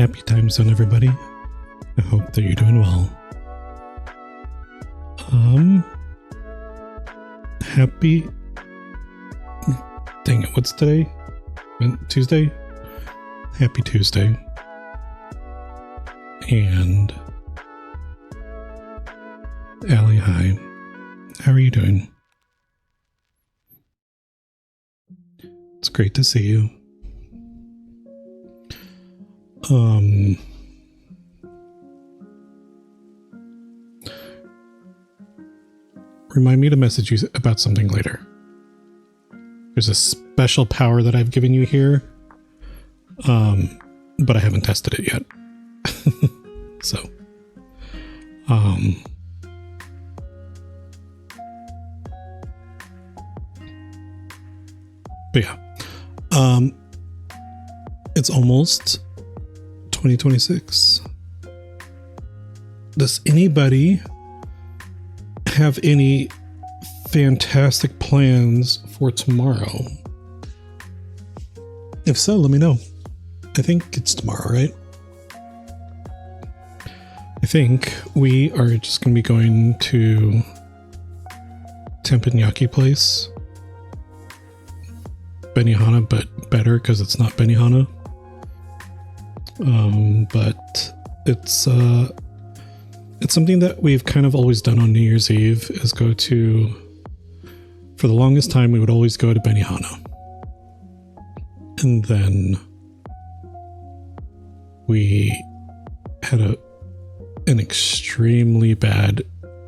Happy time zone, everybody. I hope that you're doing well. Happy... Dang it, what's today? Tuesday? Happy Tuesday. And... Allie, hi. How are you doing? It's great to see you. Remind me to message you about something later. There's a special power that I've given you here, but I haven't tested it yet. So, but yeah, it's almost 2026. Does anybody have any fantastic plans for tomorrow? If so, let me know. I think it's tomorrow, right? I think we are just going to be going to Teppanyaki Place. Benihana, but better because it's not Benihana. But it's something that we've kind of always done on New Year's Eve, is go to, for the longest time, we would always go to Benihana. And then we had an extremely bad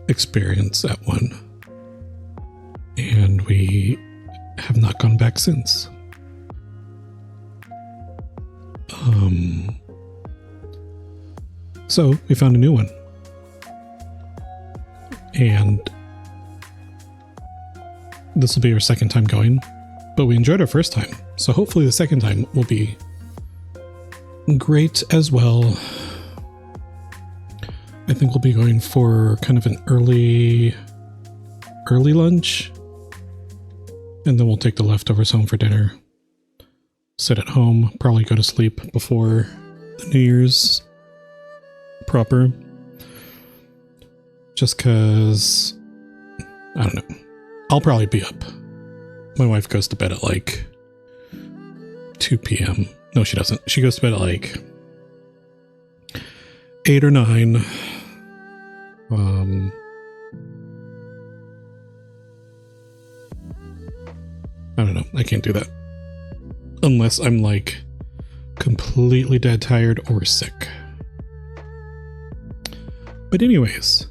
experience at one. And we have not gone back since. So we found a new one. And this will be our second time going, but we enjoyed our first time. So hopefully the second time will be great as well. I think we'll be going for kind of an early lunch. And then we'll take the leftovers home for dinner. Sit at home, probably go to sleep before the New Year's proper. Just because, I don't know, I'll probably be up. My wife goes to bed at like 2 p.m. No, she doesn't. She goes to bed at like 8 or 9. I don't know. I can't do that. Unless I'm like completely dead tired or sick. But anyways,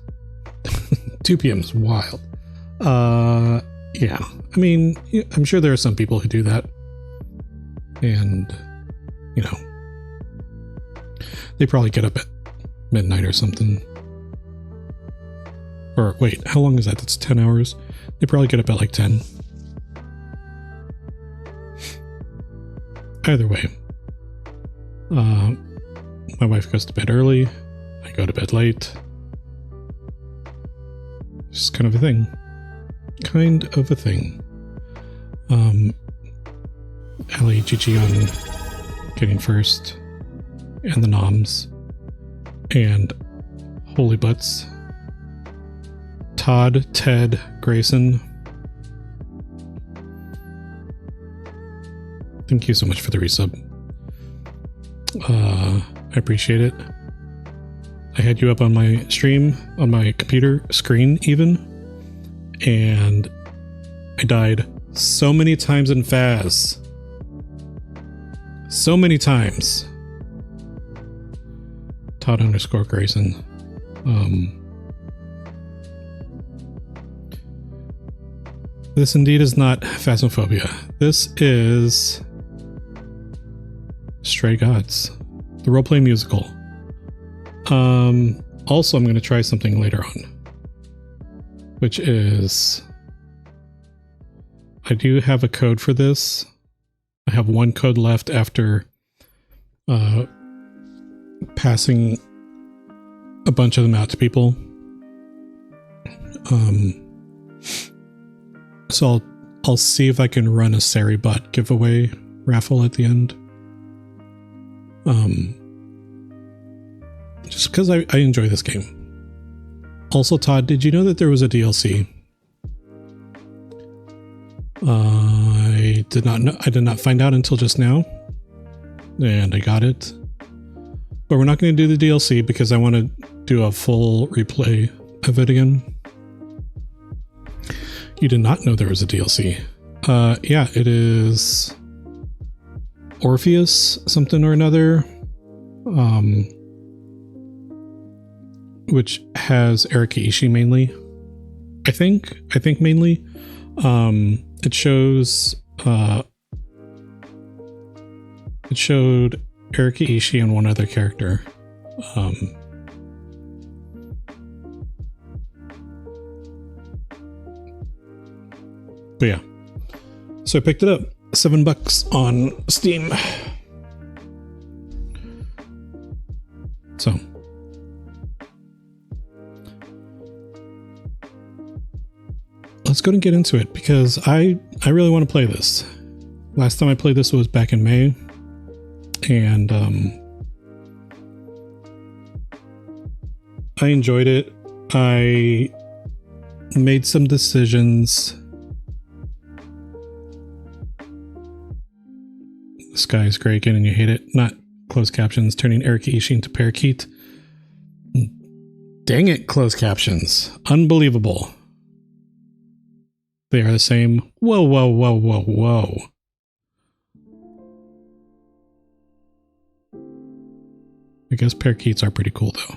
2 p.m. is wild. Yeah. I mean, I'm sure there are some people who do that. And, you know, they probably get up at midnight or something. Or wait, how long is that? That's 10 hours. They probably get up at like 10. Either way, my wife goes to bed early. I go to bed late. It's just kind of a thing. Kind of a thing. Allie, Gigi on getting first, and the noms, and Holy Butts, Todd, Ted, Grayson. Thank you so much for the resub. I appreciate it. I had you up on my stream, on my computer screen even, and I died so many times in Faz. So many times. Todd_Grayson. This indeed is not Phasmophobia. This is Stray Gods, the roleplay musical. Also, I'm going to try something later on, which is, I do have a code for this. I have one code left after passing a bunch of them out to people. So I'll see if I can run a Sari Bot giveaway raffle at the end. just because I enjoy this game. Also, Todd, did you know that there was a DLC? I did not know. I did not find out until just now, and I got it. But we're not going to do the DLC because I want to do a full replay of it again. You did not know there was a DLC. Yeah, it is Orpheus something or another, which has Erika Ishii mainly. I think mainly. It showed Erika Ishii and one other character. But yeah, so I picked it up, $7 on Steam. So let's go and get into it because I really want to play this. Last time I played this was back in May, and I enjoyed it. I made some decisions. The sky is gray again and you hate it. Not closed captions, turning Erika Ishii into Parakeet. Dang it, closed captions. Unbelievable. They are the same. Whoa, whoa, whoa, whoa, whoa. I guess parakeets are pretty cool though.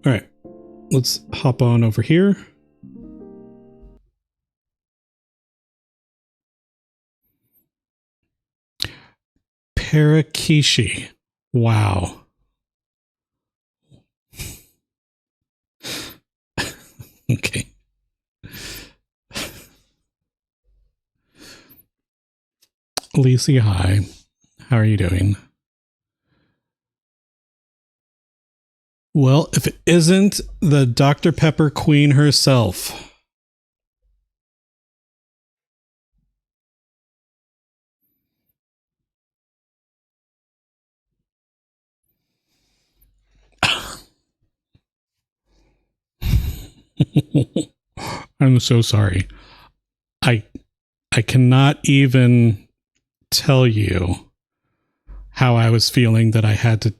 Alright, let's hop on over here. Parakishi. Wow. Okay. Lacey, hi. How are you doing? Well, if it isn't the Dr. Pepper Queen herself. I'm so sorry. I cannot even tell you how I was feeling that I had to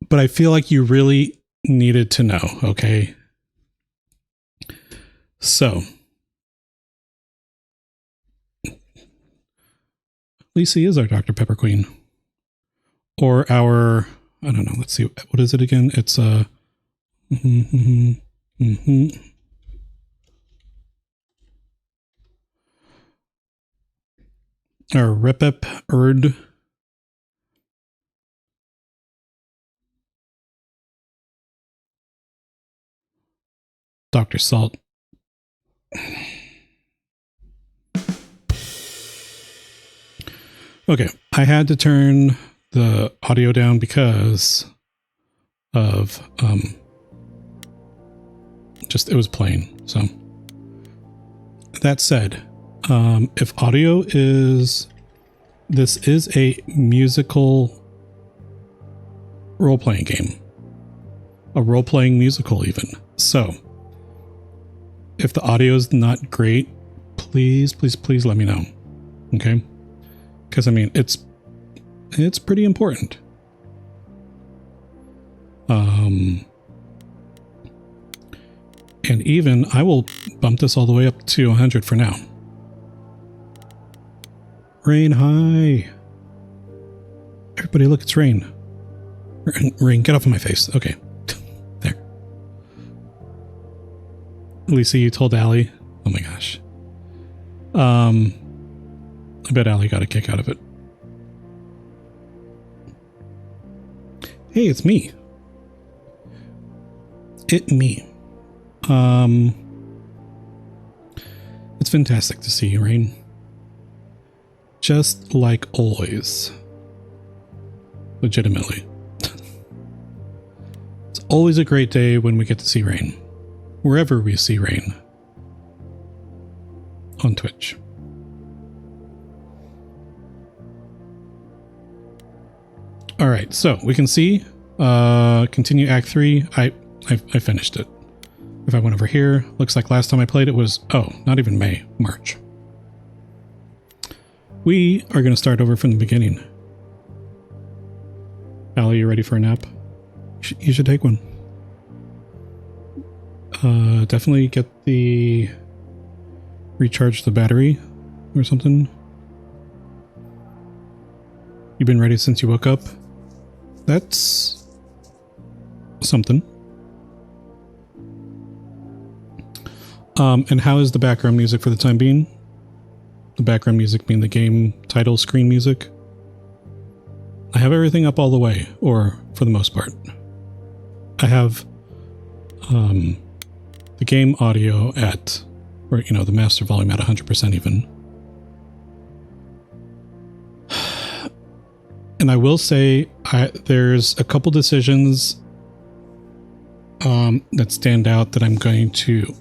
but I feel like you really needed to know, okay? So Lacey is our Dr. Pepper Queen. Or our, I don't know, let's see, what is it again? It's our Repep Erd. Dr. Salt. Okay, I had to turn the audio down because of just it was playing. So that said, if audio is, this is a musical role-playing game, a role-playing musical even. So if the audio is not great, please let me know. Okay, because I mean it's pretty important. And even I will bump this all the way up to 100 for now. Rain, hi. Everybody look, it's Rain. Rain, get off of my face. Okay. There. Lisa, you told Allie. Oh my gosh. I bet Allie got a kick out of it. Hey, it's me. Me. It's fantastic to see you, Rain. Just like always. Legitimately. It's always a great day when we get to see Rain. Wherever we see Rain. On Twitch. All right, so we can see continue Act 3. I finished it. If I went over here, looks like last time I played it was, oh, not even May, March. We are going to start over from the beginning. Allie, you ready for a nap? You should take one. Definitely get the... recharge the battery or something. You've been ready since you woke up? That's... something. And how is the background music for the time being? The background music being the game title screen music. I have everything up all the way, or for the most part. I have the game audio at, or you know, the master volume at 100% even. And I will say, there's a couple decisions that stand out that I'm going to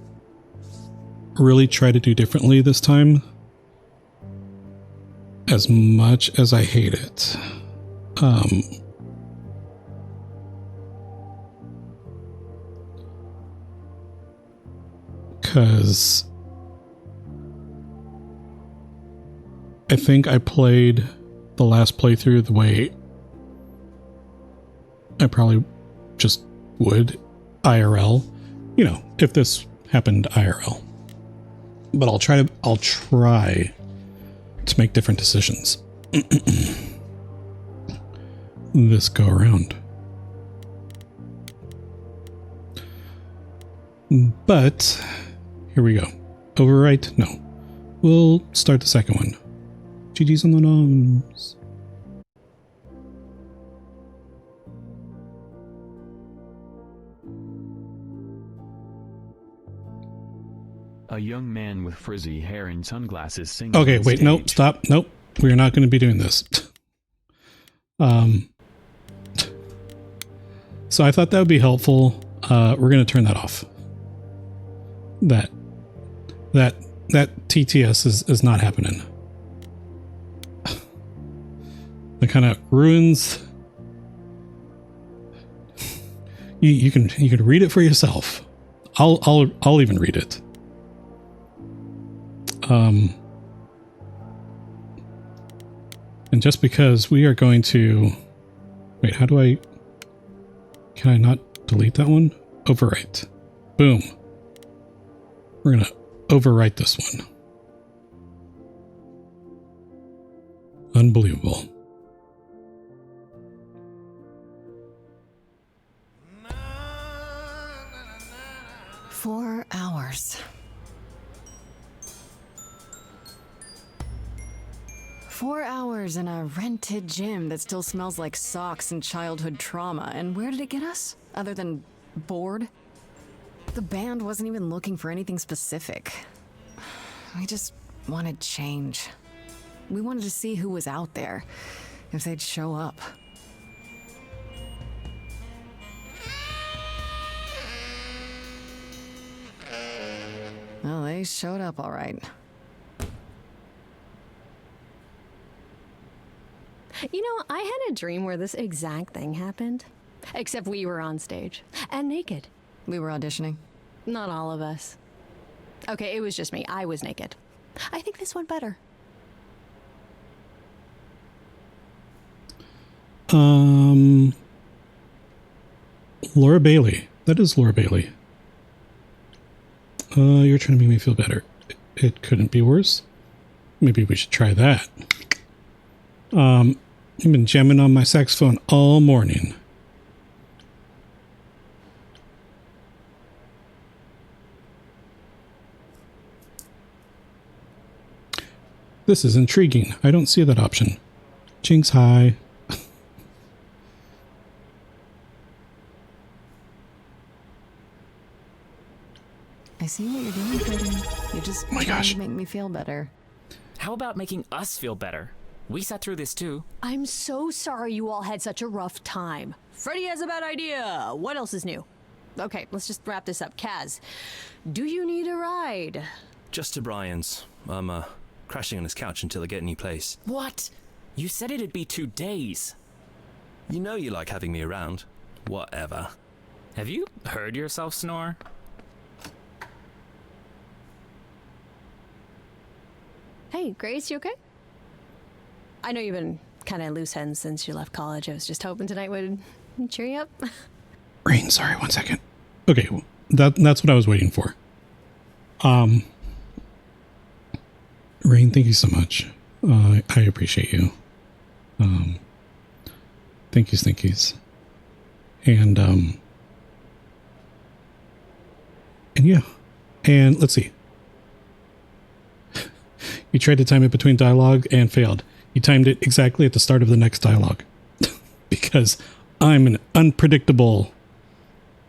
really try to do differently this time. As much as I hate it. Because I think I played the last playthrough the way I probably just would IRL, you know, if this happened IRL. But I'll try to make different decisions this go around. But here we go. Overwrite? No. We'll start the second one. GG's on the noms. A young man with frizzy hair and sunglasses sings. Okay, wait, nope, stop. Nope. We're not going to be doing this. So I thought that would be helpful. We're going to turn that off. That TTS is not happening. That kind of ruins. You can read it for yourself. I'll even read it. And just because we are going to... Wait, how do I... Can I not delete that one? Overwrite. Boom. We're going to overwrite this one. Unbelievable. Four hours. 4 hours in a rented gym that still smells like socks and childhood trauma. And where did it get us? Other than bored? The band wasn't even looking for anything specific. We just wanted change. We wanted to see who was out there, if they'd show up. Well, they showed up all right. You know, I had a dream where this exact thing happened. Except we were on stage. And naked. We were auditioning. Not all of us. Okay, it was just me. I was naked. I think this went better. Laura Bailey. That is Laura Bailey. You're trying to make me feel better. It couldn't be worse. Maybe we should try that. I've been jamming on my saxophone all morning. This is intriguing. I don't see that option. Jinx, hi. I see what you're doing, Freddie. You're just trying to make me feel better. How about making us feel better? We sat through this too. I'm so sorry you all had such a rough time. Freddy has a bad idea. What else is new? Okay, let's just wrap this up. Kaz, do you need a ride? Just to Brian's. I'm crashing on his couch until I get a new place. What? You said it'd be 2 days. You know you like having me around. Whatever. Have you heard yourself snore? Hey, Grace, you okay? I know you've been kind of loose ends since you left college. I was just hoping tonight would cheer you up. Rain, sorry, 1 second. Okay, well, that's what I was waiting for. Rain, thank you so much. I appreciate you. Thank yous. And yeah. And let's see. You tried to time it between dialogue and failed. You timed it exactly at the start of the next dialogue. Because I'm an unpredictable...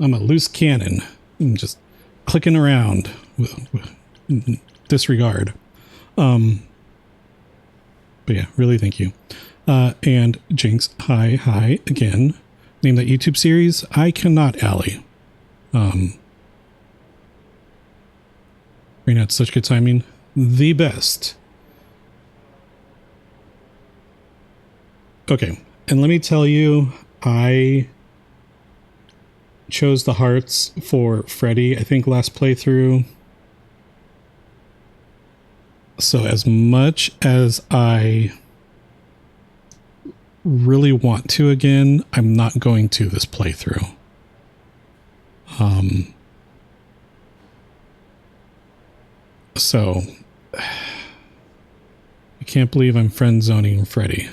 I'm a loose cannon. I'm just clicking around with disregard. But yeah, really thank you. And Jinx, hi again. Name that YouTube series. I cannot, Allie. Rain had such good timing. The best. Okay, and let me tell you, I chose the hearts for Freddy, I think last playthrough. So as much as I really want to again, I'm not going to this playthrough. So I can't believe I'm friend zoning Freddy.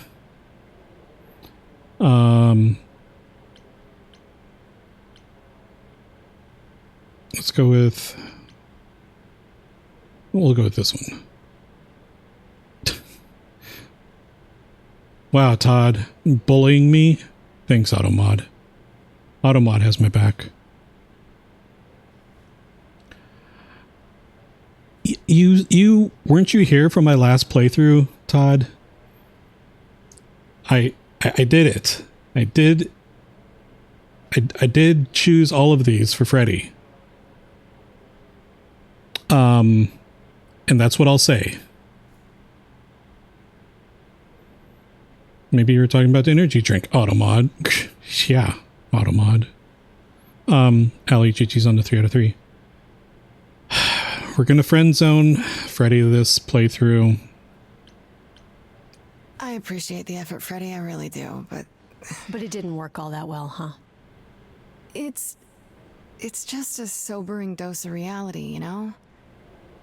Let's go with... We'll go with this one. Wow, Todd. Bullying me? Thanks, Automod. Automod has my back. You weren't you here for my last playthrough, Todd? I did it. I did choose all of these for Freddy. And that's what I'll say. Maybe you were talking about the energy drink. Automod. Yeah, Automod. Allie, Gigi's on the 3 out of 3. We're gonna friend zone Freddy this playthrough. I appreciate the effort, Freddy, I really do, but But it didn't work all that well, huh? it's just a sobering dose of reality, you know?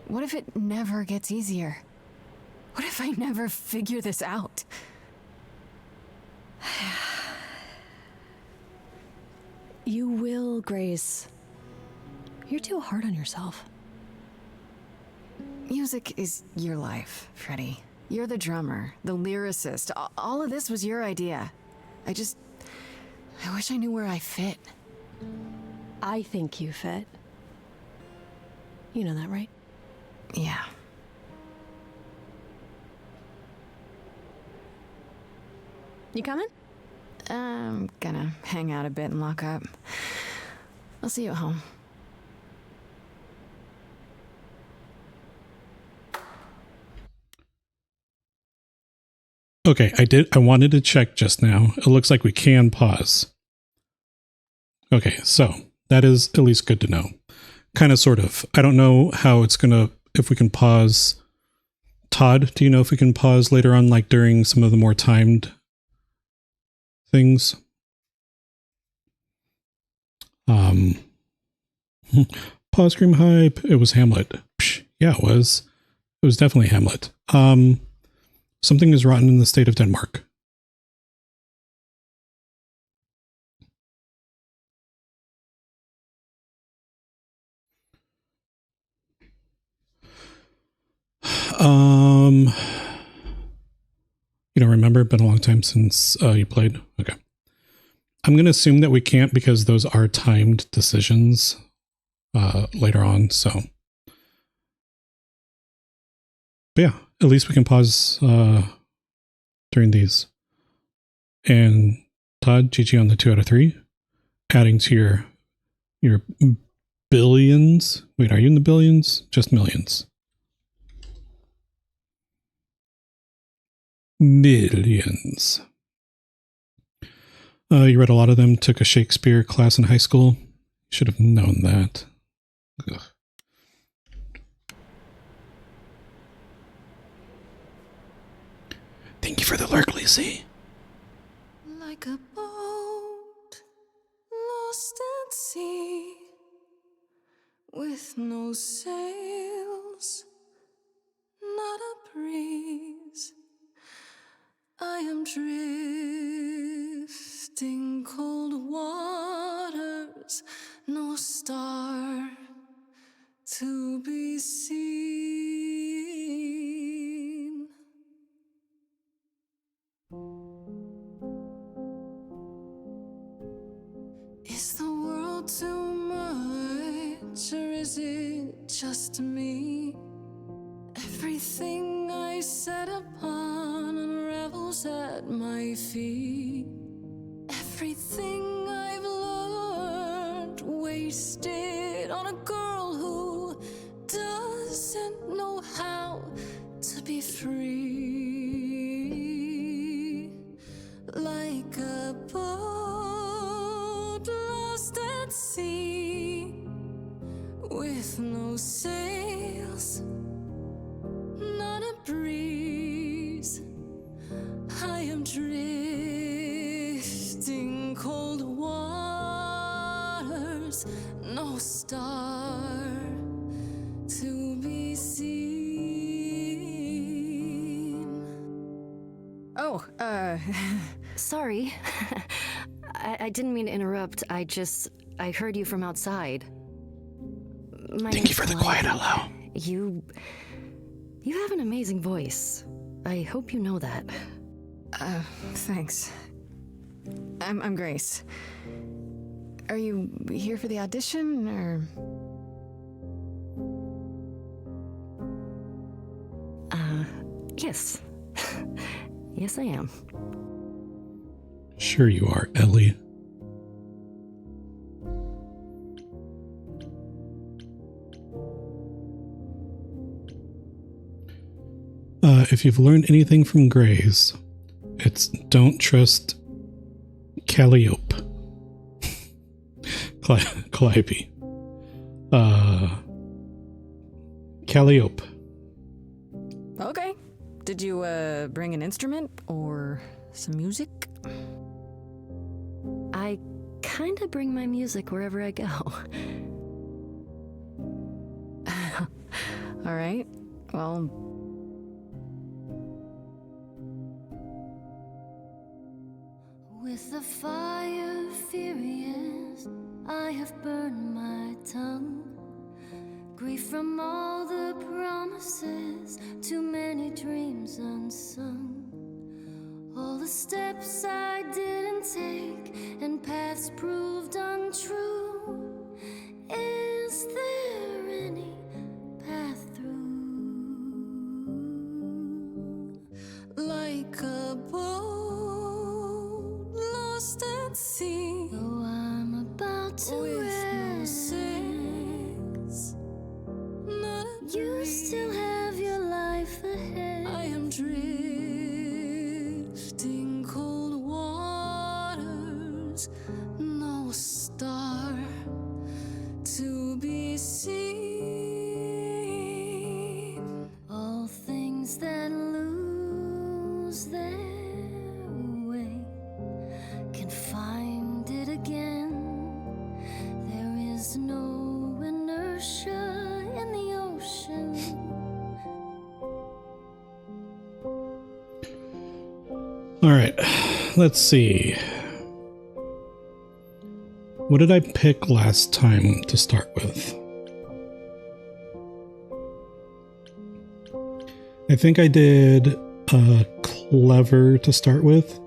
What if it never gets easier? What if I never figure this out? You will, Grace. You're too hard on yourself. Music is your life, Freddy. You're the drummer, the lyricist. All of this was your idea. I wish I knew where I fit. I think you fit. You know that, right? Yeah. You coming? I'm gonna hang out a bit and lock up. I'll see you at home. Okay, I wanted to check just now. It looks like we can pause. Okay, so that is at least good to know. Kind of, sort of. I don't know how it's gonna, if we can pause. Todd, do you know if we can pause later on, like during some of the more timed things? Pause scream hype. It was Hamlet. Psh, yeah, it was. It was definitely Hamlet. Something is rotten in the state of Denmark. You don't remember? Been a long time since you played? Okay. I'm going to assume that we can't because those are timed decisions later on, so. But yeah, at least we can pause during these. And Todd, GG on the 2 out of 3. Adding to your billions. Wait, are you in the billions? Just millions. Millions. You read a lot of them, took a Shakespeare class in high school. Should have known that. Ugh. Thank you for the lurk, Lacey. Like a boat lost at sea, with no sails, not a breeze. I am drifting cold waters, no star to be seen. Is the world too much, or is it just me? Everything I set upon unravels at my feet. Everything I've learned wasted on a girl who doesn't know how to be free. Like a boat lost at sea, with no sails, not a breeze. I am drifting cold waters, no star to be seen. Oh, Sorry. I didn't mean to interrupt. I heard you from outside. Thank you for the quiet hello. You have an amazing voice. I hope you know that. Thanks. I'm Grace. Are you here for the audition, or? Yes. Yes, I am. Sure you are, Ellie. If you've learned anything from Grays, it's don't trust Calliope. Calliope. Calliope. Okay. Did you, bring an instrument or some music? I kinda bring my music wherever I go. All right. Well, with the fire furious, I have burned my tongue. Grief from all the promises, too many dreams unsung. All the steps I didn't take and paths proved untrue. Is there any path through? like a boat lost at sea, Though I'm about to with no rest, sails, not a you breeze. still have your life ahead. I am drifting cold waters, no star to be seen. All things that lose their way can find it again. There is no inertia in the ocean. All right, let's see. What did I pick last time to start with? I think I did clever to start with.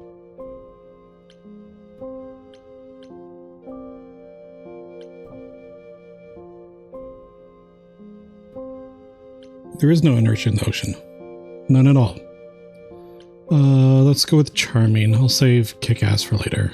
There is no inertia in the ocean. None at all. Let's go with charming. I'll save kick-ass for later.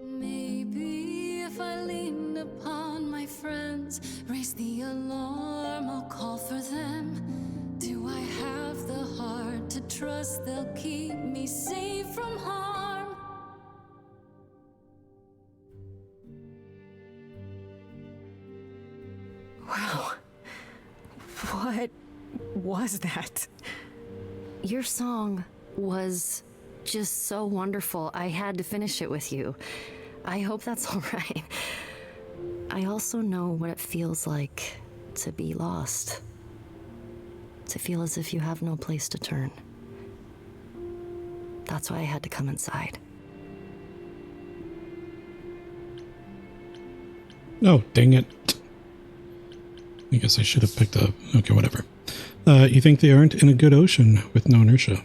Maybe if I leaned upon my friends. Raise the alarm, I'll call for them. Do I have the heart to trust they'll keep me safe from harm? Wow. What was that? Your song was just so wonderful. I had to finish it with you. I hope that's all right. I also know what it feels like to be lost. To feel as if you have no place to turn. That's why I had to come inside. Oh, dang it. I guess I should have picked up. Okay, whatever. You think they aren't in a good ocean with no inertia?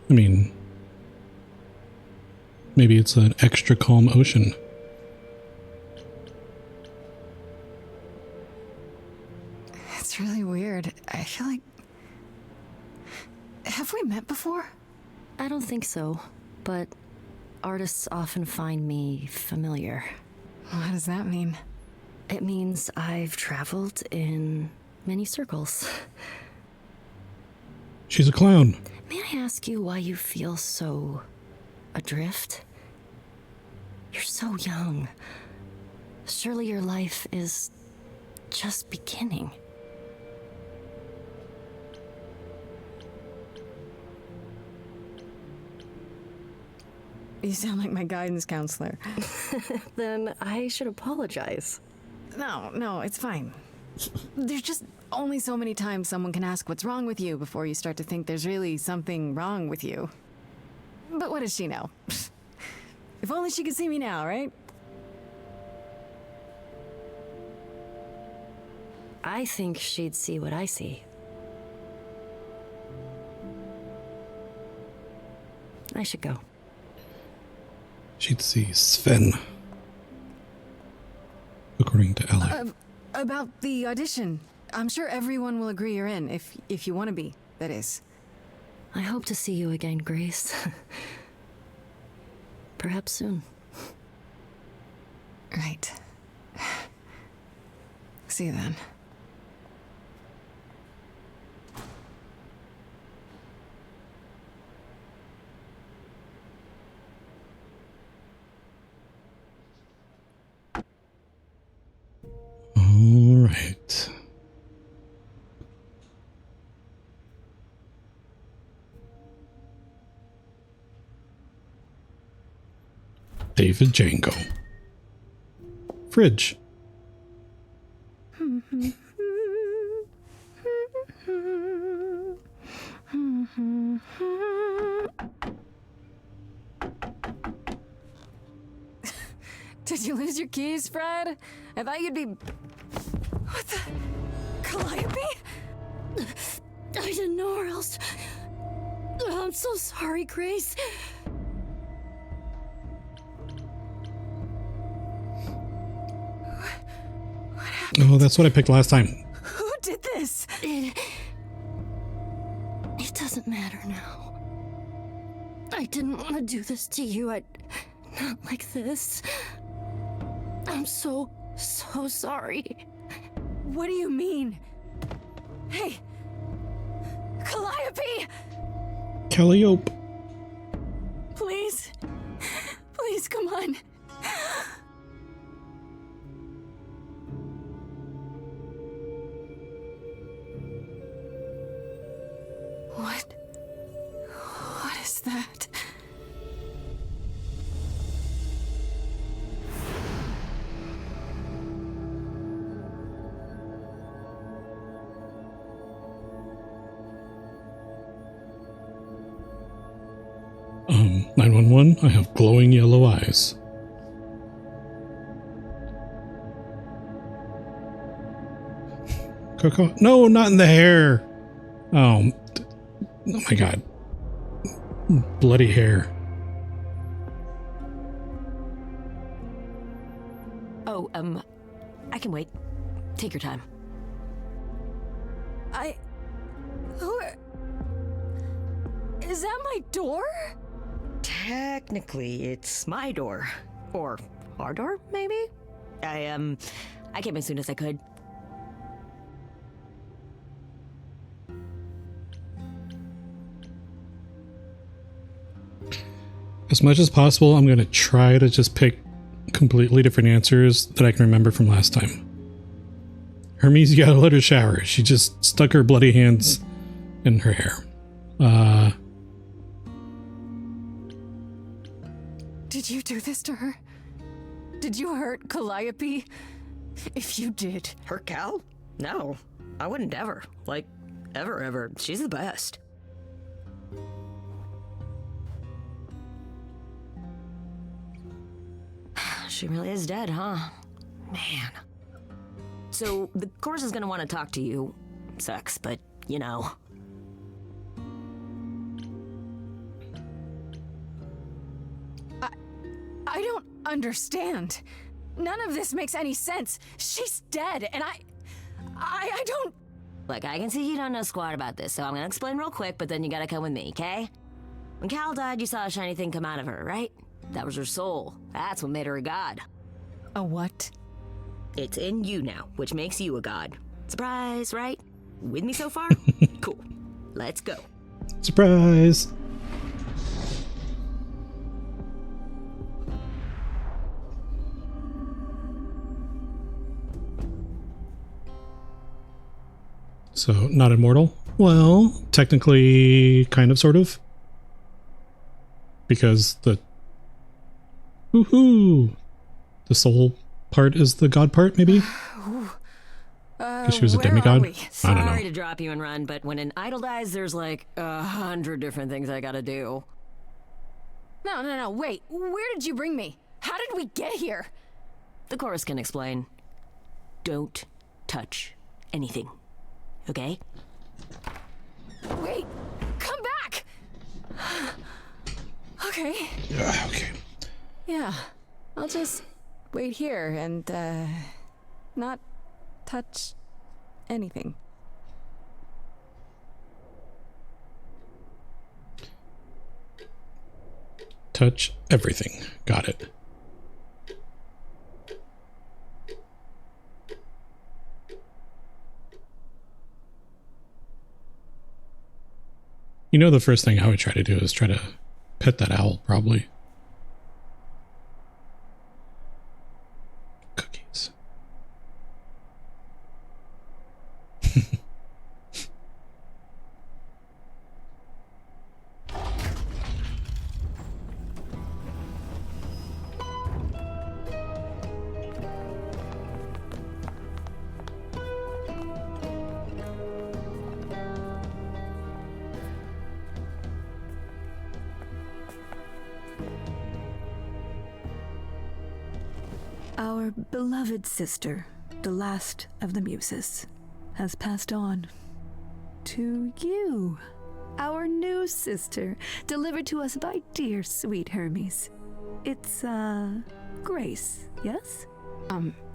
I mean, maybe it's an extra calm ocean. It's really weird. I feel like... Have we met before? I don't think so, but artists often find me familiar. What does that mean? It means I've traveled in many circles. She's a clown. May I ask you why you feel so adrift? You're so young. Surely your life is just beginning. You sound like my guidance counselor. Then I should apologize. No, it's fine. There's just only so many times someone can ask what's wrong with you before you start to think there's really something wrong with you. But what does she know? If only she could see me now, right? I think she'd see what I see. I should go. She'd see Sven. According to Ellie. About the audition. I'm sure everyone will agree you're in, if you want to be, that is. I hope to see you again, Grace. Perhaps soon. Right. See you then. All right. David Django. Fridge. Did you lose your keys, Fred? I thought you'd be... What the... Calliope? I didn't know where else. I'm so sorry, Grace. Oh, that's what I picked last time. Who did this? It doesn't matter now. I didn't want to do this to you. Not like this. I'm so sorry. What do you mean? Hey! Calliope! Calliope. Please. Please, come on. What is that? 911, I have glowing yellow eyes. Coco? No, not in the hair. Oh my god. Bloody hair. Oh, I can wait. Take your time. Is that my door? Technically, it's my door. Or Ardor, maybe? I came as soon as I could. As much as possible, I'm going to try to just pick completely different answers that I can remember from last time. Hermes, you gotta let her shower. She just stuck her bloody hands in her hair. Did you do this to her? Did you hurt Calliope? If you did... Hurt Cal? No, I wouldn't ever. Like, ever. She's the best. She really is dead, huh? Man. So, the chorus is gonna want to talk to you. Sucks, but, you know. I don't understand. None of this makes any sense. She's dead, and I don't... Look, I can see you don't know squat about this, so I'm gonna explain real quick, but then you gotta come with me, okay? When Cal died, you saw a shiny thing come out of her, right? That was her soul. That's what made her a god. A what? It's in you now, which makes you a god. Surprise, right? With me so far? Cool. Let's go. Surprise! So, not immortal? Well, technically, kind of, sort of. Because the... Woohoo! The soul part is the god part, maybe? Because she was a demigod? I don't know. Sorry to drop you and run, but when an idol dies, there's like 100 different things I gotta do. No, wait. Where did you bring me? How did we get here? The chorus can explain. Don't touch anything. Okay? Wait! Come back! Okay. Okay. Yeah. I'll just wait here and, not touch anything. Touch everything. Got it. You know, the first thing I would try to do is try to pet that owl, probably. Cookies. Our beloved sister, the last of the Muses, has passed on. To you, our new sister, delivered to us by dear sweet Hermes. It's, Grace, yes?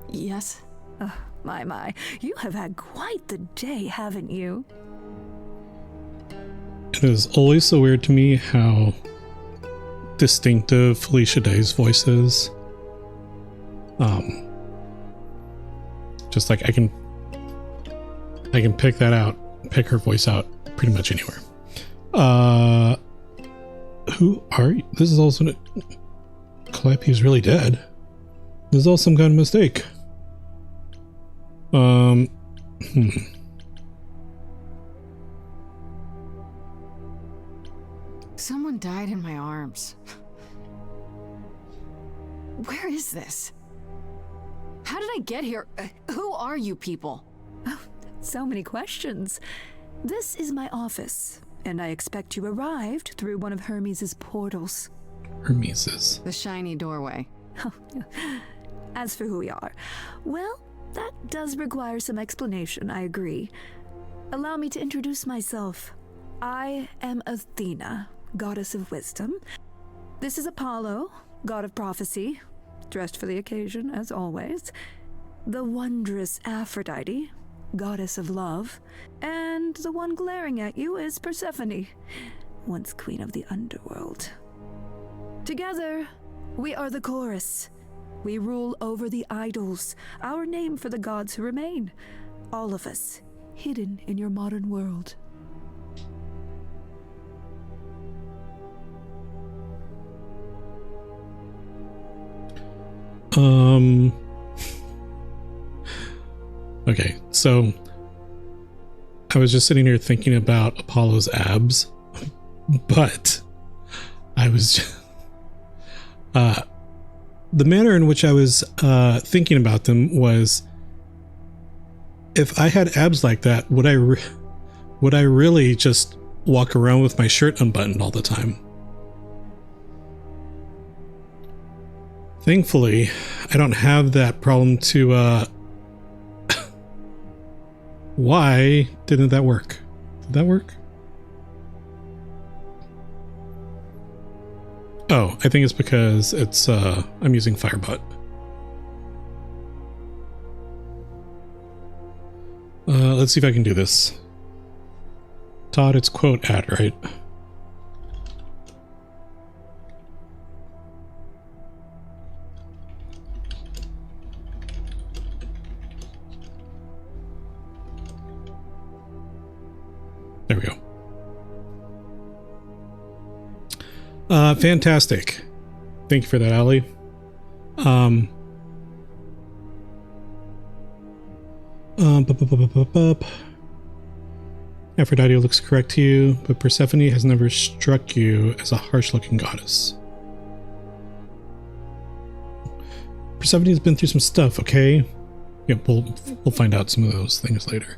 Yes? Oh, my. You have had quite the day, haven't you? It is always so weird to me how distinctive Felicia Day's voice is. Just like I can pick that out, pick her voice out pretty much anywhere. Who are you? This is also Calliope is really dead. This is all some kind of mistake. Someone died in my arms. Where is this? How did I get here? Who are you people? Oh, so many questions. This is my office, and I expect you arrived through one of Hermes' portals. Hermes'. The shiny doorway. As for who we are, well, that does require some explanation, I agree. Allow me to introduce myself. I am Athena, goddess of wisdom. This is Apollo, god of prophecy, dressed for the occasion, as always. The wondrous Aphrodite, goddess of love. And the one glaring at you is Persephone, once queen of the underworld. Together, we are the chorus, We rule over the idols, our name for the gods who remain. All of us, hidden in your modern world. Okay, so I was just sitting here thinking about Apollo's abs, but I was just, the manner in which I was thinking about them was, if I had abs like that, would I really just walk around with my shirt unbuttoned all the time? Thankfully, I don't have that problem to, why didn't that work? Did that work? Oh, I think it's because it's, I'm using Firebot. Let's see if I can do this. Todd, it's quote ad, right? There we go. Fantastic. Thank you for that, Ali. Aphrodite looks correct to you, but Persephone has never struck you as a harsh-looking goddess. Persephone has been through some stuff, okay? Yeah, we'll find out some of those things later.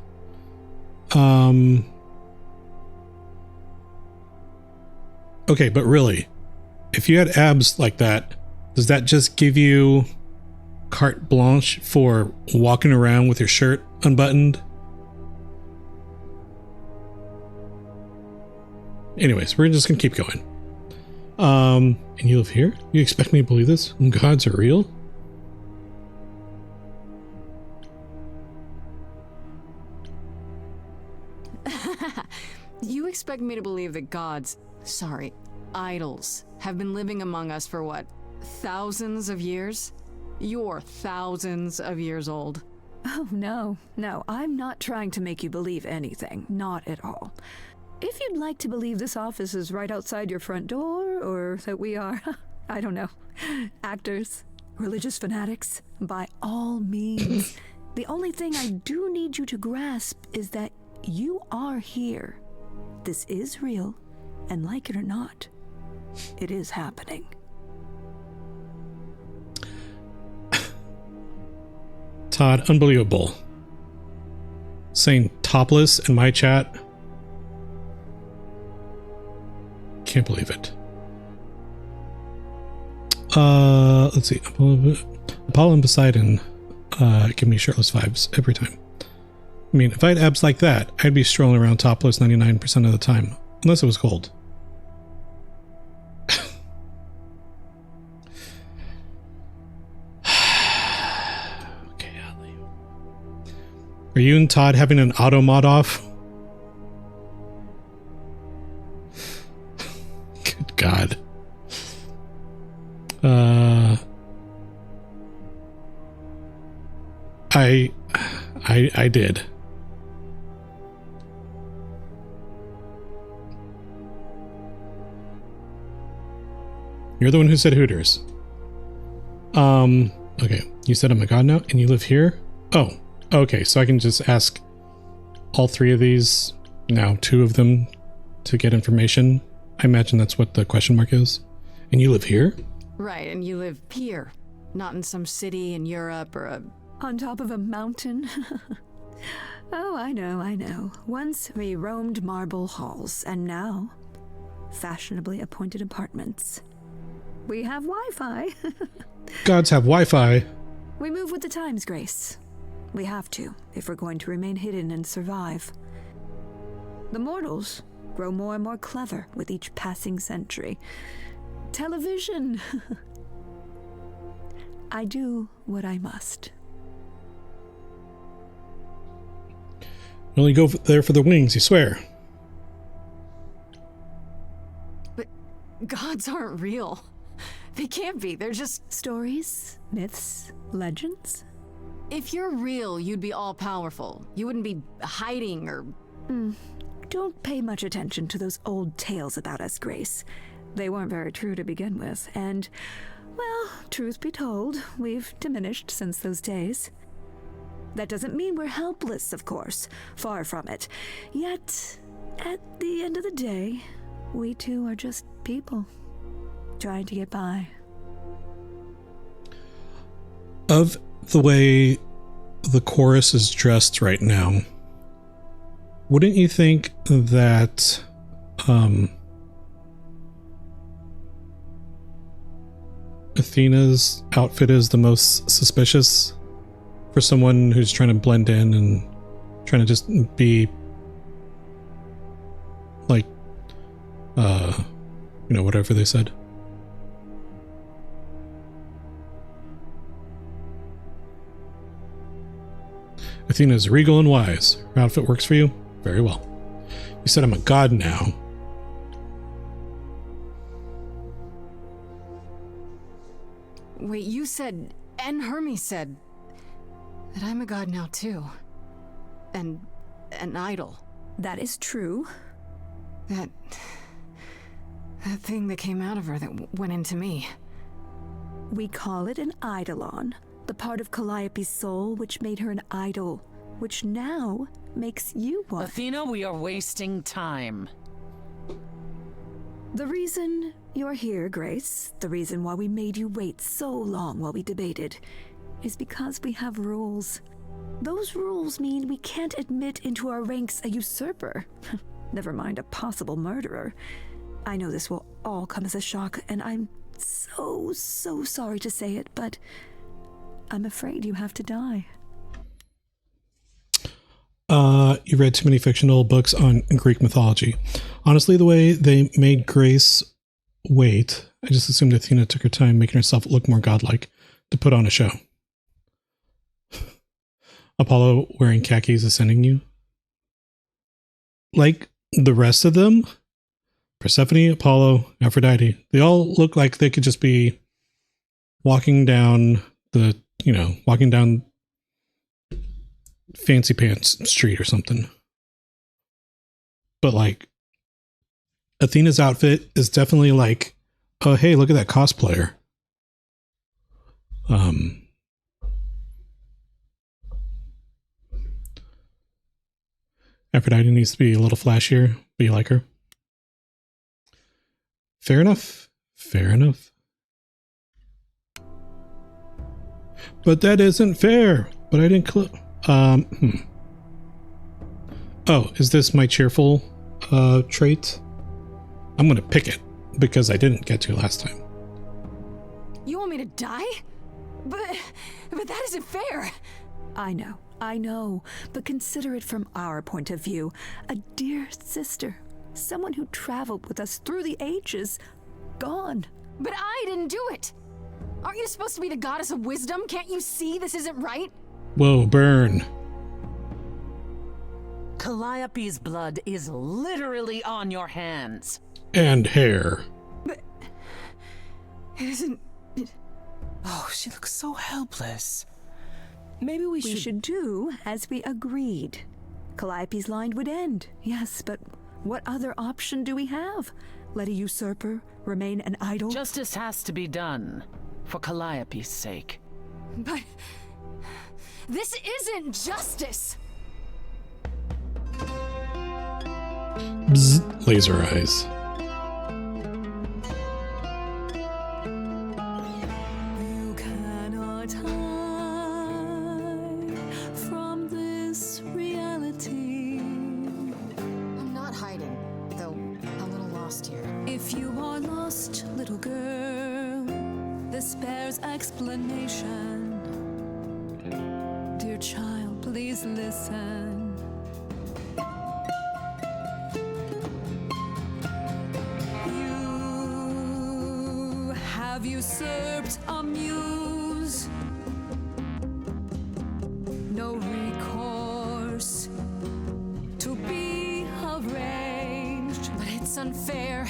Okay, but really, if you had abs like that, does that just give you carte blanche for walking around with your shirt unbuttoned? Anyways, we're just gonna keep going. And you live here? You expect me to believe this? Gods are real? You expect me to believe that gods, sorry, idols, have been living among us for what, thousands of years? You're thousands of years old. Oh, no, I'm not trying to make you believe anything. Not at all. If you'd like to believe this office is right outside your front door, or that we are, I don't know, actors, religious fanatics, by all means. The only thing I do need you to grasp is that you are here. This is real, and like it or not, it is happening. Todd, unbelievable. Saying topless in my chat. Can't believe it. Let's see. Apollo and Poseidon give me shirtless vibes every time. I mean, if I had abs like that, I'd be strolling around topless 99% of the time. Unless it was cold. Okay, Ali. Are you and Todd having an auto mod off? Good God. I did. You're the one who said Hooters. Okay. You said I'm a god now, and you live here? Oh, okay. So I can just ask all three of these, now two of them, to get information. I imagine that's what the question mark is. And you live here? Right, and you live here, not in some city in Europe or a... On top of a mountain? Oh, I know. Once we roamed marble halls, and now fashionably appointed apartments. We have Wi-Fi. Gods have Wi-Fi. We move with the times, Grace. We have to, if we're going to remain hidden and survive. The mortals grow more and more clever with each passing century. Television. I do what I must. You only go there for the wings, you swear. But gods aren't real. They can't be. They're just... Stories, myths, legends? If you're real, you'd be all-powerful. You wouldn't be hiding or... Don't pay much attention to those old tales about us, Grace. They weren't very true to begin with, and, well, truth be told, we've diminished since those days. That doesn't mean we're helpless, of course. Far from it. Yet, at the end of the day, we too are just people, trying to get by. Of the way the chorus is dressed right now, wouldn't you think that Athena's outfit is the most suspicious for someone who's trying to blend in and trying to just be like, whatever they said? Athena's regal and wise. Her outfit works for you? Very well. You said I'm a god now. Wait, you said, and Hermes said, that I'm a god now too. And an idol. That is true. That thing that came out of her that went into me. We call it an eidolon, the part of Calliope's soul which made her an idol, which now makes you one. Athena, we are wasting time. The reason you're here, Grace, the reason why we made you wait so long while we debated, is because we have rules. Those rules mean we can't admit into our ranks a usurper. Never mind a possible murderer. I know this will all come as a shock, and I'm so sorry to say it, but I'm afraid you have to die. You read too many fictional books on Greek mythology. Honestly, the way they made Grace wait, I just assumed Athena took her time making herself look more godlike to put on a show. Apollo wearing khakis ascending you? Like the rest of them? Persephone, Apollo, Aphrodite, they all look like they could just be walking down Fancy Pants Street or something. But like, Athena's outfit is definitely like, oh hey, look at that cosplayer. Aphrodite needs to be a little flashier, be like her. Fair enough. Fair enough. But that isn't fair. But I didn't Oh, is this my cheerful trait? I'm gonna pick it because I didn't get to last time. You want me to die? But that isn't fair. I know, but consider it from our point of view. A dear sister, someone who traveled with us through the ages, gone. But I didn't do it. Aren't you supposed to be the goddess of wisdom? Can't you see this isn't right? Whoa, burn. Calliope's blood is literally on your hands. And hair. But it isn't... Oh, she looks so helpless. Maybe we should do as we agreed. Calliope's line would end, yes, but what other option do we have? Let a usurper remain an idol? Justice has to be done, for Calliope's sake. But this isn't justice! Bzz, laser eyes. You cannot hide from this reality. I'm not hiding, though a little lost here. If you are lost, little girl, this bears explanation. Dear child, please listen. You have usurped a muse. No recourse to be arranged. But it's unfair.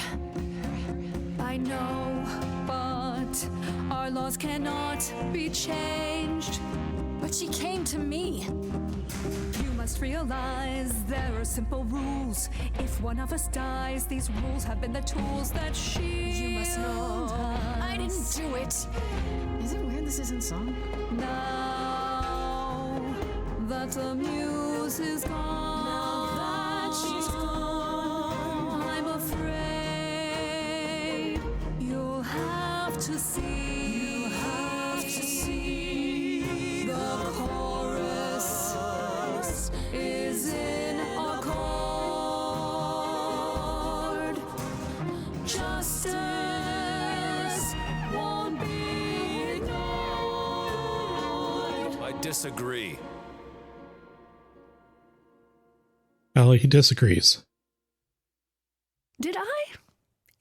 I know, but it. Our laws cannot be changed. But she came to me. You must realize there are simple rules. If one of us dies, these rules have been the tools that You must know I didn't do it. Is it weird this isn't song? Now that the muse is gone, Now that she's gone, I'm afraid you'll have to see. The chorus is in accord. Justice won't be ignored. I disagree. He disagrees. Did I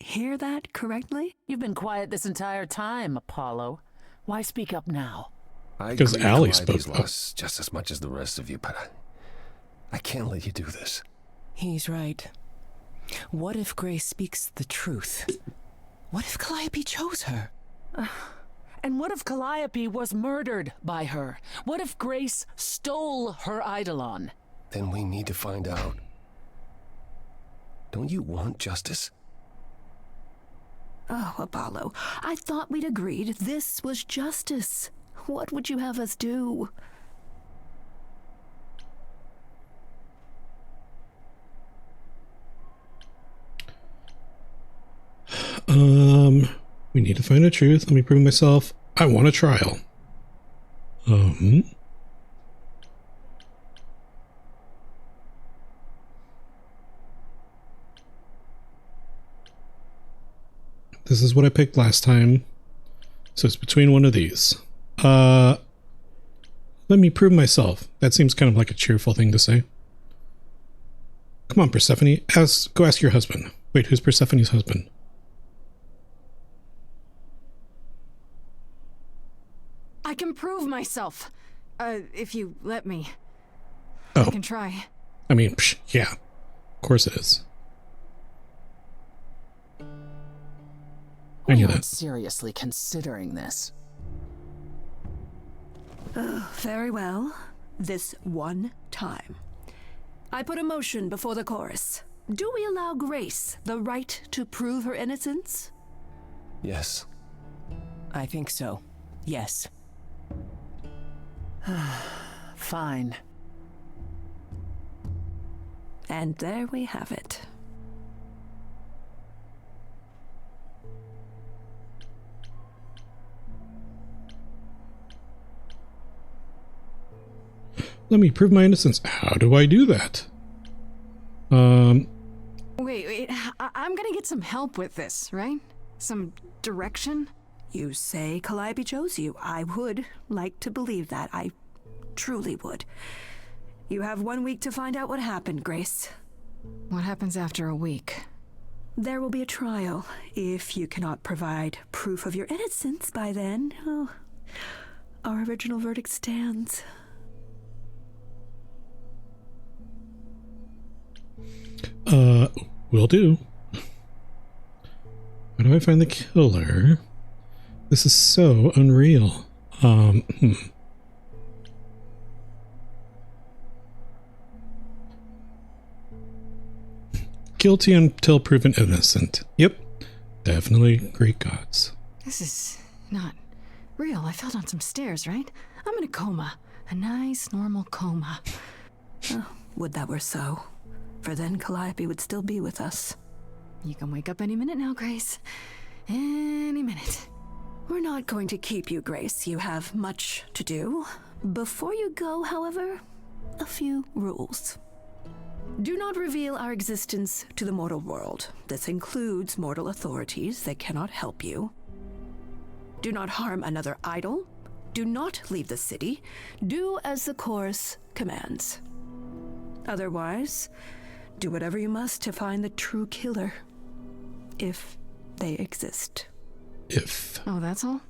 hear that correctly? You've been quiet this entire time, Apollo. Why speak up now? I Because grieve Allie Calliope's spoke up. loss just as much as the rest of you, but I can't let you do this. He's right. What if Grace speaks the truth? What if Calliope chose her? And what if Calliope was murdered by her? What if Grace stole her Eidolon? Then we need to find out. Don't you want justice? Oh, Apollo, I thought we'd agreed this was justice. What would you have us do? We need to find the truth. Let me prove myself. I want a trial. This is what I picked last time. So it's between one of these. Let me prove myself. That seems kind of like a cheerful thing to say. Come on, Persephone. Go ask your husband. Wait, who's Persephone's husband? I can prove myself. If you let me. Oh. I can try. I mean, psh, yeah. Of course it is. I knew that. Seriously considering this. Very well. This one time. I put a motion before the chorus. Do we allow Grace the right to prove her innocence? Yes. I think so. Yes. Fine. And there we have it. Let me prove my innocence. How do I do that? Wait. I'm gonna get some help with this, right? Some direction? You say Calliope chose you. I would like to believe that. I truly would. You have 1 week to find out what happened, Grace. What happens after a week? There will be a trial. If you cannot provide proof of your innocence by then, our original verdict stands. Will do. How do I find the killer? This is so unreal. Guilty until proven innocent. Yep. Definitely Greek gods. This is not real. I fell down some stairs, right? I'm in a coma. A nice, normal coma. Oh, would that were so. For then Calliope would still be with us. You can wake up any minute now, Grace. Any minute. We're not going to keep you, Grace. You have much to do. Before you go, however, a few rules. Do not reveal our existence to the mortal world. This includes mortal authorities. They cannot help you. Do not harm another idol. Do not leave the city. Do as the chorus commands. Otherwise, do whatever you must to find the true killer. If they exist. If. Oh, that's all?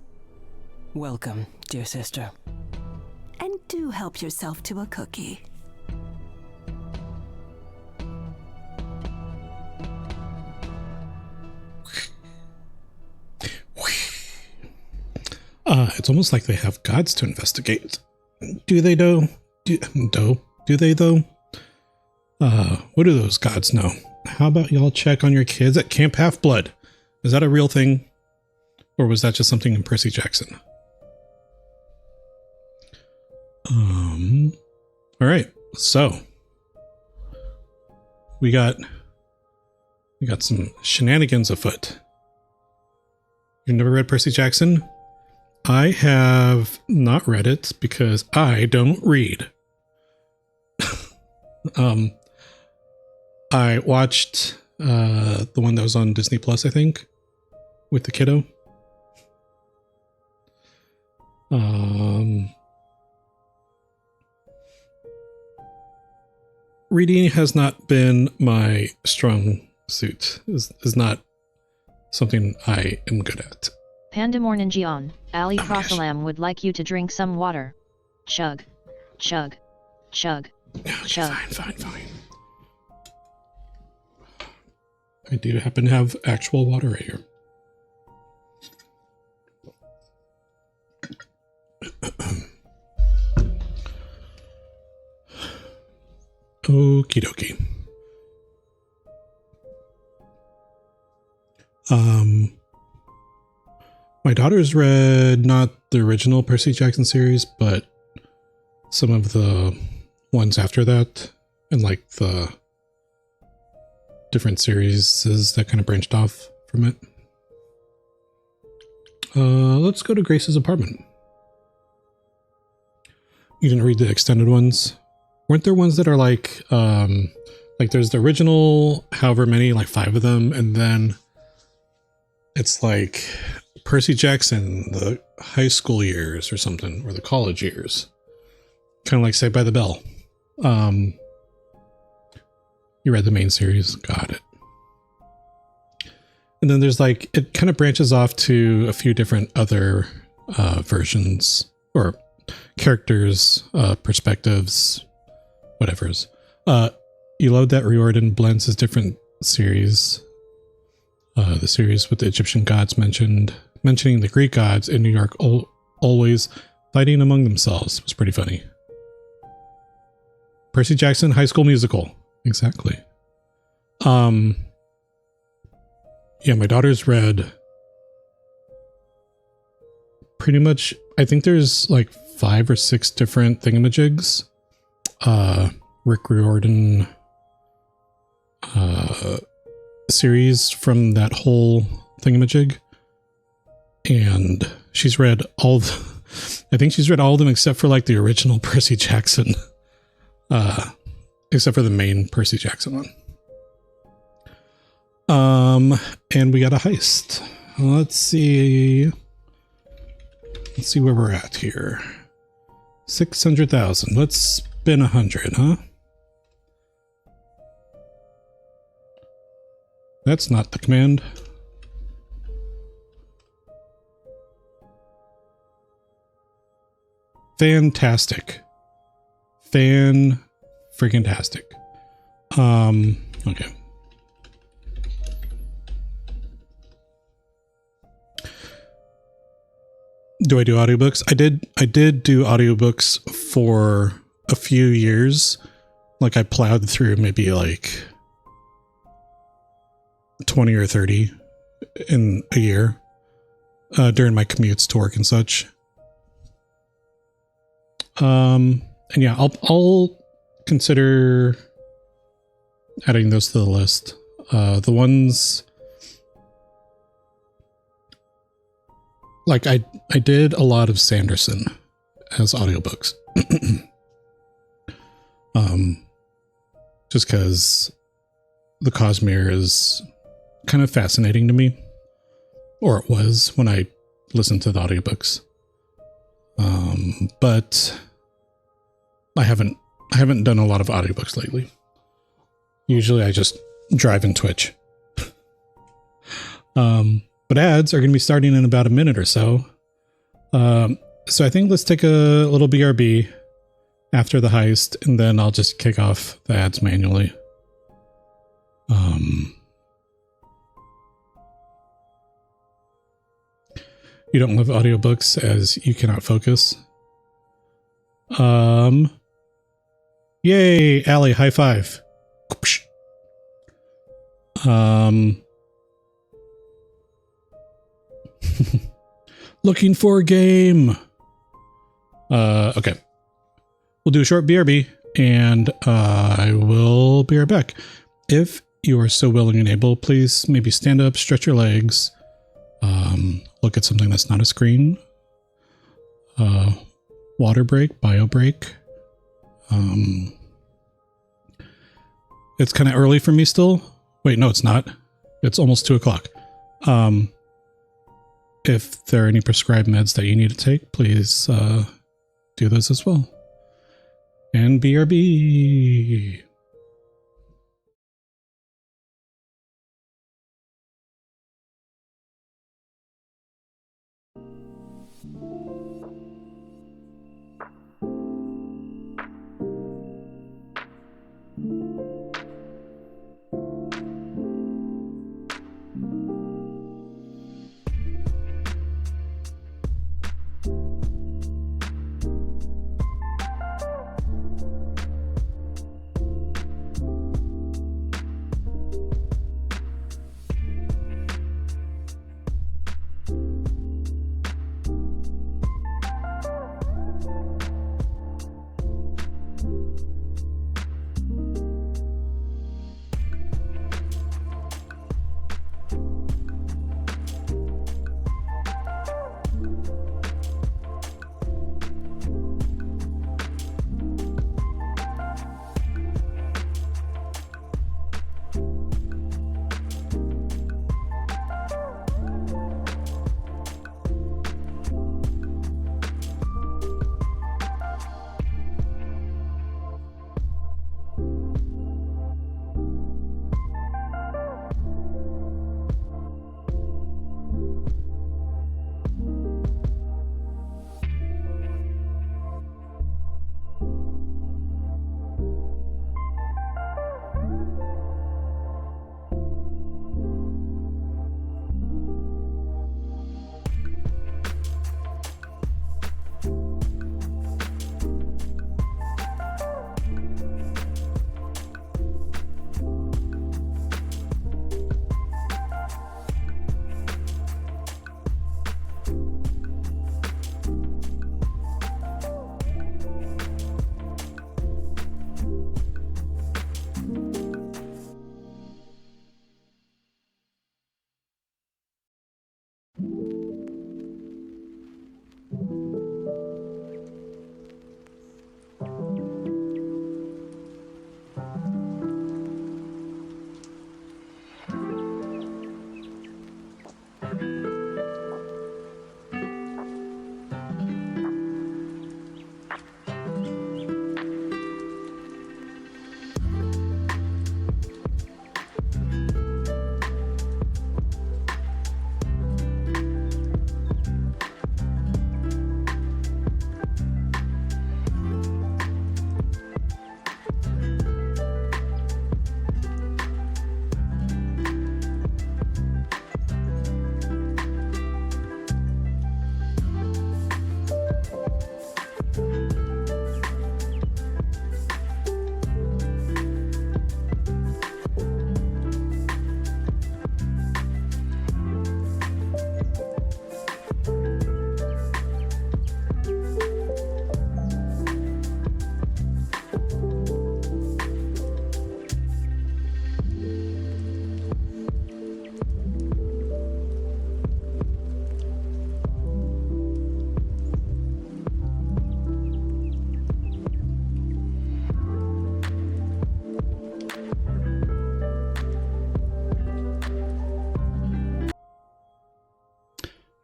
Welcome, dear sister. And do help yourself to a cookie. It's almost like they have gods to investigate. Do they though? Do they though? What do those gods know? How about y'all check on your kids at Camp Half-Blood? Is that a real thing? Or was that just something in Percy Jackson? All right. So we got some shenanigans afoot. You've never read Percy Jackson? I have not read it because I don't read. I watched the one that was on Disney Plus, I think, with the kiddo. Reading has not been my strong suit. Is not something I am good at. Pandamorningion, Ali Prosalam would like you to drink some water. Chug. Chug. Chug. Okay, chug. Fine. I do happen to have actual water right here. Okie dokie. My daughter's read not the original Percy Jackson series, but some of the ones after that, and like the different series that kind of branched off from it. Let's go to Grace's apartment. You didn't read the extended ones? Weren't there ones that are like there's the original, however many, like 5 of them, and then it's like Percy Jackson, the high school years or something, or the college years. Kind of like Saved by the Bell. You read the main series, got it. And then there's like, it kind of branches off to a few different other versions or characters, perspectives, whatever's. You load that Riordan blends his different series. The series with the Egyptian gods mentioning the Greek gods in New York always fighting among themselves. It was pretty funny. Percy Jackson High School Musical. Exactly. Yeah, my daughter's read pretty much, I think there's like 5 or 6 different thingamajigs. Rick Riordan series from that whole thingamajig. And she's read I think she's read all of them except for like the original Percy Jackson. Except for the main Percy Jackson one. And we got a heist. Let's see where we're at here. 600,000. Let's spin 100, huh? That's not the command. Fantastic. Fan-freaking-tastic. Okay. Do I do audiobooks? I did do audiobooks for a few years. Like I plowed through maybe like 20 or 30 in a year during my commutes to work and such. And yeah, I'll consider adding those to the list. The ones like I did a lot of Sanderson as audiobooks. Just because the Cosmere is kind of fascinating to me, or it was when I listened to the audiobooks. But I haven't done a lot of audiobooks lately. Usually I just drive and Twitch. But ads are going to be starting in about a minute or so. So I think let's take a little BRB after the heist, and then I'll just kick off the ads manually. You don't love audiobooks as you cannot focus. Yay, Allie, high five. Looking for a game. Okay. We'll do a short BRB, and I will be right back. If you are so willing and able, please maybe stand up, stretch your legs, look at something that's not a screen. Water break, bio break. It's kind of early for me still. Wait, no, it's not. It's almost 2 o'clock. If there are any prescribed meds that you need to take, please do those as well. And BRB.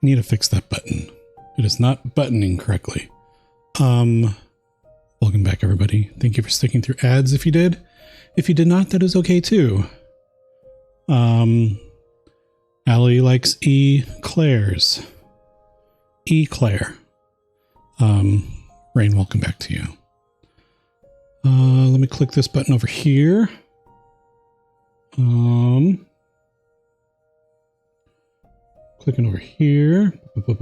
Need to fix that button. It is not buttoning correctly. Welcome back, everybody. Thank you for sticking through ads if you did. If you did not, that is okay too. Allie likes Eclairs. Eclair. Rain, welcome back to you. Let me click this button over here. Clicking over here. Looking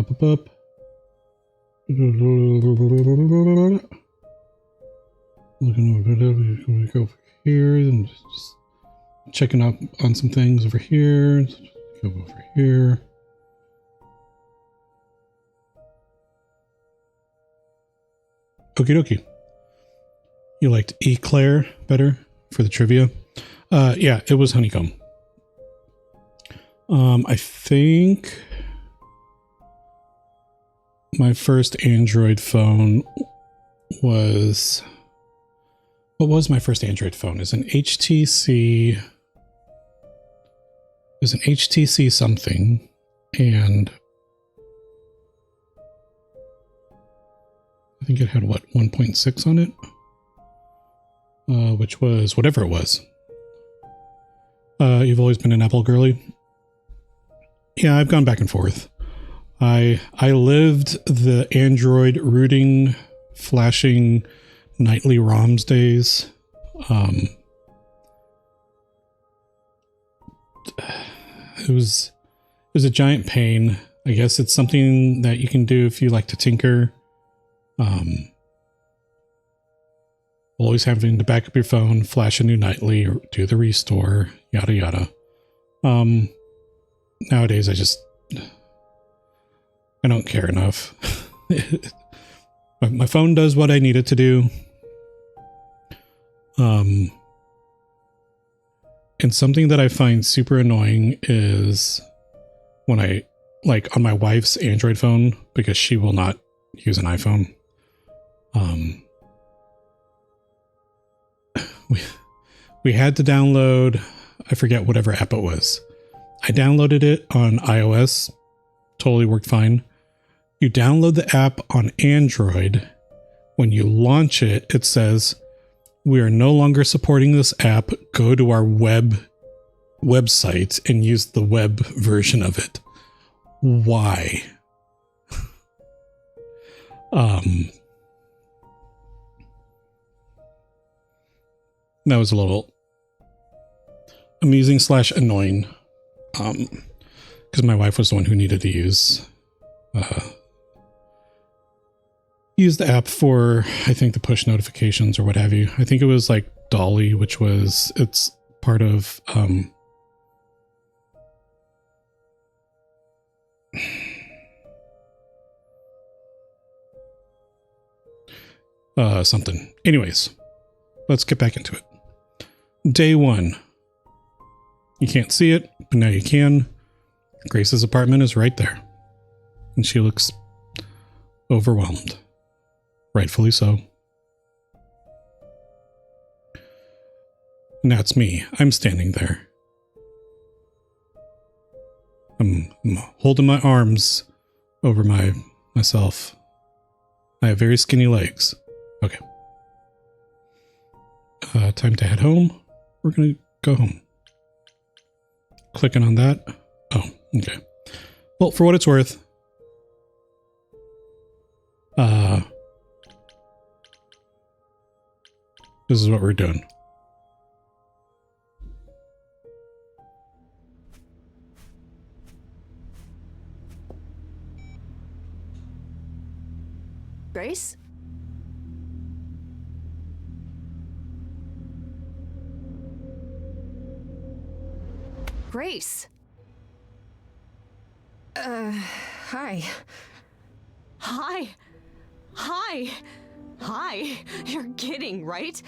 over, go over here and just checking up on some things over here. Go over here. Okie dokie. You liked Eclair better for the trivia? Yeah, it was Honeycomb. I think my first Android phone was... What was my first Android phone? It was an HTC... It was an HTC something, and I think it had, what, 1.6 on it? Which was whatever it was. You've always been an Apple girly? Yeah, I've gone back and forth. I lived the Android rooting, flashing nightly ROMs days. It was a giant pain. I guess it's something that you can do if you like to tinker. Always having to back up your phone, flash a new nightly, or do the restore, yada yada. Nowadays I don't care enough. My phone does what I need it to do. And something that I find super annoying is when I, like, on my wife's Android phone, because she will not use an iPhone. We had to download, I forget whatever app it was. I downloaded it on iOS. Totally worked fine. You download the app on Android. When you launch it, it says, "We are no longer supporting this app. Go to our website and use the web version of it." Why? That was a little amusing / annoying. Because my wife was the one who needed to use the app for, I think, the push notifications or what have you. I think it was like Dolly, which was, it's part of something. Anyways, let's get back into it. Day 1. You can't see it, but now you can. Grace's apartment is right there. And she looks overwhelmed. Rightfully so. Now it's me. I'm standing there. I'm holding my arms over myself. I have very skinny legs. Okay. Time to head home. We're gonna go home. Clicking on that. Oh, okay. Well, for what it's worth, this is what we're doing. Grace? Grace! Hi. Hi! Hi! Hi! You're kidding, right?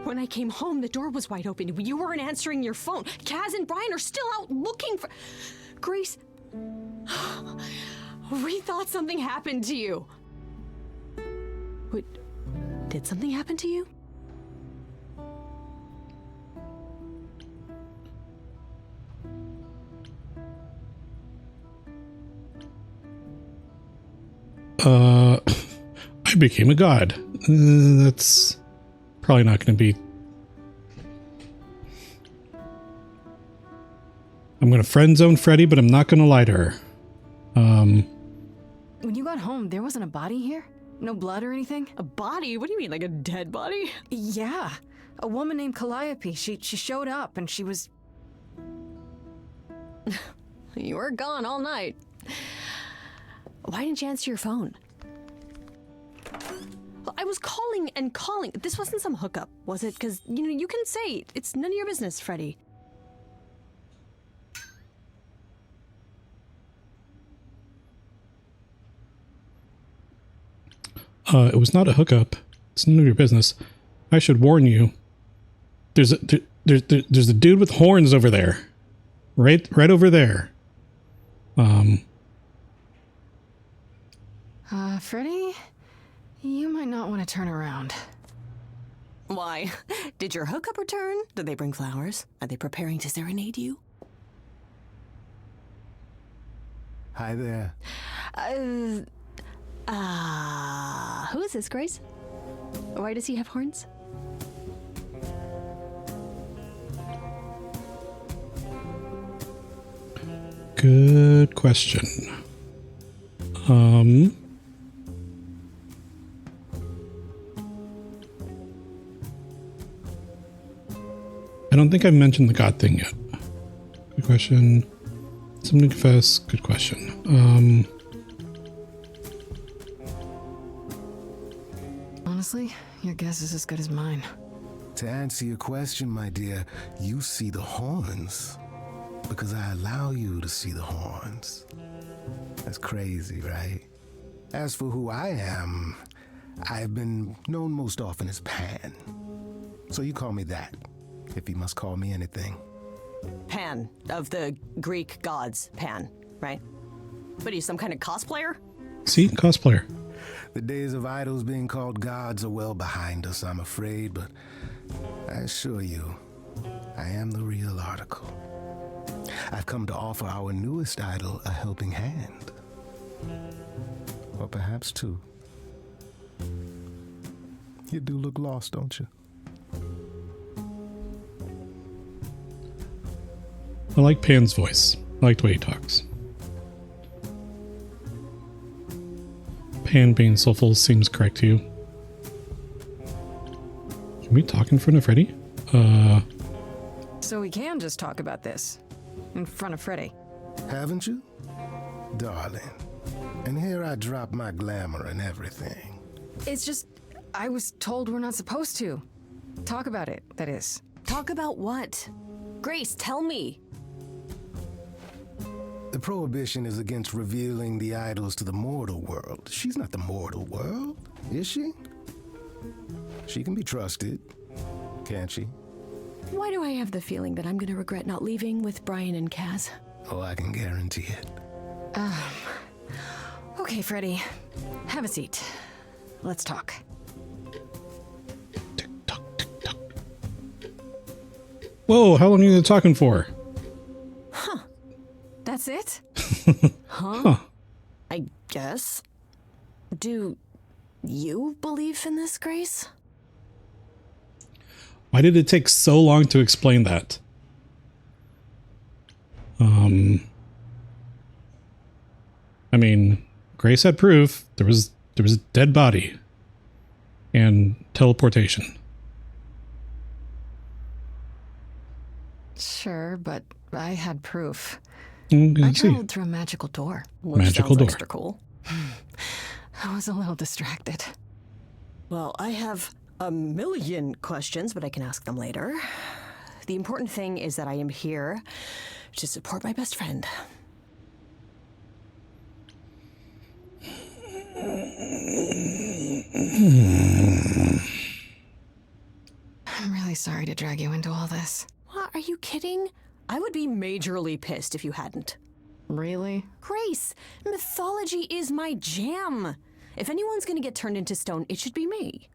When I came home, the door was wide open. You weren't answering your phone. Kaz and Brian are still out looking for... Grace... We thought something happened to you. Wait, did something happen to you? I became a god. That's probably not going to be... I'm going to friend zone Freddy, but I'm not going to lie to her. When you got home, there wasn't a body here? No blood or anything? A body? What do you mean, like a dead body? Yeah. A woman named Calliope. She showed up and she was... You were gone all night. Why didn't you answer your phone? Well, I was calling and calling. This wasn't some hookup, was it? Because, you can say it's none of your business, Freddy. It was not a hookup. It's none of your business. I should warn you. There's a dude with horns over there. Right over there. Freddy? You might not want to turn around. Why? Did your hookup return? Did they bring flowers? Are they preparing to serenade you? Hi there. Who is this, Grace? Why does he have horns? Good question. I don't think I've mentioned the God thing yet. Good question. Something to confess. Good question. Honestly, your guess is as good as mine. To answer your question, my dear, you see the horns because I allow you to see the horns. That's crazy, right? As for who I am, I've been known most often as Pan. So you call me that, if you must call me anything. Pan, of the Greek gods, Pan, right? What are you, some kind of cosplayer? See? Cosplayer. The days of idols being called gods are well behind us, I'm afraid, but I assure you, I am the real article. I've come to offer our newest idol a helping hand. Or perhaps two. You do look lost, don't you? I like Pan's voice. I like the way he talks. Pan being soulful seems correct to you. Can we talk in front of Freddy? So we can just talk about this in front of Freddy. Haven't you? Darling. And here I drop my glamour and everything. It's just, I was told we're not supposed to. Talk about it, that is. Talk about what? Grace, tell me. The prohibition is against revealing the idols to the mortal world. She's not the mortal world, is she? She can be trusted, can't she? Why do I have the feeling that I'm gonna regret not leaving with Brian and Kaz? Oh, I can guarantee it. Okay, Freddy. Have a seat. Let's talk. Whoa, how long are you talking for? Huh. That's it? Huh? I guess. Do you believe in this, Grace? Why did it take so long to explain that? I mean, Grace had proof. There was a dead body. And teleportation. Sure, but I had proof. I I see. traveled through a magical door. Which Magical sounds door. extra cool. I was a little distracted. Well, I have a million questions, but I can ask them later. The important thing is that I am here to support my best friend. I'm really sorry to drag you into all this. What? Are you kidding? I would be majorly pissed if you hadn't. Really? Grace, mythology is my jam. If anyone's gonna get turned into stone, it should be me.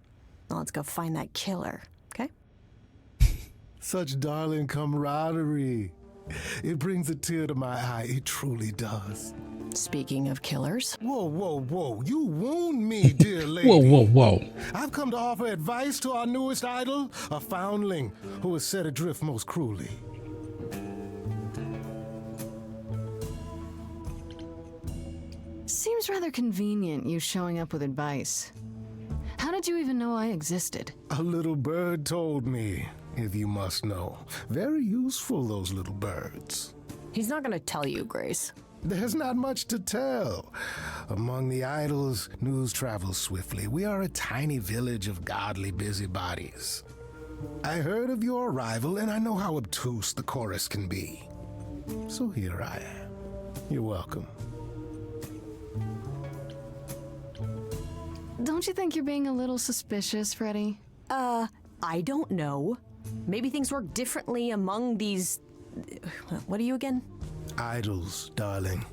Now let's go find that killer, okay? Such darling camaraderie. It brings a tear to my eye. It truly does. Speaking of killers. Whoa, whoa, whoa. You wound me, dear lady. Whoa, whoa, whoa. I've come to offer advice to our newest idol, a foundling who was set adrift most cruelly. Seems rather convenient, you showing up with advice. How did you even know I existed? A little bird told me, if you must know. Very useful, those little birds. He's not gonna tell you, Grace. There's not much to tell. Among the idols, news travels swiftly. We are a tiny village of godly busybodies. I heard of your arrival, and I know how obtuse the chorus can be. So here I am. You're welcome. Don't you think you're being a little suspicious, Freddy? I don't know. Maybe things work differently among these... What are you again? Idols, darling.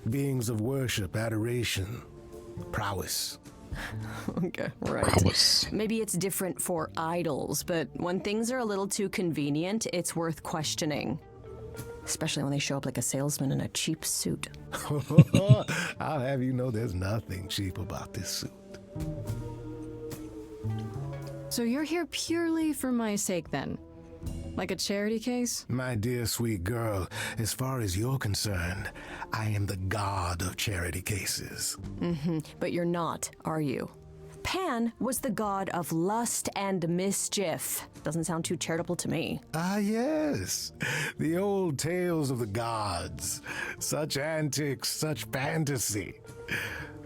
Beings of worship, adoration, prowess. Okay, right. Prowess. Maybe it's different for idols, but when things are a little too convenient, it's worth questioning. Especially when they show up like a salesman in a cheap suit. I'll have you know there's nothing cheap about this suit. So you're here purely for my sake then? Like a charity case? My dear sweet girl, as far as you're concerned, I am the god of charity cases. But you're not, are you? Pan was the god of lust and mischief. Doesn't sound too charitable to me. Ah, yes. The old tales of the gods. Such antics, such fantasy.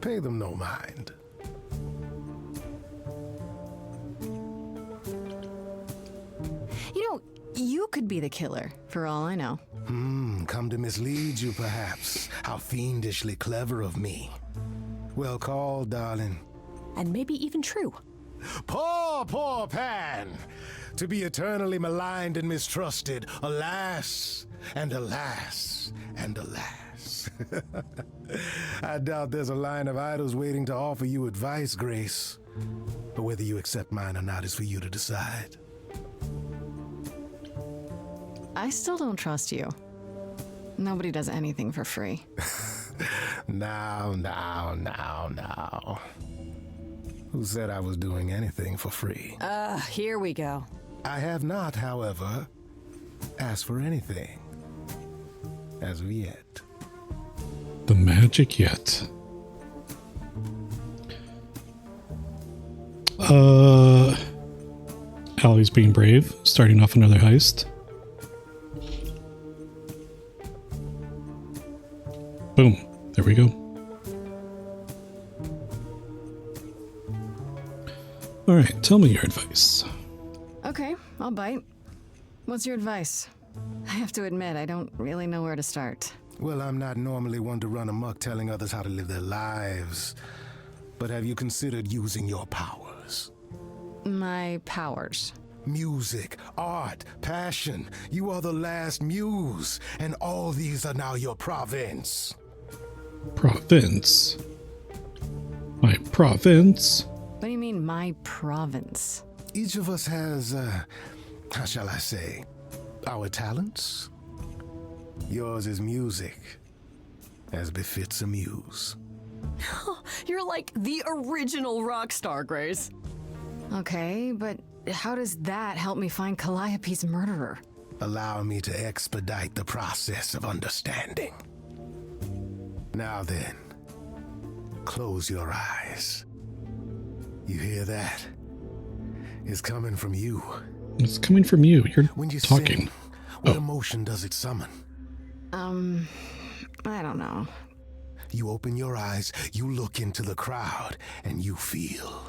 Pay them no mind. You know, you could be the killer, for all I know. Come to mislead you, perhaps. How fiendishly clever of me. Well called, darling. And maybe even true. Poor Pan! To be eternally maligned and mistrusted. Alas, and alas, and alas. I doubt there's a line of idols waiting to offer you advice, Grace. But whether you accept mine or not is for you to decide. I still don't trust you. Nobody does anything for free. Now. Who said I was doing anything for free? Here we go. I have not, however, asked for anything. As of yet. The magic yet. Allie's being brave, starting off another heist. Boom. There we go. Alright, tell me your advice. Okay, I'll bite. What's your advice? I have to admit, I don't really know where to start. Well, I'm not normally one to run amok telling others how to live their lives. But have you considered using your powers? My powers? Music, art, passion. You are the last muse, and all these are now your province. Province? My province? What do you mean, my province? Each of us has, how shall I say, our talents. Yours is music, as befits a muse. You're like the original rock star, Grace. Okay, but how does that help me find Calliope's murderer? Allow me to expedite the process of understanding. Now then, close your eyes. You hear that? It's coming from you. It's coming from you. You're when you talking. Sing, what emotion does it summon? I don't know. You open your eyes, you look into the crowd, and you feel...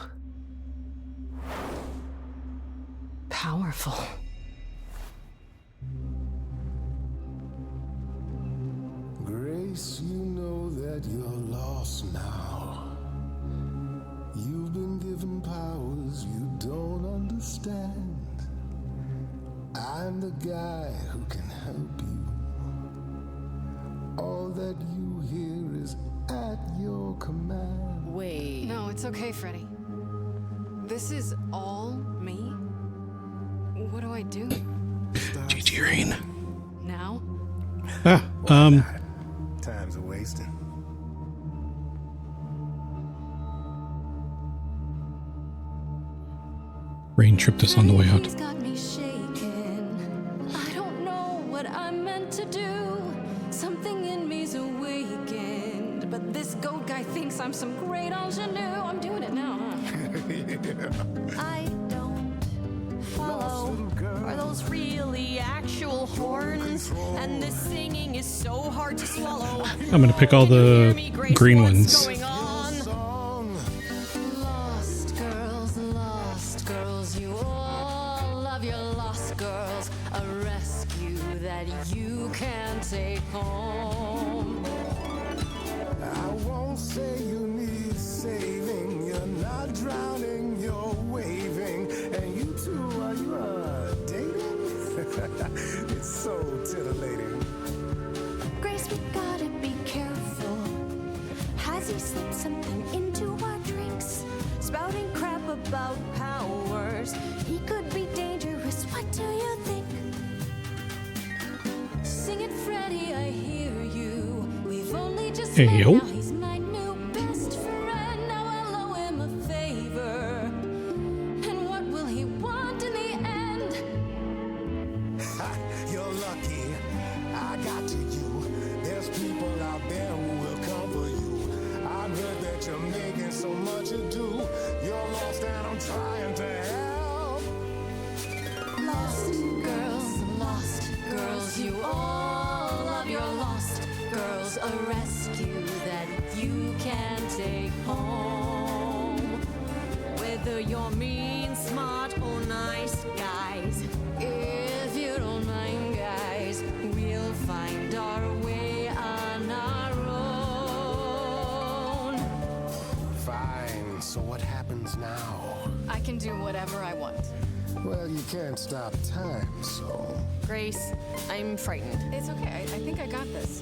powerful. Grace, you know that you're lost now. You've been given powers you don't understand. I'm the guy who can help you. All that you hear is at your command. Wait. No, it's okay, Freddy. This is all me? What do I do? GG Rain. Now? Time's a wasting. Rain tripped us on the way out. It's got me shaking. I don't know what I'm meant to do. Something in me's awakened. But this goat guy thinks I'm some great ingenue. I'm doing it now, huh? I don't follow. Are those really actual horns? And this singing is so hard to swallow. I'm gonna pick all the green ones. Going on? Lost girls, you all love your lost girls. A rescue that you can take home. I won't say you need saving. You're not drowning, you're waving. And you two, are you dating? It's so titillating. Grace, we gotta be careful. Has he slipped something into our drinks? Spouting crap about powers. He could be dangerous, what do you think? Sing it, Freddy, I hear you. We've only just Hey, met, yo. now he's my new best friend. Now I'll owe him a favor. And what will he want in the end? You're lucky. I got to you. There's people out there who will come for you. I've heard that you're making so much ado. You're lost and I'm trying to help. Lost girls, you all love your lost girls. A rescue that you can take home. Whether you're mean, smart, or nice, guys. If you don't mind, guys, we'll find our way on our own. Fine, so what happens now? I can do whatever I want. Well, you can't stop time, so... Grace, I'm frightened. It's okay. I think I got this.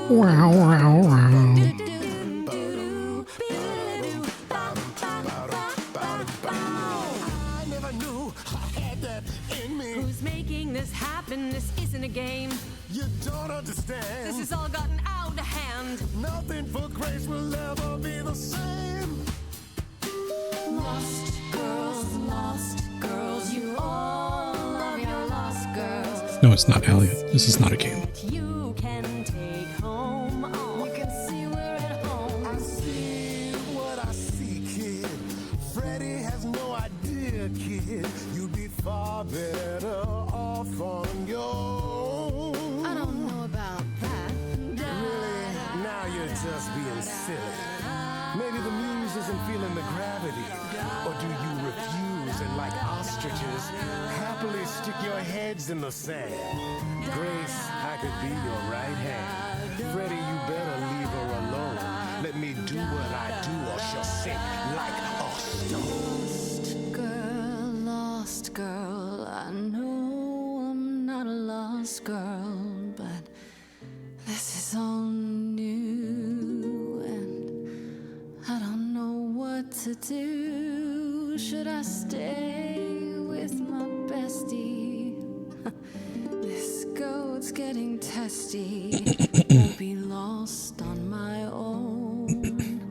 Wow, wow, wow. I never knew I had that in me. Who's making this happen? This isn't a game. You don't understand. This has all gotten out of hand. Nothing for Grace will ever be the same. Lost girls, you all love your lost girls. No, it's not, Elliot. This is not a game. You can take home. Oh, You can see we're at home. I see what I see, kid. Freddy has no idea, kid. You'd be far better off on your own. I don't know about that. Really? Now you're just being silly. Maybe the muse isn't feeling the gravity. Or do you refuse and, like ostriches, happily stick your heads in the sand? Grace, I could be your right hand. Freddy, you better leave her alone. Let me do what I do or she'll sink like a stone. Lost girl, I know I'm not a lost girl, but this is all new and I don't know what to do. Should I stay with my bestie? This goat's getting testy. Won't be lost on my own.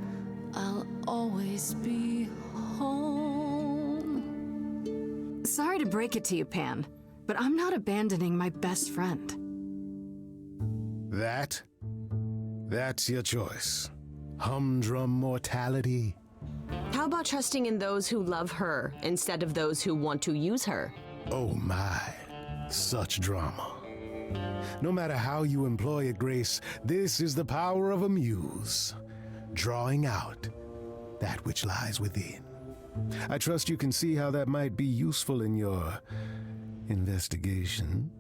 I'll always be home. Sorry to break it to you, Pan, but I'm not abandoning my best friend. That's your choice. Humdrum mortality. how about trusting in those who love her instead of those who want to use her? Oh my, such drama. No matter how you employ it, Grace, this is the power of a muse, drawing out that which lies within. I trust you can see how that might be useful in your investigation.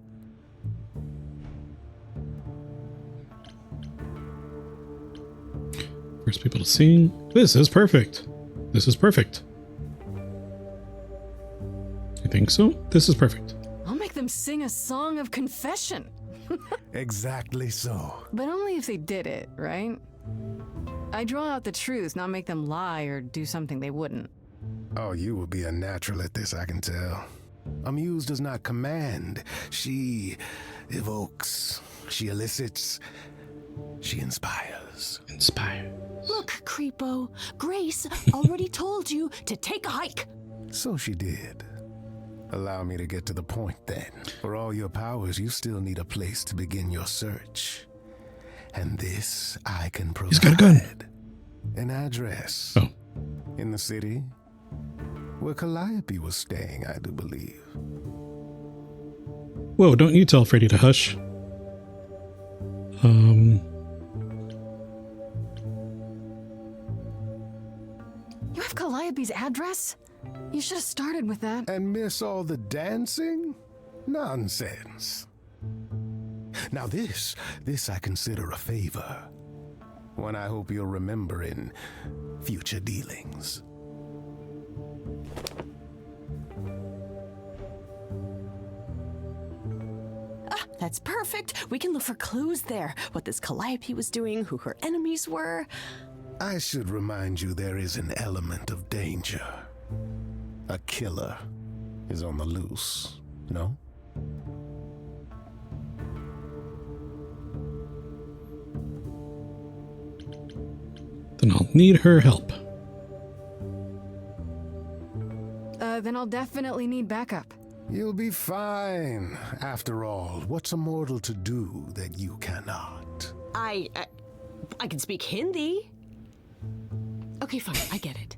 First people to sing. This is perfect. This is perfect. You think so? This is perfect. I'll make them sing a song of confession. Exactly so. But only if they did it, right? I draw out the truth, not make them lie or do something they wouldn't. Oh, you will be a natural at this, I can tell. A muse does not command. She evokes. She elicits. She inspires. Inspires. Look, Creepo, Grace already told you to take a hike. So she did. Allow me to get to the point then. For all your powers, you still need a place to begin your search. And this I can provide. He's got a gun. An address. Oh. In the city. Where Calliope was staying, I do believe. Whoa, don't you tell Freddy to hush. You have Calliope's address? You should have started with that. And miss all the dancing? Nonsense. Now this I consider a favor. One I hope you'll remember in future dealings. That's perfect. We can look for clues there. What this Calliope was doing, who her enemies were. I should remind you there is an element of danger. A killer is on the loose, no? Then I'll need her help. Then I'll definitely need backup. You'll be fine. After all, what's a mortal to do that you cannot? I can speak Hindi. Okay, fine, I get it.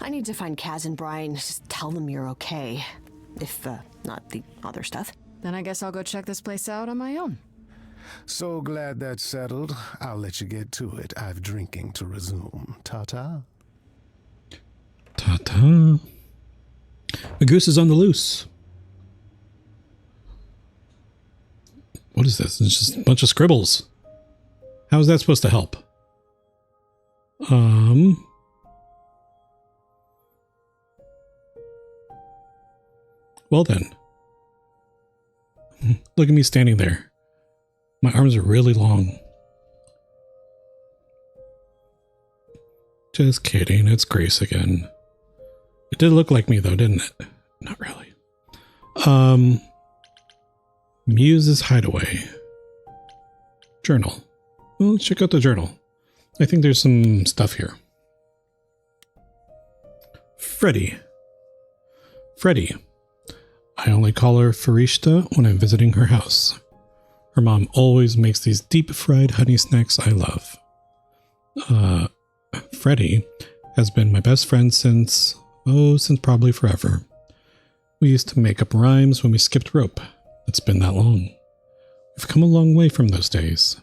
I need to find Kaz and Brian. Just tell them you're okay. If, not the other stuff. Then I guess I'll go check this place out on my own. So glad that's settled. I'll let you get to it. I've drinking to resume. Ta-ta. Ta-ta. The goose is on the loose. What is this? It's just a bunch of scribbles. How is that supposed to help? Well then. Look at me standing there. My arms are really long. Just kidding, it's Grace again. It did look like me though, didn't it? Not really. Muse's Hideaway. Journal. Well, let's check out the journal. I think there's some stuff here. Freddy. I only call her Farishta when I'm visiting her house. Her mom always makes these deep-fried honey snacks I love. Freddy has been my best friend since probably forever. We used to make up rhymes when we skipped rope. It's been that long. We've come a long way from those days.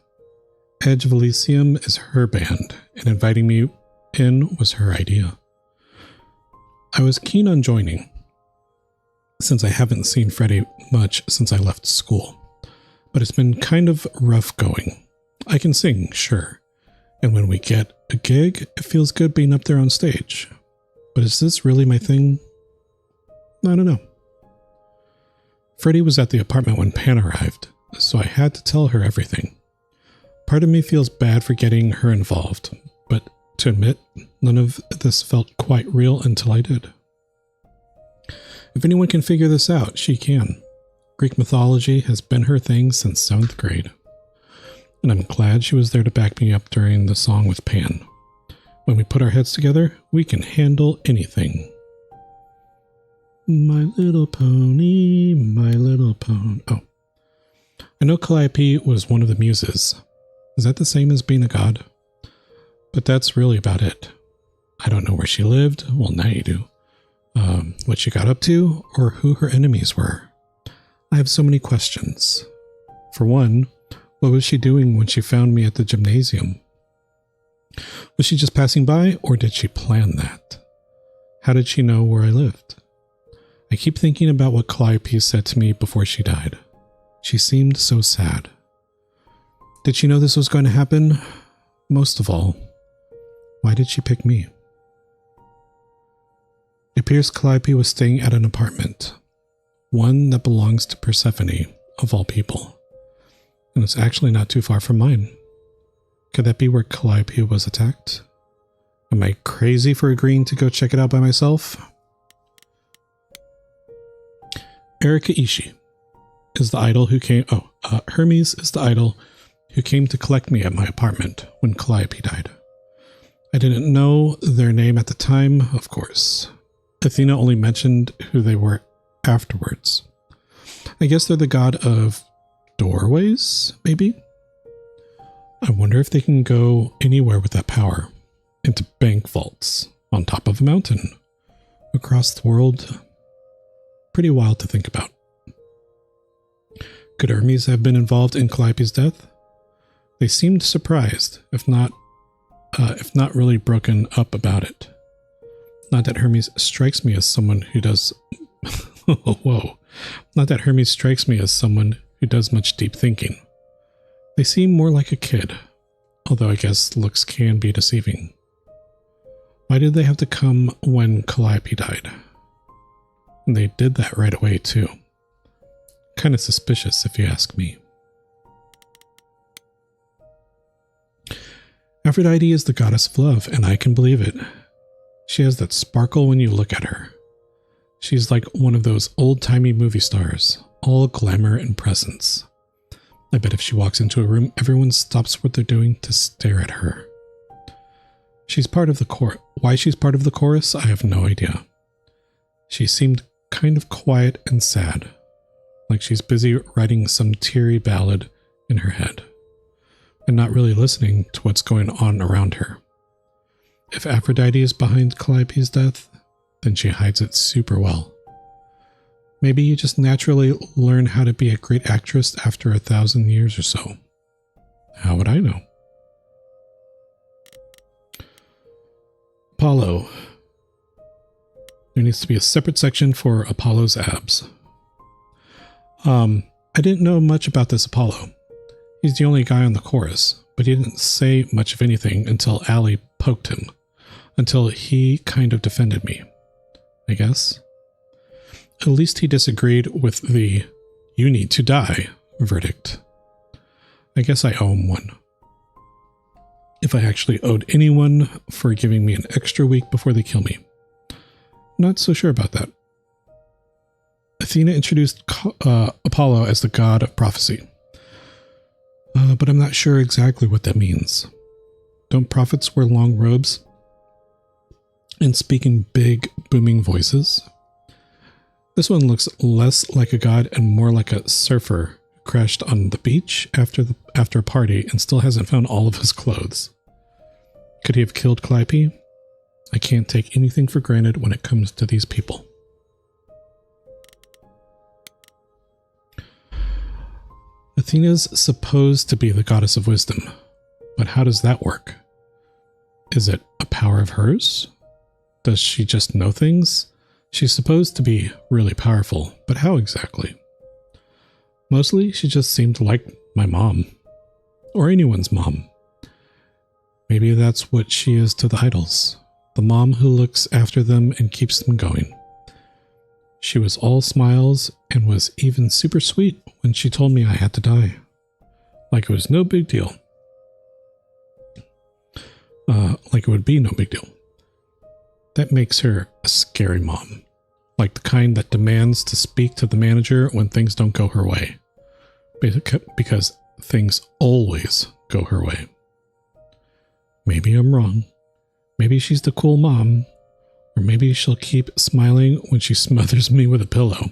Edge of Elysium is her band, and inviting me in was her idea. I was keen on joining, since I haven't seen Freddy much since I left school. But it's been kind of rough going. I can sing, sure. And when we get a gig, it feels good being up there on stage. But is this really my thing? I don't know. Freddy was at the apartment when Pan arrived, so I had to tell her everything. Part of me feels bad for getting her involved, but to admit, none of this felt quite real until I did. If anyone can figure this out, she can. Greek mythology has been her thing since 7th grade. And I'm glad she was there to back me up during the song with Pan. When we put our heads together, we can handle anything. My little pony, my little pony. Oh. I know Calliope was one of the muses. Is that the same as being a god? But that's really about it. I don't know where she lived. Well, now you do. What she got up to, or who her enemies were. I have so many questions. For one, what was she doing when she found me at the gymnasium? Was she just passing by, or did she plan that? How did she know where I lived? I keep thinking about what Calliope said to me before she died. She seemed so sad. Did she know this was going to happen? Most of all, why did she pick me? It appears Calliope was staying at an apartment. One that belongs to Persephone, of all people. And it's actually not too far from mine. Could that be where Calliope was attacked? Am I crazy for agreeing to go check it out by myself? Erika Ishii is the idol who came... Hermes is the idol who came to collect me at my apartment when Calliope died. I didn't know their name at the time, of course. Athena only mentioned who they were afterwards. I guess they're the god of doorways, maybe? I wonder if they can go anywhere with that power. Into bank vaults, on top of a mountain, across the world. Pretty wild to think about. Could Hermes have been involved in Calliope's death? They seemed surprised, if not really broken up about it. Not that Hermes strikes me as someone who does... Whoa. Not that Hermes strikes me as someone who does much deep thinking. They seem more like a kid, although I guess looks can be deceiving. Why did they have to come when Calliope died? And they did that right away, too. Kind of suspicious, if you ask me. Aphrodite is the goddess of love, and I can believe it. She has that sparkle when you look at her. She's like one of those old-timey movie stars, all glamour and presence. I bet if she walks into a room, everyone stops what they're doing to stare at her. She's part of the chorus. Why she's part of the chorus, I have no idea. She seemed kind of quiet and sad, like she's busy writing some teary ballad in her head, and not really listening to what's going on around her. If Aphrodite is behind Calliope's death, then she hides it super well. Maybe you just naturally learn how to be a great actress after 1,000 years or so. How would I know? Apollo. There needs to be a separate section for Apollo's abs. I didn't know much about this Apollo. He's the only guy on the chorus, but he didn't say much of anything until Allie poked him. Until he kind of defended me, I guess. At least he disagreed with the "you need to die" verdict. I guess I owe him one. If I actually owed anyone for giving me an extra week before they kill me. Not so sure about that. Athena introduced Apollo as the god of prophecy. But I'm not sure exactly what that means. Don't prophets wear long robes and speak in big, booming voices? This one looks less like a god and more like a surfer who crashed on the beach after a party and still hasn't found all of his clothes. Could he have killed Calliope? I can't take anything for granted when it comes to these people. Athena's supposed to be the goddess of wisdom, but how does that work? Is it a power of hers? Does she just know things? She's supposed to be really powerful, but how exactly? Mostly, she just seemed like my mom. Or anyone's mom. Maybe that's what she is to the idols. The mom who looks after them and keeps them going. She was all smiles and was even super sweet when she told me I had to die. Like it was no big deal. Like it would be no big deal. That makes her a scary mom. Like the kind that demands to speak to the manager when things don't go her way. Because things always go her way. Maybe I'm wrong. Maybe she's the cool mom. Or maybe she'll keep smiling when she smothers me with a pillow.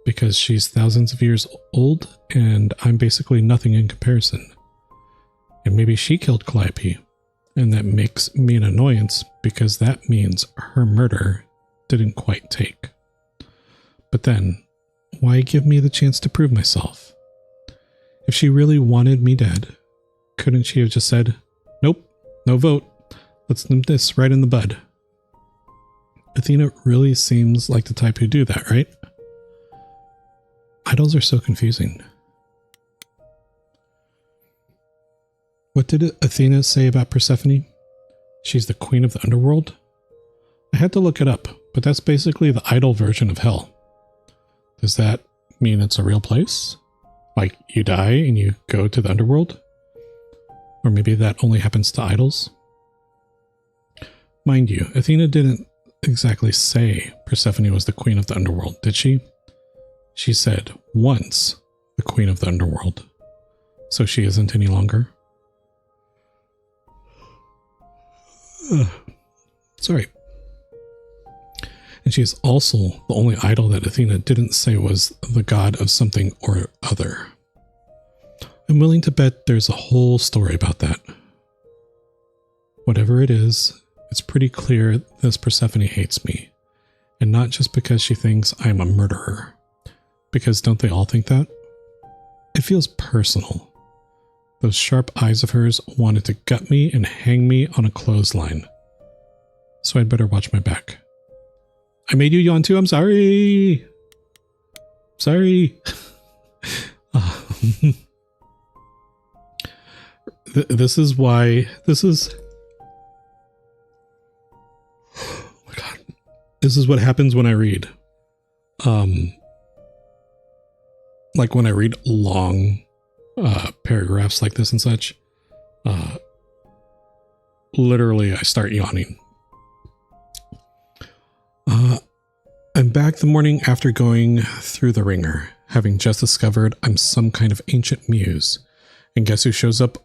Because she's thousands of years old and I'm basically nothing in comparison. And maybe she killed Calliope. And that makes me an annoyance because that means her murder didn't quite take. But then, why give me the chance to prove myself? If she really wanted me dead, couldn't she have just said, "Nope, no vote. Let's nip this right in the bud"? Athena really seems like the type who do that, right? Idols are so confusing. What did Athena say about Persephone? She's the queen of the underworld? I had to look it up, but that's basically the idol version of hell. Does that mean it's a real place? Like you die and you go to the underworld? Or maybe that only happens to idols? Mind you, Athena didn't exactly say Persephone was the queen of the underworld, did she? She said once the queen of the underworld. So she isn't any longer? Sorry. And she is also the only idol that Athena didn't say was the god of something or other. I'm willing to bet there's a whole story about that. Whatever it is, it's pretty clear this Persephone hates me. And not just because she thinks I'm a murderer. Because don't they all think that? It feels personal. Those sharp eyes of hers wanted to gut me and hang me on a clothesline. So I'd better watch my back. I made you yawn too, I'm sorry! Sorry! This is why... This is... Oh my god. This is what happens when I read. Like when I read long paragraphs like this and such. Literally, I start yawning. I'm back the morning after going through the ringer, having just discovered I'm some kind of ancient muse. And guess who shows up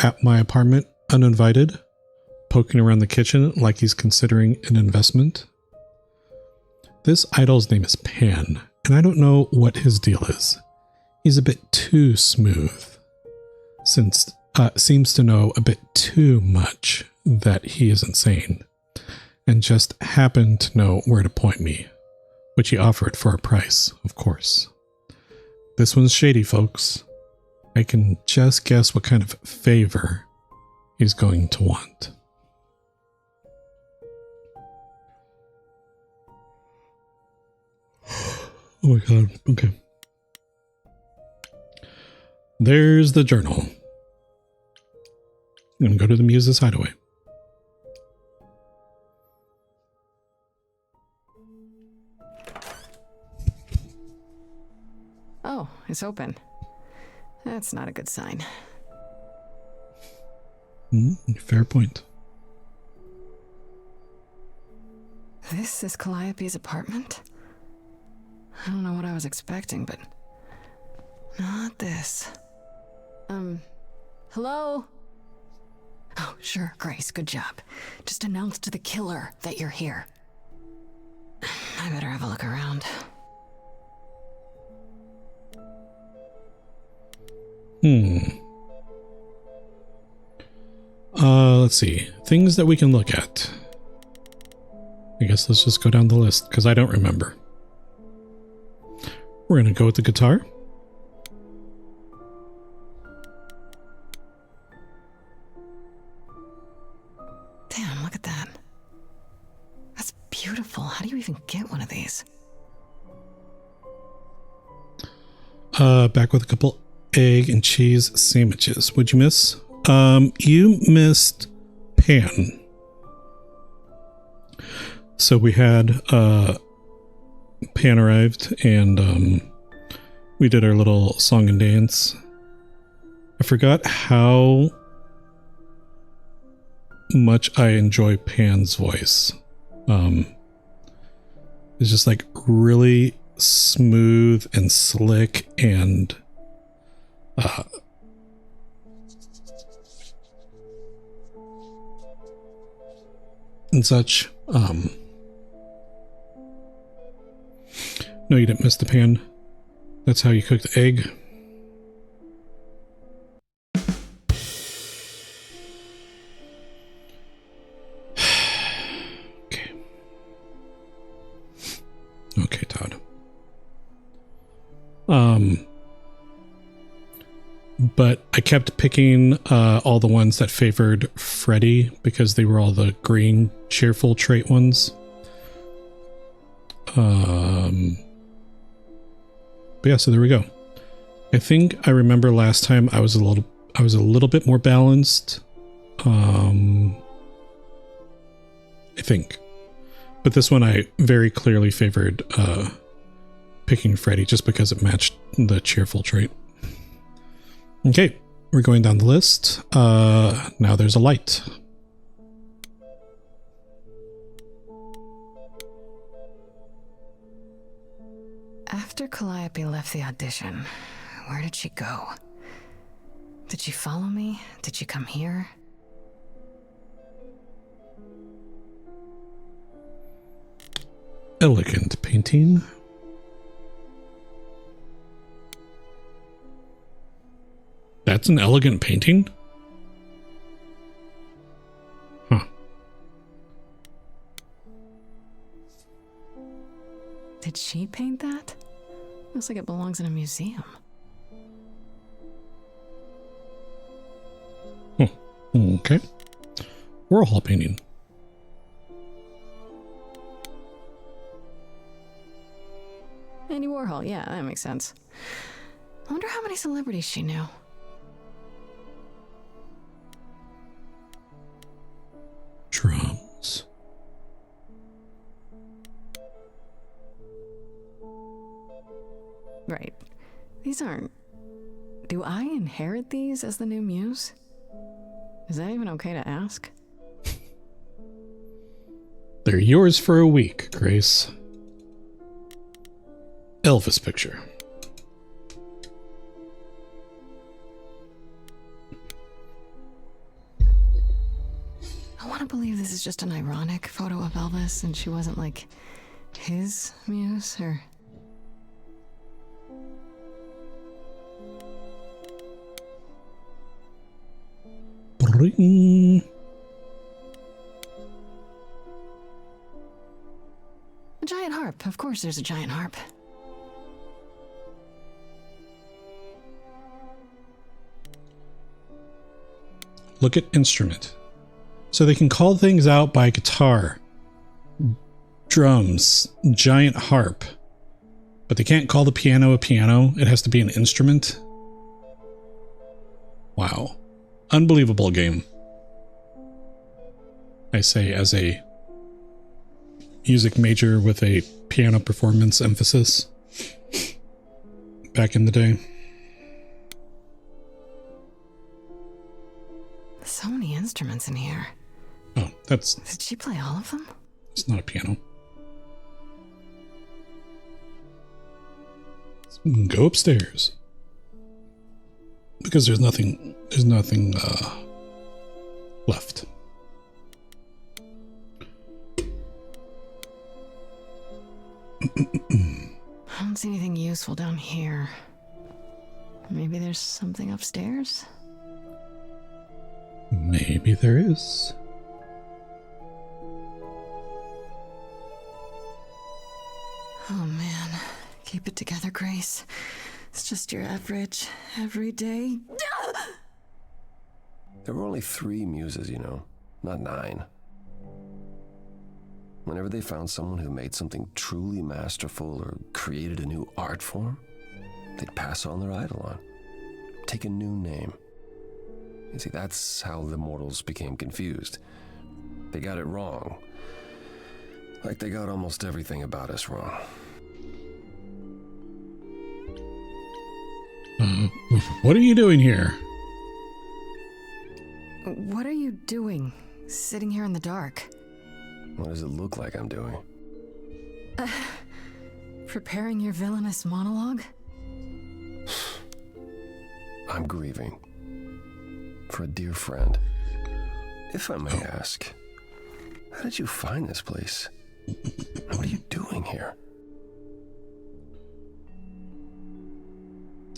at my apartment uninvited, poking around the kitchen like he's considering an investment? This idol's name is Pan, and I don't know what his deal is. He's a bit too smooth, since seems to know a bit too much that he is insane, and just happened to know where to point me, which he offered for a price, of course. This one's shady, folks. I can just guess what kind of favor he's going to want. Oh my god, okay. There's the journal. I'm gonna go to the Muse's hideaway. Oh, it's open. That's not a good sign. Fair point. This is Calliope's apartment? I don't know what I was expecting, but not this. Hello? Oh, sure, Grace, good job. Just announce to the killer that you're here. I better have a look around. Let's see. Things that we can look at. I guess let's just go down the list, because I don't remember. We're going to go with the guitar. Damn, look at that. That's beautiful. How do you even get one of these? Back with a couple egg and cheese sandwiches. What'd you miss? You missed Pan. So we had Pan arrived and we did our little song and dance. I forgot how much I enjoy Pan's voice. It's just like really smooth and slick and such. No, you didn't miss the Pan. That's how you cook the egg. Okay. Okay, Todd. But I kept picking all the ones that favored Freddy because they were all the green, cheerful trait ones. But yeah, so there we go. I think I remember last time I was a little bit more balanced. I think. But this one I very clearly favored picking Freddy just because it matched the cheerful trait. Okay, we're going down the list. Now there's a light. After Calliope left the audition, where did she go? Did she follow me? Did she come here? Elegant painting. That's an elegant painting? Huh. Did she paint that? Looks like it belongs in a museum. Okay. Warhol painting. Andy Warhol, yeah, that makes sense. I wonder how many celebrities she knew. Drums. Right. These aren't... Do I inherit these as the new muse? Is that even okay to ask? They're yours for a week, Grace. Elvis picture. I want to believe this is just an ironic photo of Elvis and she wasn't like his muse or... Bring. A giant harp. Of course there's a giant harp. Look at instrument. So they can call things out by guitar, drums, giant harp. But they can't call the piano a piano. It has to be an instrument. Wow. Unbelievable game. I say as a music major with a piano performance emphasis back in the day. So many instruments in here. Oh, that's... Did she play all of them? It's not a piano. Go upstairs. Because there's nothing left. I don't see anything useful down here. Maybe there's something upstairs? Maybe there is. Oh man, keep it together, Grace. It's just your average, everyday... There were only 3 muses, you know, not 9. Whenever they found someone who made something truly masterful or created a new art form, they'd pass on their eidolon, take a new name. You see, that's how the mortals became confused. They got it wrong. Like they got almost everything about us wrong. What are you doing here? What are you doing, sitting here in the dark? What does it look like I'm doing? Preparing your villainous monologue? I'm grieving. For a dear friend. If I may ask, how did you find this place? What are you doing here?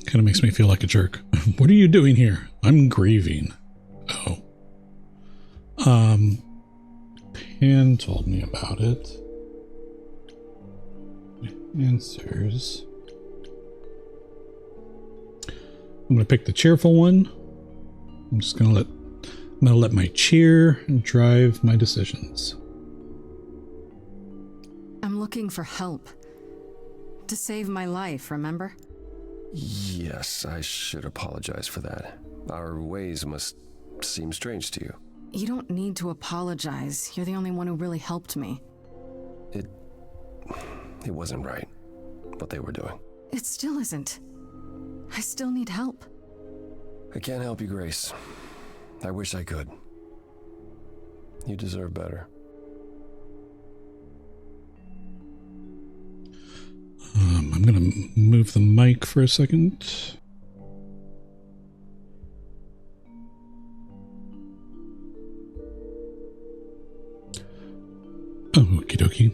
Kind of makes me feel like a jerk. What are you doing here? I'm grieving. Oh. Pan told me about it. Answers. I'm gonna pick the cheerful one. I'm just gonna let my cheer drive my decisions. I'm looking for help. To save my life, remember? Yes, I should apologize for that. Our ways must seem strange to you. You don't need to apologize. You're the only one who really helped me. It wasn't right, what they were doing. It still isn't. I still need help. I can't help you, Grace. I wish I could. You deserve better. I'm gonna move the mic for a second. Okie dokie.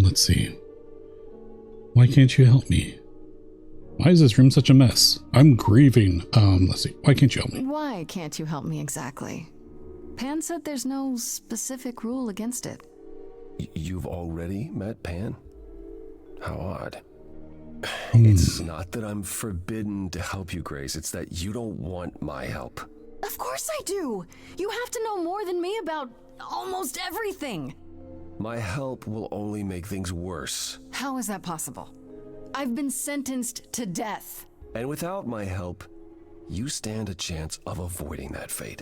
Let's see. Why can't you help me? Why is this room such a mess? I'm grieving. Let's see. Why can't you help me? Why can't you help me exactly? Pan said there's no specific rule against it. You've already met Pan? How odd. It's not that I'm forbidden to help you, Grace. It's that you don't want my help. Of course I do. You have to know more than me about almost everything. My help will only make things worse. How is that possible? I've been sentenced to death. And without my help, you stand a chance of avoiding that fate.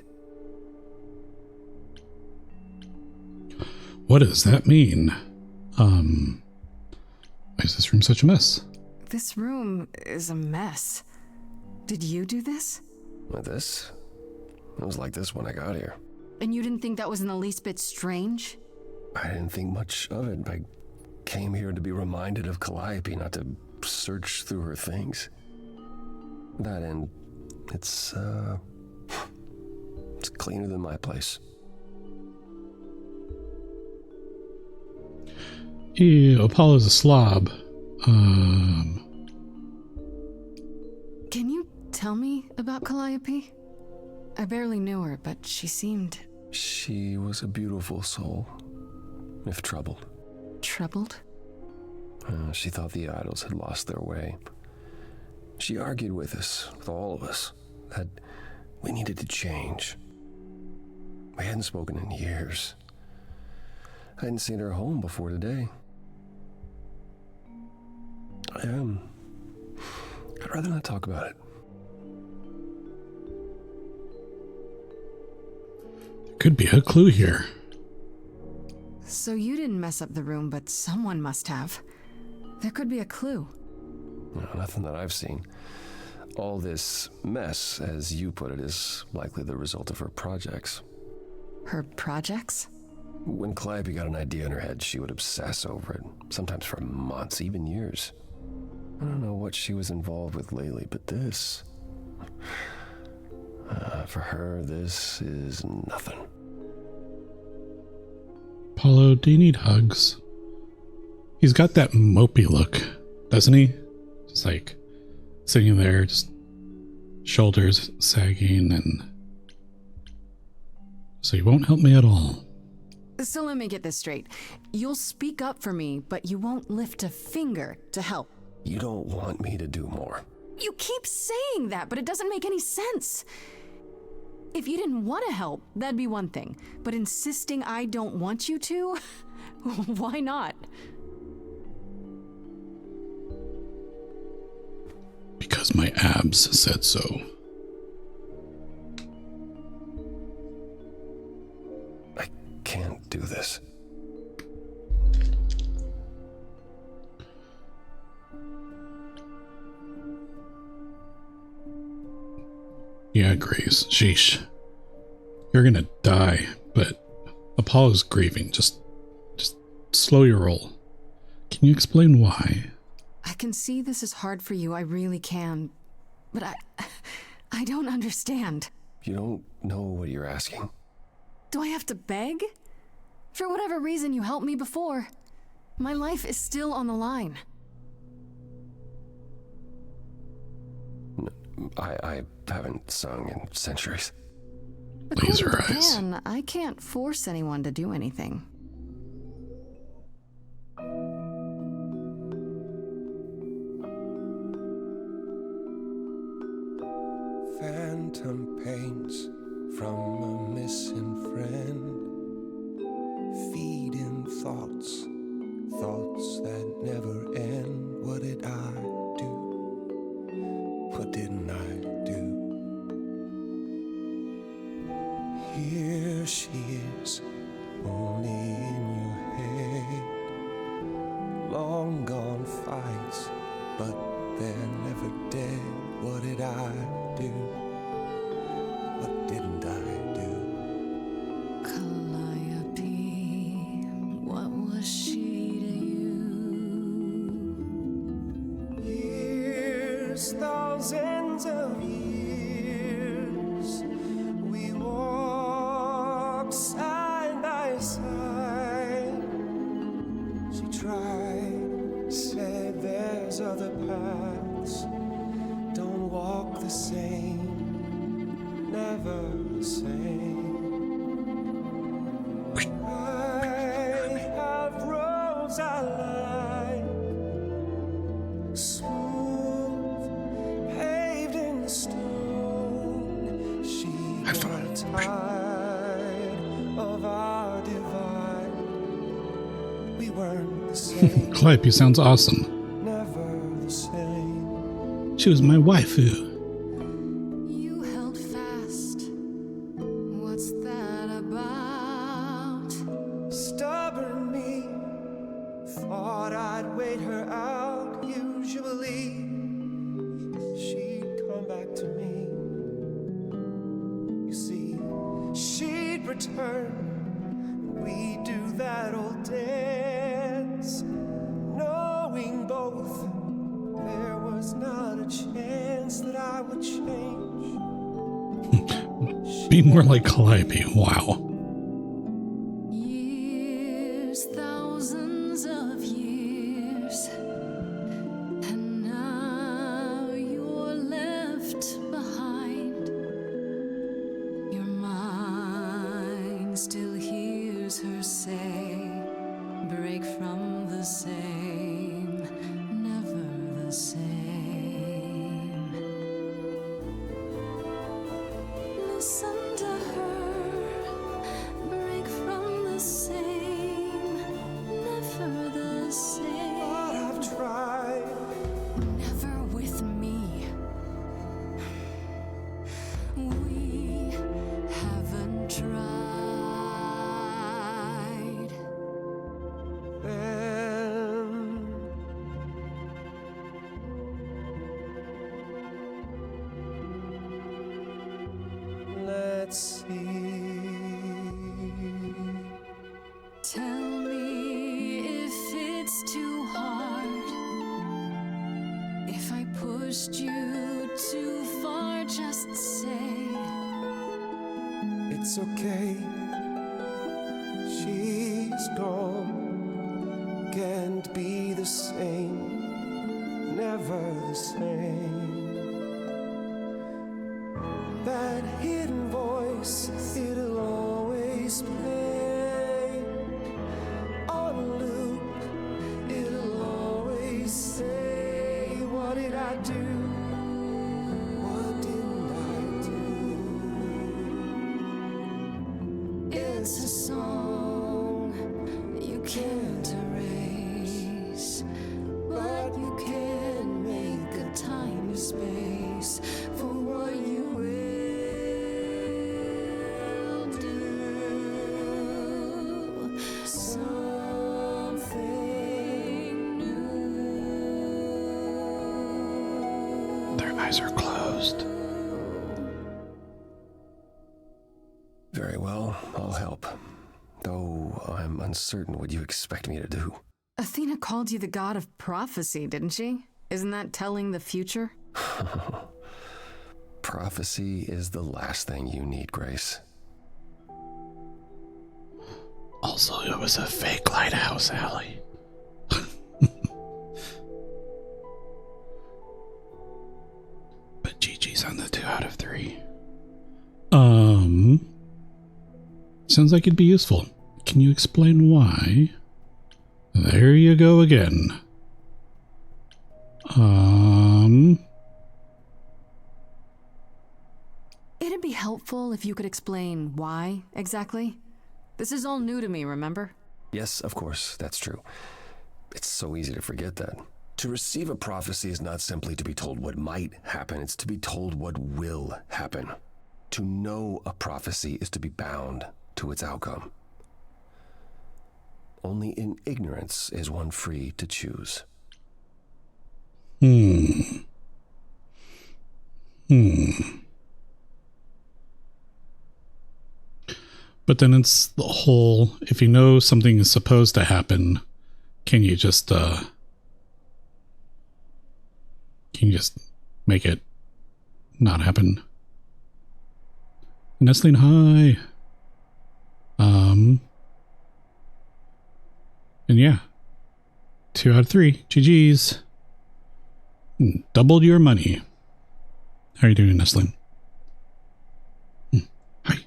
What does that mean? Why is this room such a mess? This room is a mess. Did you do this? With this? It was like this when I got here. And you didn't think that was in the least bit strange? I didn't think much of it. I came here to be reminded of Calliope, not to search through her things. That and it's cleaner than my place. Ew, Apollo's a slob. Can you tell me about Calliope? I barely knew her, but she seemed... She was a beautiful soul, if troubled. Troubled? She thought the idols had lost their way. She argued with us, with all of us, that we needed to change. We hadn't spoken in years. I hadn't seen her home before today. I'd rather not talk about it. Could be a clue here. So you didn't mess up the room, but someone must have. There could be a clue. No, nothing that I've seen. All this mess, as you put it, is likely the result of her projects. Her projects? When Calliope got an idea in her head, she would obsess over it, sometimes for months, even years. I don't know what she was involved with lately, but this... for her, this is nothing. Apollo, do you need hugs? He's got that mopey look, doesn't he? Just like sitting there, just shoulders sagging, and so he won't help me at all. So let me get this straight. You'll speak up for me, but you won't lift a finger to help. You don't want me to do more. You keep saying that, but it doesn't make any sense. If you didn't want to help, that'd be one thing. But insisting I don't want you to? Why not? Because my abs said so. I can't do this. Yeah, Grace. Sheesh. You're gonna die, but Apollo's grieving. Just slow your roll. Can you explain why? I can see this is hard for you, I really can. But I don't understand. You don't know what you're asking. Do I have to beg? For whatever reason you helped me before. My life is still on the line. I haven't sung in centuries. Laser According to eyes. Pan, I can't force anyone to do anything. Phantom pains from a missing friend, feeding thoughts that never end. What did I do? What didn't I do? Here she is, only in your head. Long gone fights, but they're never dead. What did I do? What didn't I do? Calliope, what was she to you? Years, thousands of years, we walked side by side. She tried, said there's other paths. the same, never the same. I have roads I like, smooth, paved in stone. She got tired of our divide. We weren't the same. Calliope sounds awesome. Never the same. She was my waifu. You held fast. What's that about? Stubborn me thought I'd wait her out. Usually she'd come back to me. You see, she'd return. We'd do that old dance, knowing both there was not a chance that I would change. Be more like Calliope. Wow. Years, thousands of years, and now you're left behind. Your mind still hears her say, break from the same, never the same. Listen to her, break from the same, never the same. But I've tried. Never with me. We haven't tried. Then let's see. Tell me if it's too hard. If I pushed you too far, just say It's okay. She's gone. Can't be the same. Never the same. That hidden voice, it'll always play on a loop. It'll always say, what did I do? What didn't I do? it's a song you can't erase, but you can make a tiny space for what you will do. Something new. Their eyes are closed. Very well, I'll help. Though I'm uncertain what you expect me to do. Athena called you the god of prophecy, didn't she? Isn't that telling the future? Prophecy is the last thing you need, Grace. Also, it was a fake lighthouse, Allie. But GG's on the 2 out of 3. Sounds like it'd be useful. Can you explain why? There you go again. It'd be helpful if you could explain why, exactly. This is all new to me, remember? Yes, of course, that's true. It's so easy to forget that. To receive a prophecy is not simply to be told what might happen, it's to be told what will happen. To know a prophecy is to be bound to its outcome. Only in ignorance is one free to choose. But then it's the whole, if you know something is supposed to happen, can you just make it not happen? Nestling, hi. And yeah, 2 out of 3. GG's. Doubled your money. How are you doing, Nestling? Hi.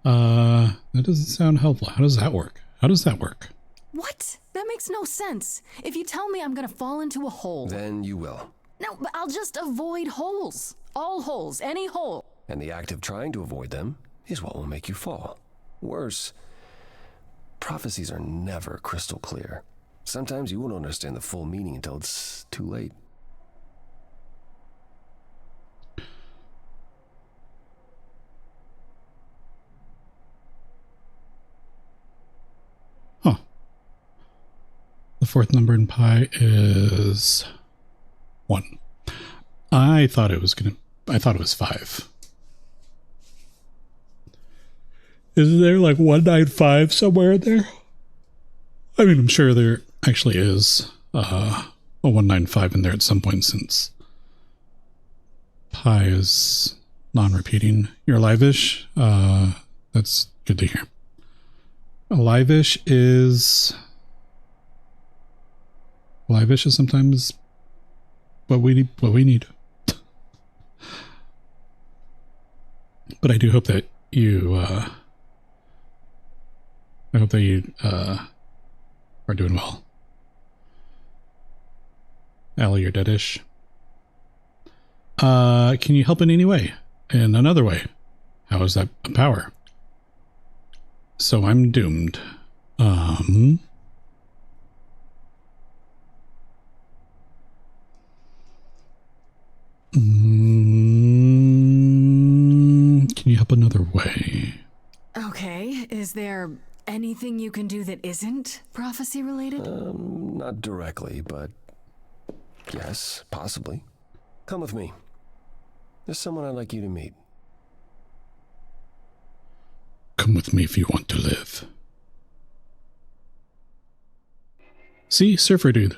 That doesn't sound helpful. How does that work? How does that work? What? That makes no sense. If you tell me I'm gonna fall into a hole. Then you will. No, but I'll just avoid holes. All holes, any hole. And the act of trying to avoid them is what will make you fall. Worse, prophecies are never crystal clear. Sometimes you won't understand the full meaning until it's too late. Huh. The fourth number in pi is 1. I thought it was 5. Is there like 195 somewhere in there? I mean, I'm sure there actually is a 195 in there at some point, since pi is non-repeating. You're live-ish. That's good to hear. Live-ish is sometimes what we need. But I do hope that you are doing well. Allie, you're deadish. Can you help in any way? In another way? How is that a power? So I'm doomed. Can you help another way? Okay, is there anything you can do that isn't prophecy related? Not directly, but yes, possibly. Come with me. There's someone I'd like you to meet. Come with me if you want to live. See, surfer dude.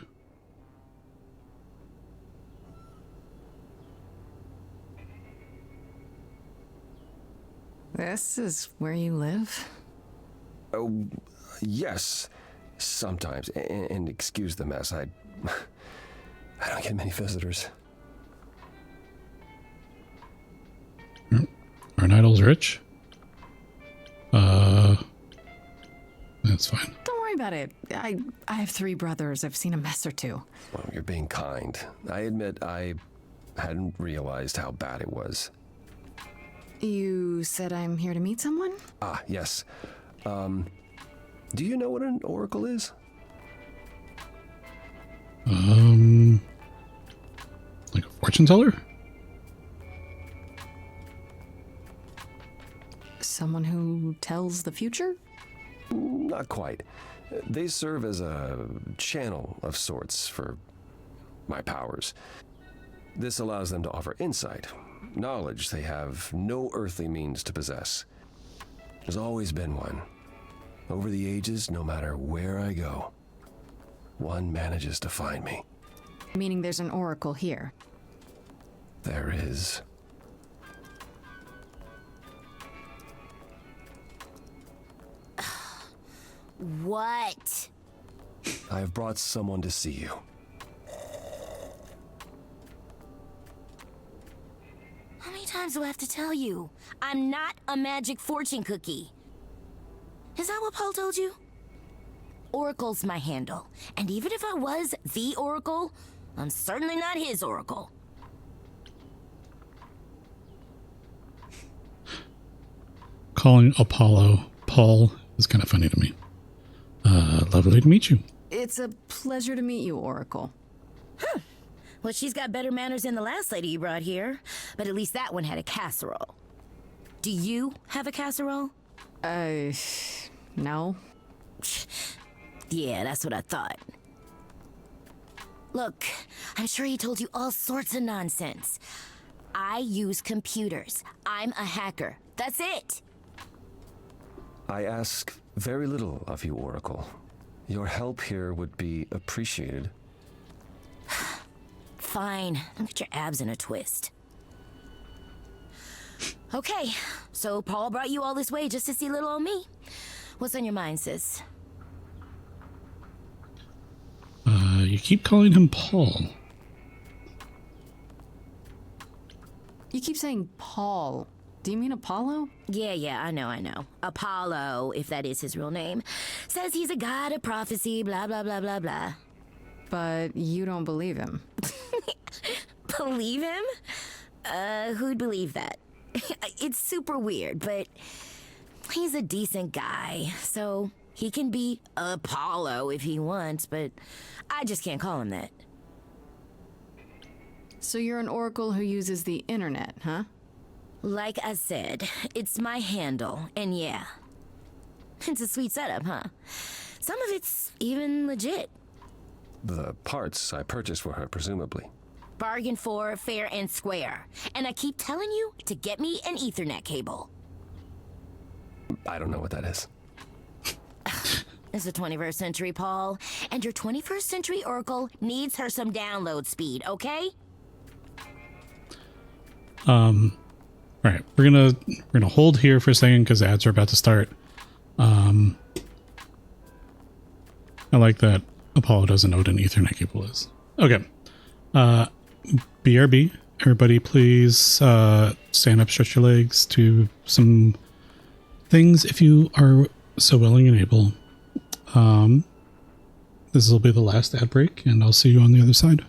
This is where you live? Oh, yes, sometimes. And excuse the mess. I don't get many visitors. Are Idol's rich? That's fine. Don't worry about it. I have 3 brothers. I've seen a mess or 2. Well, you're being kind. I admit I hadn't realized how bad it was. You said I'm here to meet someone? Ah, yes. Do you know what an oracle is? Like a fortune teller? Someone who tells the future? Not quite. They serve as a channel of sorts for my powers. This allows them to offer insight, knowledge they have no earthly means to possess. There's always been one. Over the ages, no matter where I go, one manages to find me. Meaning there's an oracle here. There is. What? I have brought someone to see you. How many times do I have to tell you? I'm not a magic fortune cookie. Is that what Paul told you? Oracle's my handle. And even if I was the Oracle, I'm certainly not his Oracle. Calling Apollo Paul is kind of funny to me. Lovely to meet you. It's a pleasure to meet you, Oracle. Huh. Well, she's got better manners than the last lady you brought here. But at least that one had a casserole. Do you have a casserole? No. Yeah, that's what I thought. Look, I'm sure he told you all sorts of nonsense. I use computers. I'm a hacker. That's it. I ask very little of you, Oracle. Your help here would be appreciated. Fine. Don't get your abs in a twist. Okay, so Paul brought you all this way just to see little old me. What's on your mind, sis? You keep calling him Paul. You keep saying Paul. Do you mean Apollo? Yeah, I know. Apollo, if that is his real name, says he's a god of prophecy, blah, blah, blah, blah, blah. But you don't believe him. Believe him? Who'd believe that? It's super weird, but he's a decent guy, so he can be Apollo if he wants, but I just can't call him that. So you're an oracle who uses the internet, huh? Like I said, it's my handle, and yeah. It's a sweet setup, huh? Some of it's even legit. The parts I purchased for her, presumably. Bargain for, fair and square. And I keep telling you to get me an Ethernet cable. I don't know what that is. It's the 21st century, Paul. And your 21st century oracle needs her some download speed, okay? All right, we're gonna hold here for a second because ads are about to start. I like that Apollo doesn't know what an Ethernet cable is. Okay, BRB, everybody, please stand up, stretch your legs, do some things if you are so willing and able. This will be the last ad break, and I'll see you on the other side.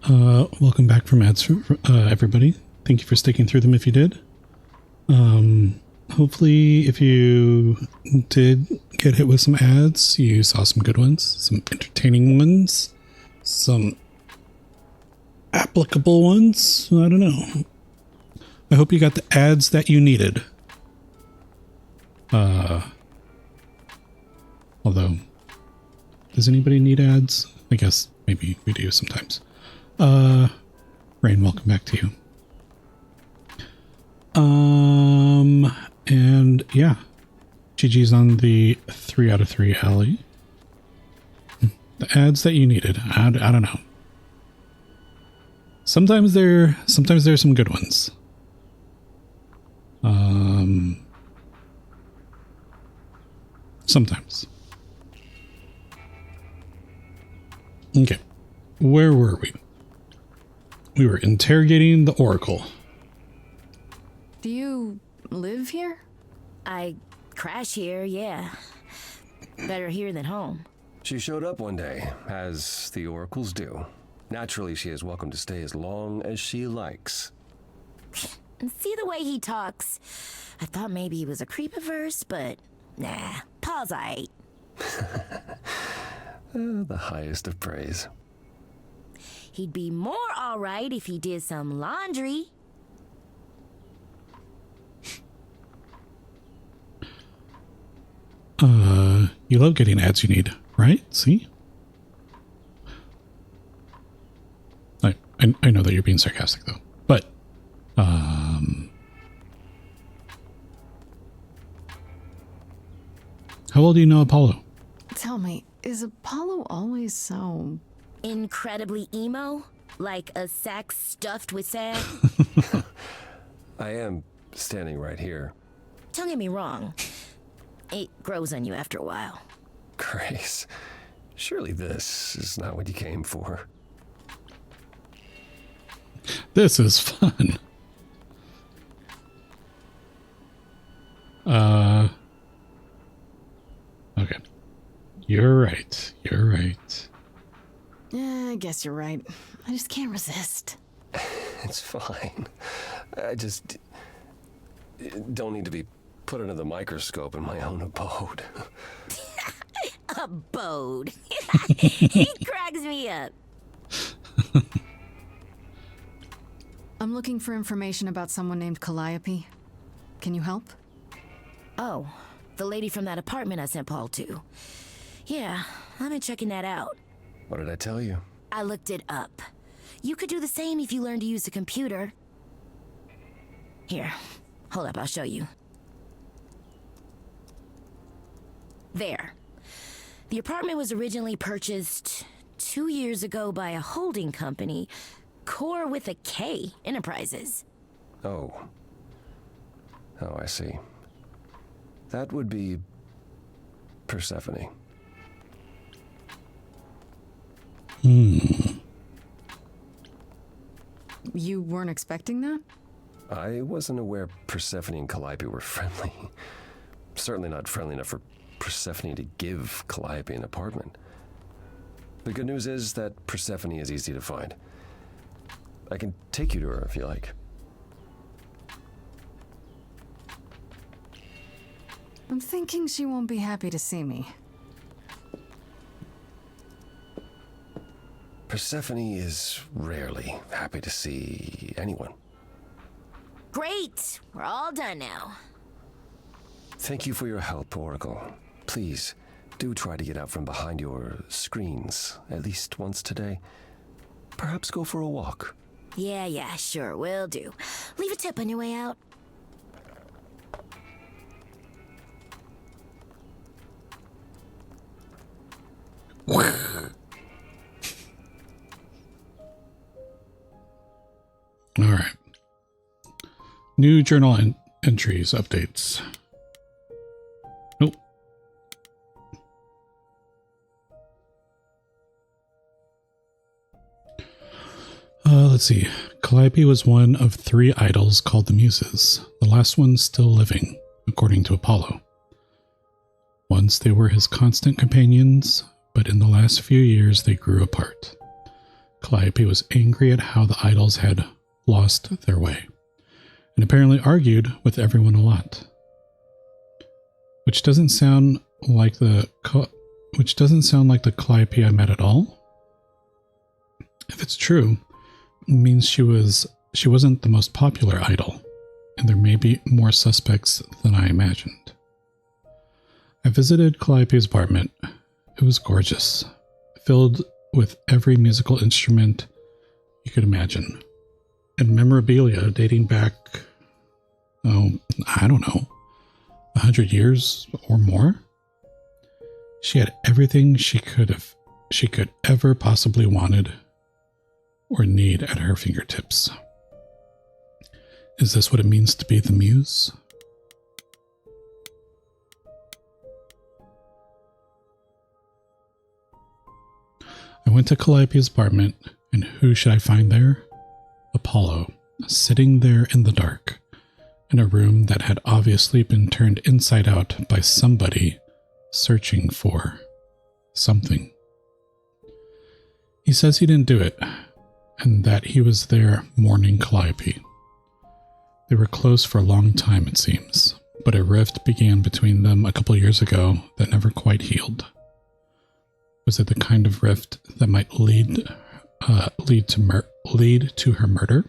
Welcome back from ads, everybody. Thank you for sticking through them if you did. Hopefully, if you did get hit with some ads, you saw some good ones, some entertaining ones, some applicable ones. I don't know. I hope you got the ads that you needed. Although, does anybody need ads? I guess maybe we do sometimes. Rain, welcome back to you. And yeah, GG's on the 3 out of 3 alley. The ads that you needed. I don't know. Sometimes there's some good ones. Sometimes. Okay. Where were we? We were interrogating the Oracle. Do you live here? I crash here, yeah. Better here than home. She showed up one day, as the oracles do. Naturally, she is welcome to stay as long as she likes. And see the way he talks. I thought maybe he was a creepiverse, but nah, Paul's aight. The highest of praise. He'd be more alright if he did some laundry. You love getting ads you need, right? See? I know that you're being sarcastic though, but how well do you know Apollo? Tell me, is Apollo always so incredibly emo? Like a sack stuffed with sand? I am standing right here. Don't get me wrong. It grows on you after a while. Grace, surely this is not what you came for. This is fun. Okay. You're right. You're right. Yeah, I guess you're right. I just can't resist. It's fine. I just don't need to be put under the microscope in my own abode. Abode. He cracks me up. I'm looking for information about someone named Calliope. Can you help? Oh, the lady from that apartment I sent Paul to. Yeah, I've been checking that out. What did I tell you? I looked it up. You could do the same if you learned to use a computer. Here, hold up, I'll show you. There. The apartment was originally purchased 2 years ago by a holding company, Core with a K Enterprises. Oh, I see. That would be Persephone. You weren't expecting that? I wasn't aware Persephone and Calliope were friendly. Certainly not friendly enough for Persephone to give Calliope an apartment. The good news is that Persephone is easy to find. I can take you to her if you like. I'm thinking she won't be happy to see me. Persephone is rarely happy to see anyone. Great! We're all done now. Thank you for your help, Oracle. Please, do try to get out from behind your screens at least once today. Perhaps go for a walk. Yeah, sure, will do. Leave a tip on your way out. All right. New journal entries, updates. Nope. Let's see. Calliope was one of 3 idols called the Muses, the last one still living, according to Apollo. Once they were his constant companions, but in the last few years they grew apart. Calliope was angry at how the idols had lost their way, and apparently argued with everyone a lot. Which doesn't sound like the Calliope I met at all. If it's true, it means she wasn't the most popular idol, and there may be more suspects than I imagined. I visited Calliope's apartment. It was gorgeous, filled with every musical instrument you could imagine, and memorabilia dating back, I don't know, 100 years or more. She had everything she could ever possibly wanted or need at her fingertips. Is this what it means to be the muse? I went to Calliope's apartment, and who should I find there? Apollo, sitting there in the dark, in a room that had obviously been turned inside out by somebody searching for something. He says he didn't do it, and that he was there mourning Calliope. They were close for a long time, it seems, but a rift began between them a couple years ago that never quite healed. Was it the kind of rift that might lead to her murder?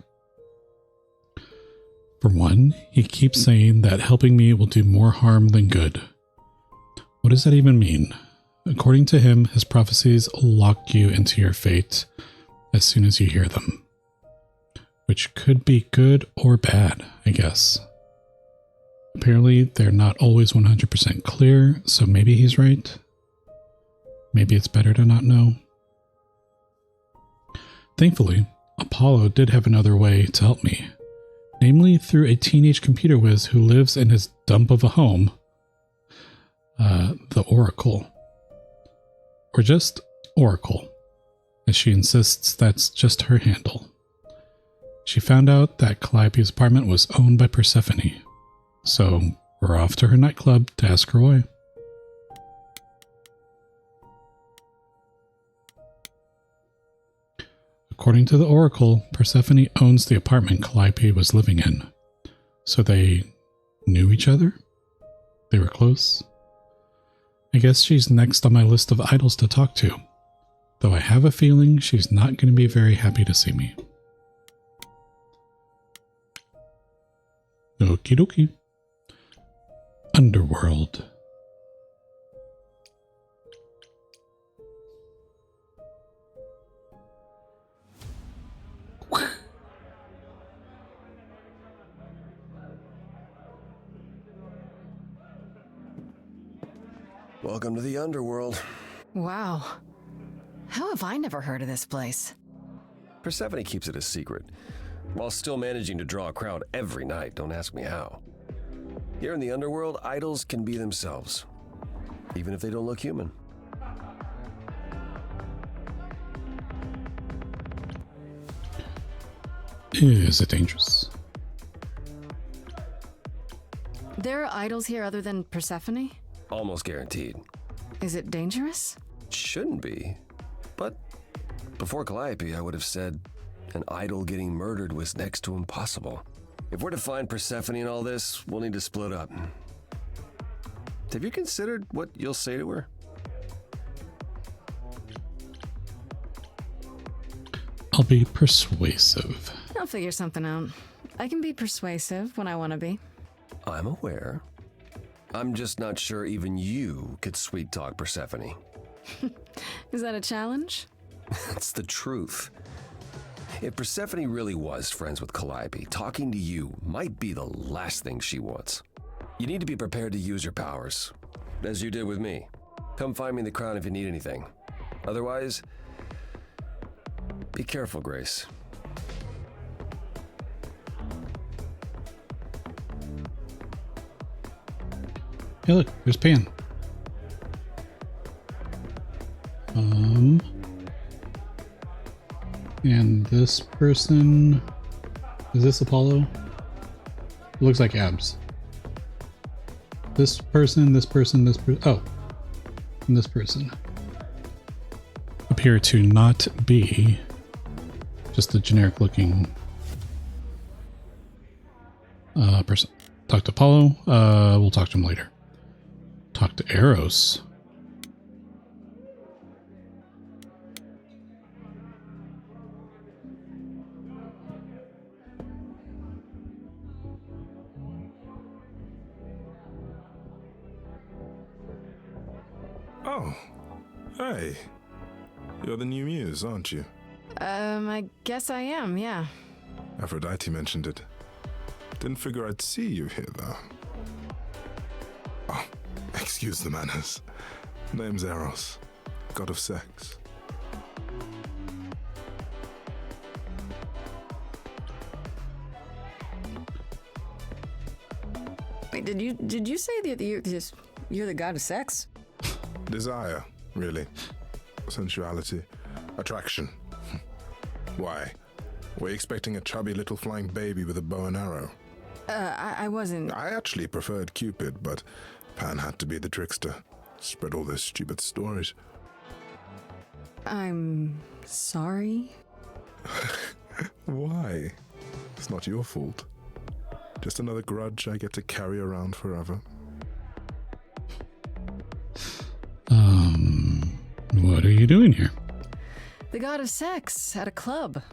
For one, he keeps saying that helping me will do more harm than good. What does that even mean? According to him, his prophecies lock you into your fate as soon as you hear them. Which could be good or bad, I guess. Apparently, they're not always 100% clear, so maybe he's right. Maybe it's better to not know. Thankfully, Apollo did have another way to help me. Namely through a teenage computer whiz who lives in his dump of a home, the Oracle. Or just Oracle, as she insists that's just her handle. She found out that Calliope's apartment was owned by Persephone, so we're off to her nightclub to ask her why. According to the Oracle, Persephone owns the apartment Calliope was living in. So they knew each other? They were close? I guess she's next on my list of idols to talk to, though I have a feeling she's not going to be very happy to see me. Okie dokie. Underworld. Welcome to the underworld. Wow. How have I never heard of this place? Persephone keeps it a secret, while still managing to draw a crowd every night. Don't ask me how. Here in the underworld, idols can be themselves, even if they don't look human. Is it dangerous? There are idols here other than Persephone? Almost guaranteed. Is it dangerous? Shouldn't be. But before Calliope, I would have said an idol getting murdered was next to impossible. If we're to find Persephone in all this, we'll need to split up. Have you considered what you'll say to her? I'll be persuasive. I'll figure something out. I can be persuasive when I want to be. I'm aware. I'm just not sure even you could sweet-talk Persephone. Is that a challenge? That's the truth. If Persephone really was friends with Calliope, talking to you might be the last thing she wants. You need to be prepared to use your powers, as you did with me. Come find me in the crown if you need anything. Otherwise, be careful, Grace. Hey look, there's Pan. And this person, is this Apollo? Looks like abs. This person, oh, and this person appear to not be Just a generic looking person. Talk to Apollo. We'll talk to him later. Talk to Eros. Oh, hey. You're the new muse, aren't you? I guess I am, yeah. Aphrodite mentioned it. Didn't figure I'd see you here, though. Oh, excuse the manners. Name's Eros, god of sex. Wait, did you say that you're the god of sex? Desire, really. Sensuality. Attraction. Why? Were you expecting a chubby little flying baby with a bow and arrow? I wasn't. I actually preferred Cupid, but Pan had to be the trickster. Spread all those stupid stories. I'm sorry. Why? It's not your fault. Just another grudge I get to carry around forever. What are you doing here? The god of sex at a club.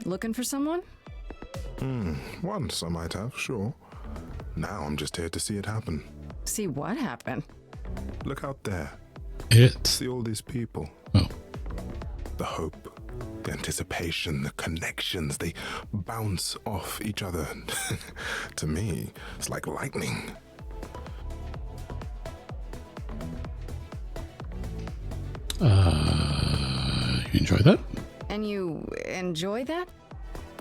Looking for someone? Once I might have, sure. Now I'm just here to see it happen. See what happened? Look out there. It. See all these people. Oh. The hope, the anticipation, the connections, they bounce off each other. To me, it's like lightning. You enjoy that? And you enjoy that?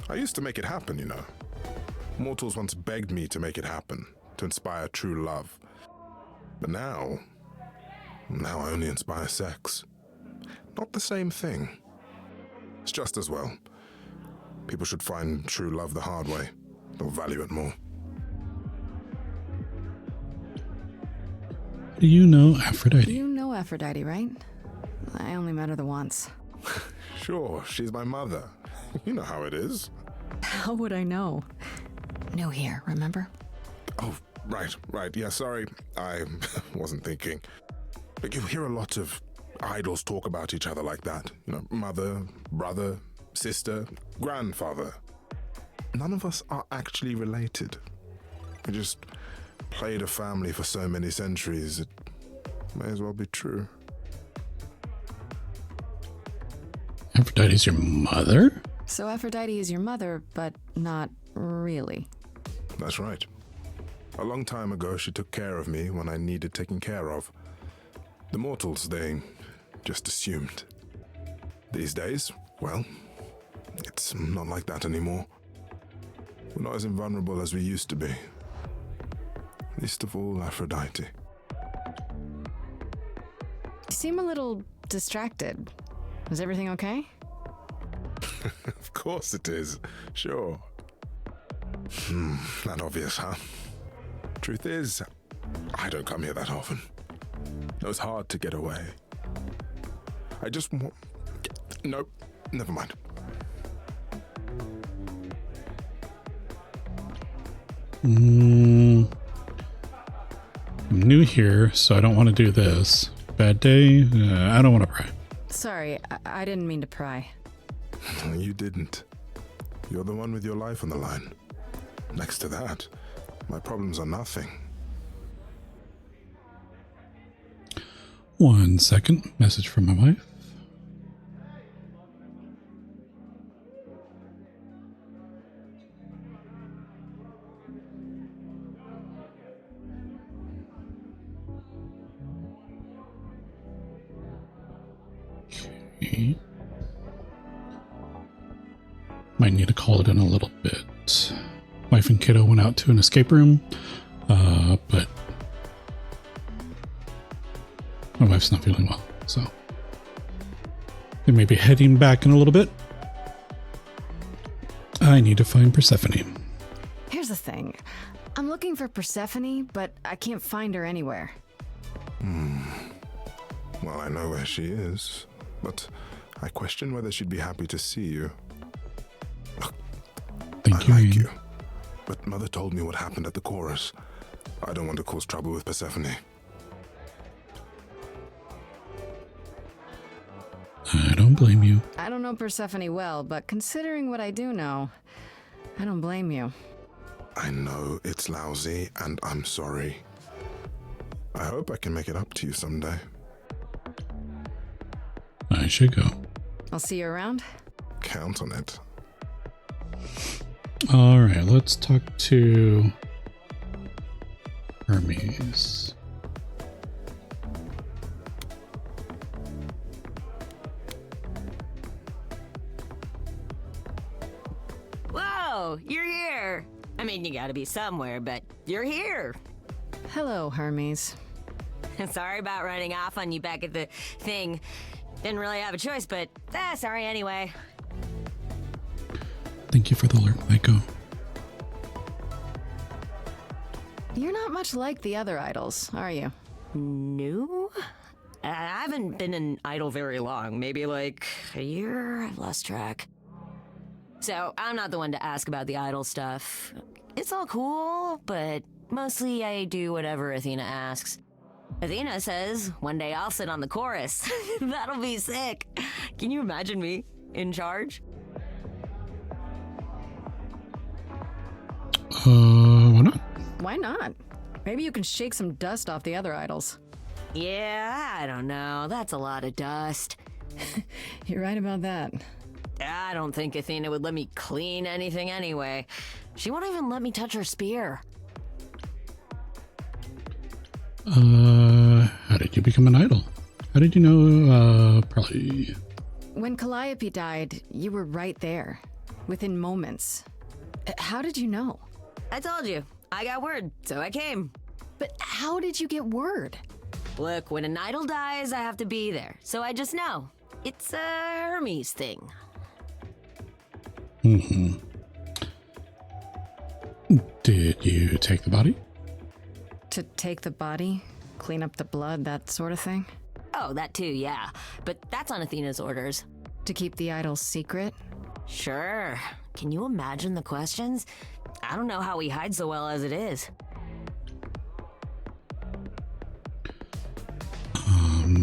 I used to make it happen, you know. Mortals once begged me to make it happen, to inspire true love. But now I only inspire sex. Not the same thing. It's just as well. People should find true love the hard way. They'll value it more. Do you know Aphrodite? You know Aphrodite, right? I only met her the once. Sure, she's my mother. You know how it is. How would I know? New here, remember? Oh, right. Yeah, sorry. I wasn't thinking. But you hear a lot of idols talk about each other like that. You know, mother, brother, sister, grandfather. None of us are actually related. We just played a family for so many centuries, it may as well be true. Aphrodite's your mother? So Aphrodite is your mother, but not really. That's right. A long time ago, she took care of me when I needed taking care of. The mortals, they just assumed. These days, well, it's not like that anymore. We're not as invulnerable as we used to be. Least of all, Aphrodite. You seem a little distracted. Is everything okay? Of course it is. Sure. Not obvious, huh? Truth is, I don't come here that often. It was hard to get away. I just want... Nope, never mind. I'm new here, so I don't want to do this. Bad day? I don't want to pry. Sorry, I didn't mean to pry. You didn't. You're the one with your life on the line. Next to that, my problems are nothing. 1 second. Message from my wife. Okay. Might need to call it in a little bit. Wife and kiddo went out to an escape room, but my wife's not feeling well, so they may be heading back in a little bit. I need to find Persephone. Here's the thing. I'm looking for Persephone, but I can't find her anywhere. Well, I know where she is, but I question whether she'd be happy to see you. Thank I you. like you. But Mother told me what happened at the chorus. I don't want to cause trouble with Persephone. I don't blame you. I don't know Persephone well, but considering what I do know, I don't blame you. I know it's lousy, and I'm sorry. I hope I can make it up to you someday. I should go. I'll see you around. Count on it. All right, let's talk to Hermes. Whoa, you're here. I mean, you gotta be somewhere, but you're here. Hello, Hermes. Sorry about running off on you back at the thing. Didn't really have a choice, but sorry anyway. Thank you for the alert, Maiko. You're not much like the other idols, are you? No? I haven't been an idol very long. Maybe like a year? I've lost track. So, I'm not the one to ask about the idol stuff. It's all cool, but mostly I do whatever Athena asks. Athena says one day I'll sit on the chorus. That'll be sick. Can you imagine me in charge? Why not? Why not? Maybe you can shake some dust off the other idols. Yeah, I don't know. That's a lot of dust. You're right about that. I don't think Athena would let me clean anything anyway. She won't even let me touch her spear. How did you become an idol? How did you know, probably... When Calliope died, you were right there, within moments. How did you know? I told you. I got word, so I came. But how did you get word? Look, when an idol dies, I have to be there, so I just know. It's a Hermes thing. Mm-hmm. Did you take the body? To take the body, clean up the blood, that sort of thing? Oh, that too, yeah. But that's on Athena's orders. To keep the idols secret? Sure. Can you imagine the questions? I don't know how he hides so well as it is.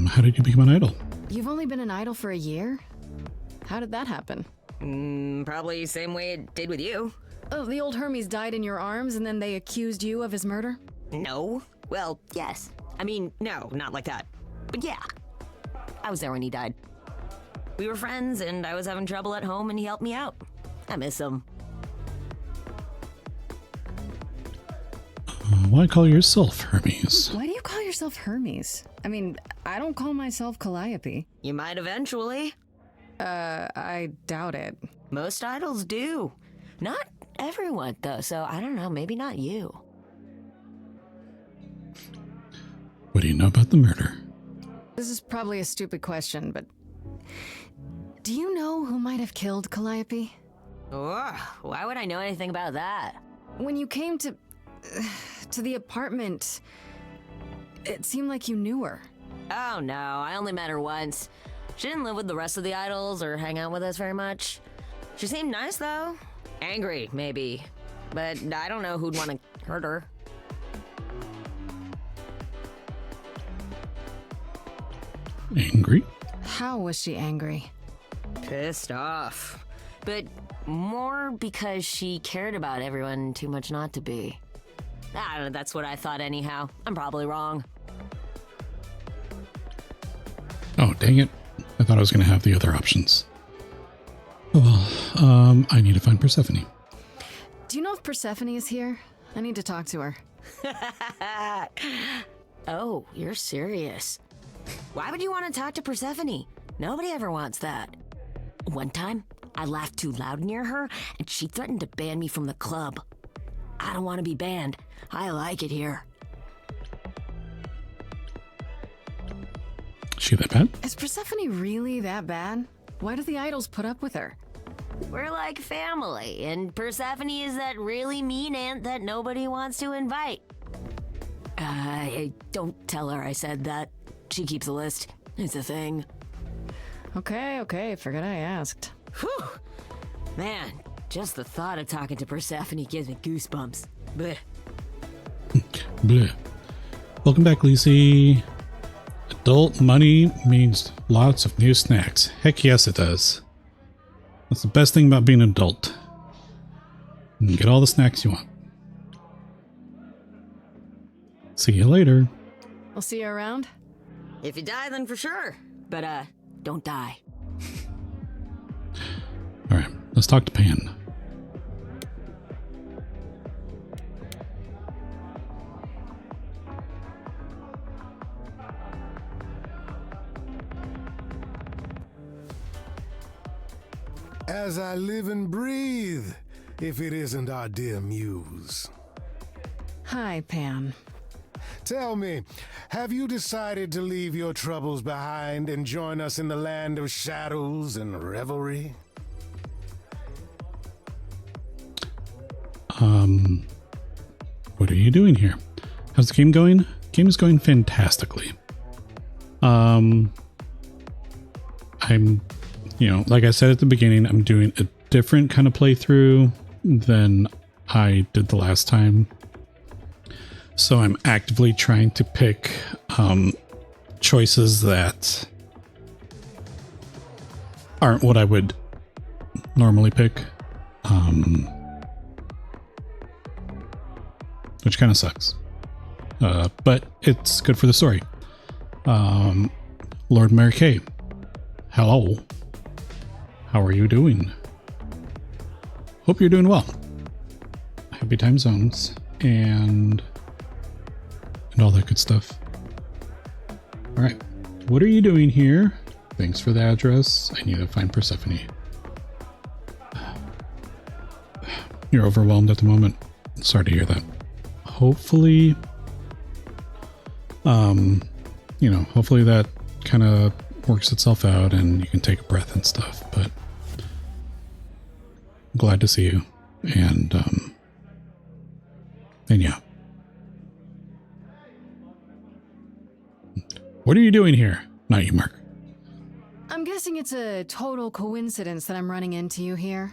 How did you become an idol? You've only been an idol for a year? How did that happen? Probably same way it did with you. Oh, the old Hermes died in your arms and then they accused you of his murder? No. Well, yes. I mean, no, not like that. But yeah. I was there when he died. We were friends and I was having trouble at home and he helped me out. I miss him. Why call yourself Hermes? Why do you call yourself Hermes? I mean, I don't call myself Calliope. You might eventually. I doubt it. Most idols do. Not everyone, though, so I don't know, maybe not you. What do you know about the murder? This is probably a stupid question, but... Do you know who might have killed Calliope? Oh, why would I know anything about that? When you came to the apartment, it seemed like you knew her. Oh no, I only met her once. She didn't live with the rest of the idols or hang out with us very much. She seemed nice though. Angry, maybe. But I don't know who'd want to hurt her. Angry? How was she angry? Pissed off. But more because she cared about everyone too much not to be. I don't know, that's what I thought anyhow. I'm probably wrong. Oh, dang it. I thought I was going to have the other options. Oh, well, I need to find Persephone. Do you know if Persephone is here? I need to talk to her. Oh, you're serious. Why would you want to talk to Persephone? Nobody ever wants that. One time, I laughed too loud near her, and she threatened to ban me from the club. I don't want to be banned. I like it here. Is she that bad? Is Persephone really that bad? Why do the idols put up with her? We're like family, and Persephone is that really mean aunt that nobody wants to invite. Don't tell her I said that. She keeps a list. It's a thing. Okay, forget I asked. Whew! Man, Just the thought of talking to Persephone gives me goosebumps. Blech. Bleh. Welcome back, Lisi. Adult money means lots of new snacks. Heck yes, it does. That's the best thing about being an adult. You can get all the snacks you want. See you later. I'll see you around. If you die, then for sure. But, don't die. Alright, let's talk to Pan. As I live and breathe, if it isn't our dear muse. Hi, Pan. Tell me, have you decided to leave your troubles behind and join us in the land of shadows and revelry? What are you doing here? How's the game going? Game is going fantastically. I'm, like I said at the beginning, I'm doing a different kind of playthrough than I did the last time. So I'm actively trying to pick choices that aren't what I would normally pick. Which kind of sucks. But it's good for the story. Lord Mary Kay, hello. How are you doing? Hope you're doing well. Happy time zones and all that good stuff. All right, what are you doing here? Thanks for the address. I need to find Persephone. You're overwhelmed at the moment. Sorry to hear that. Hopefully, hopefully that kind of works itself out and you can take a breath and stuff, but I'm glad to see you. And yeah. What are you doing here? Not you, Mark. I'm guessing it's a total coincidence that I'm running into you here.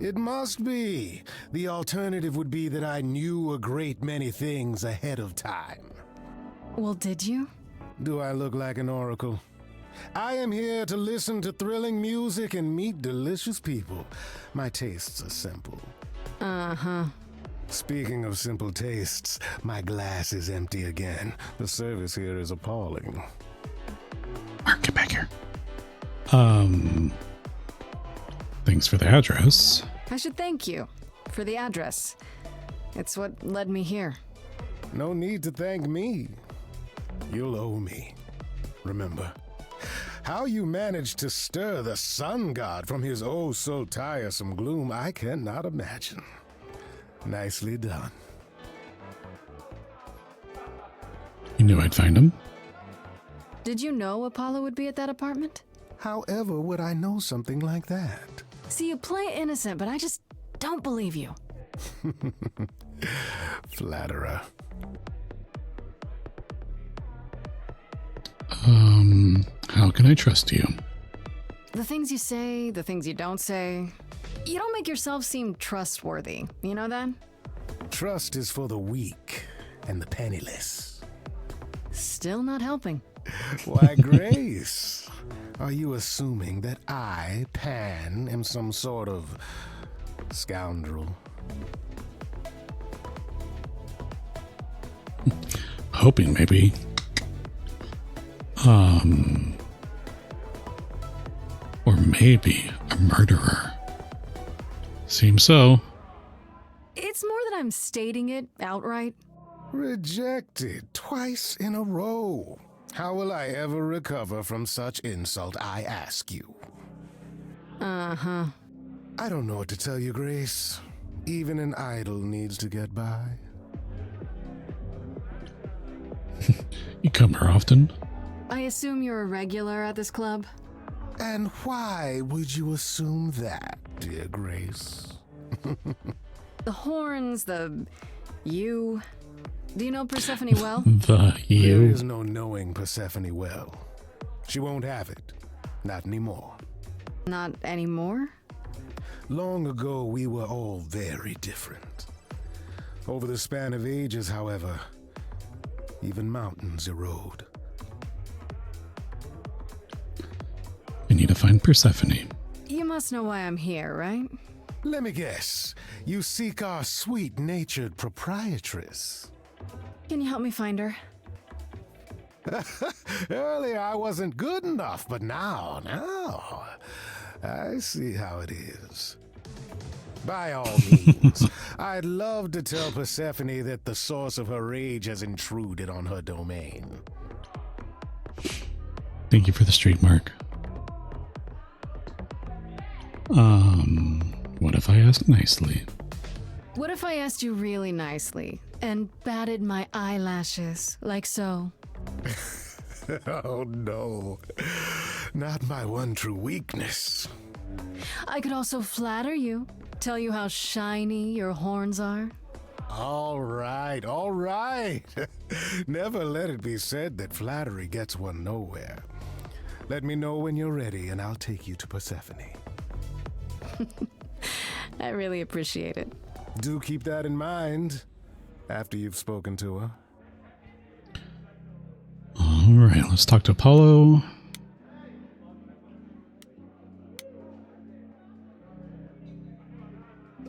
It must be. The alternative would be that I knew a great many things ahead of time. Well, did you? Do I look like an oracle? I am here to listen to thrilling music and meet delicious people. My tastes are simple. Uh-huh. Speaking of simple tastes, my glass is empty again. The service here is appalling. Mark, get back here. Thanks for the address. I should thank you for the address. It's what led me here. No need to thank me. You'll owe me. Remember, how you managed to stir the sun god from his oh so tiresome gloom, I cannot imagine. Nicely done. You knew I'd find him. Did you know Apollo would be at that apartment? However would I know something like that? See, you play innocent, but I just don't believe you. Flatterer. How can I trust you? The things you say, the things you don't say. You don't make yourself seem trustworthy. You know that? Trust is for the weak and the penniless. Still not helping. Why, Grace? Are you assuming that I, Pan, am some sort of scoundrel? Hoping maybe. Or maybe a murderer. Seems so. It's more that I'm stating it outright. Rejected twice in a row. How will I ever recover from such insult, I ask you? Uh-huh. I don't know what to tell you, Grace. Even an idol needs to get by. You come here often? I assume you're a regular at this club? And why would you assume that, dear Grace? The horns, you. Do you know Persephone well? The you. There is no knowing Persephone well. She won't have it. Not anymore. Not anymore? Long ago, we were all very different. Over the span of ages, however, even mountains erode. We need to find Persephone. You must know why I'm here, right? Let me guess. You seek our sweet-natured proprietress. Can you help me find her? Earlier I wasn't good enough, but now, I see how it is. By all means, I'd love to tell Persephone that the source of her rage has intruded on her domain. Thank you for the street mark. What if I ask nicely? What if I asked you really nicely and batted my eyelashes, like so? Oh no, not my one true weakness. I could also flatter you, tell you how shiny your horns are. All right. Never let it be said that flattery gets one nowhere. Let me know when you're ready and I'll take you to Persephone. I really appreciate it. Do keep that in mind after you've spoken to her. All right, let's talk to Apollo.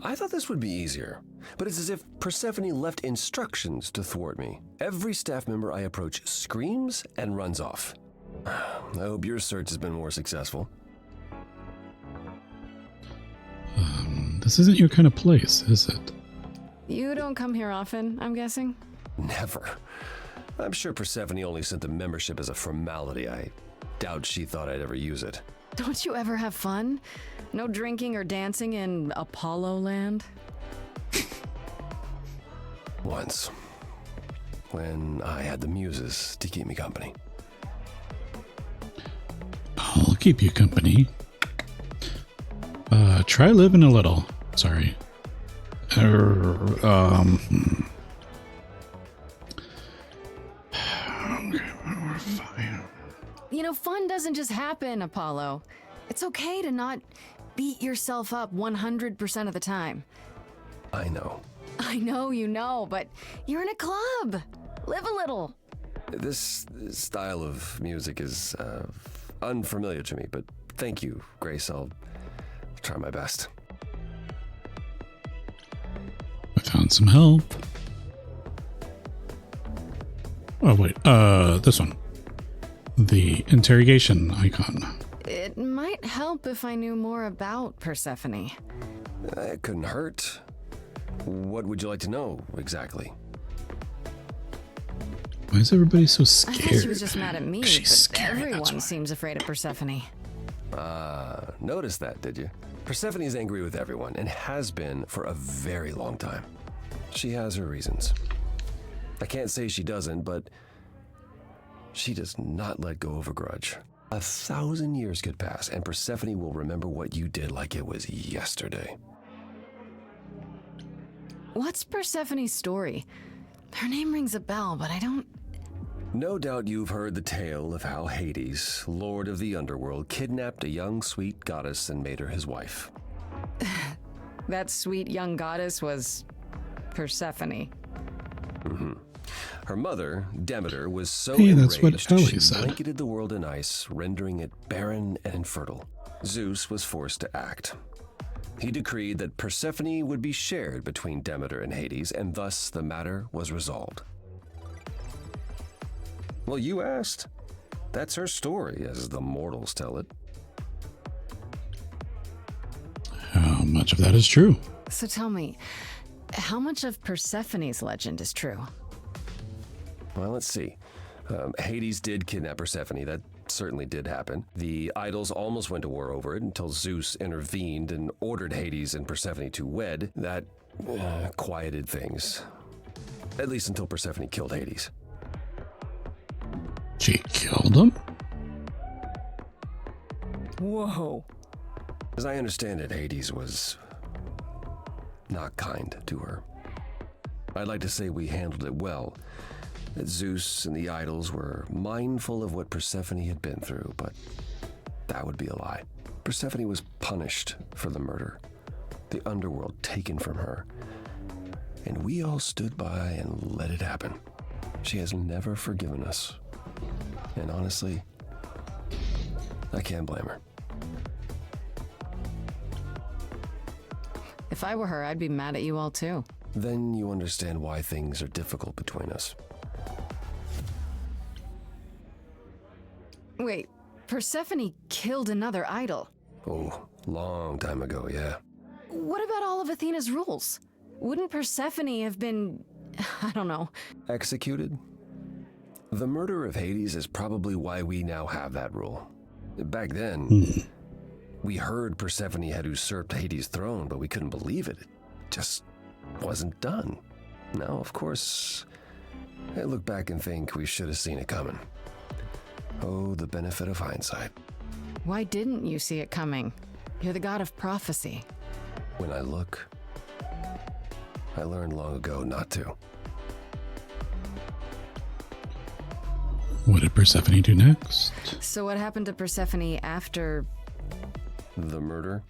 I thought this would be easier, but it's as if Persephone left instructions to thwart me. Every staff member I approach screams and runs off. I hope your search has been more successful. This isn't your kind of place, is it? You don't come here often, I'm guessing? Never. I'm sure Persephone only sent the membership as a formality. I doubt she thought I'd ever use it. Don't you ever have fun? No drinking or dancing in Apollo land? Once. When I had the muses to keep me company. I'll keep you company. Try living a little. Sorry. You know, fun doesn't just happen, Apollo. It's okay to not beat yourself up 100% of the time. I know. I know you know, but you're in a club. Live a little. This style of music is unfamiliar to me, but thank you, Grace. I'll try my best. I found some help. Oh, wait. This one. The interrogation icon. It might help if I knew more about Persephone. It couldn't hurt. What would you like to know, exactly? Why is everybody so scared? I thought she was just mad at me, She's but scary, everyone seems afraid of Persephone. Noticed that, did you? Persephone's angry with everyone, and has been for a very long time. She has her reasons. I can't say she doesn't, but she does not let go of a grudge. 1,000 years could pass, and Persephone will remember what you did like it was yesterday. What's Persephone's story? Her name rings a bell, but I don't... No doubt you've heard the tale of how Hades, lord of the underworld, kidnapped a young sweet goddess and made her his wife. That sweet young goddess was Persephone. Mm-hmm. Her mother, Demeter, was so Hey, that's what enraged Ellie she said. blanketed the world in ice, rendering it barren and infertile. Zeus was forced to act. He decreed that Persephone would be shared between Demeter and Hades, and thus the matter was resolved. Well, you asked. That's her story, as the mortals tell it. How much of that is true? So tell me, how much of Persephone's legend is true? Well, let's see. Hades did kidnap Persephone. That certainly did happen. The idols almost went to war over it until Zeus intervened and ordered Hades and Persephone to wed. That quieted things. At least until Persephone killed Hades. She killed him? Whoa. As I understand it, Hades was not kind to her. I'd like to say we handled it well, that Zeus and the idols were mindful of what Persephone had been through, but that would be a lie. Persephone was punished for the murder. the underworld taken from her. And we all stood by and let it happen. She has never forgiven us. And honestly, I can't blame her. If I were her, I'd be mad at you all too. Then you understand why things are difficult between us. Wait, Persephone killed another idol. Oh, long time ago, yeah. What about all of Athena's rules? Wouldn't Persephone have been, I don't know, Executed? The murder of Hades is probably why we now have that rule. Back then, we heard Persephone had usurped Hades' throne, but we couldn't believe it. It just wasn't done. Now, of course, I look back and think we should have seen it coming. Oh, the benefit of hindsight. Why didn't you see it coming? You're the god of prophecy. When I look, I learned long ago not to. What did Persephone do next? So what happened to Persephone after... The murder?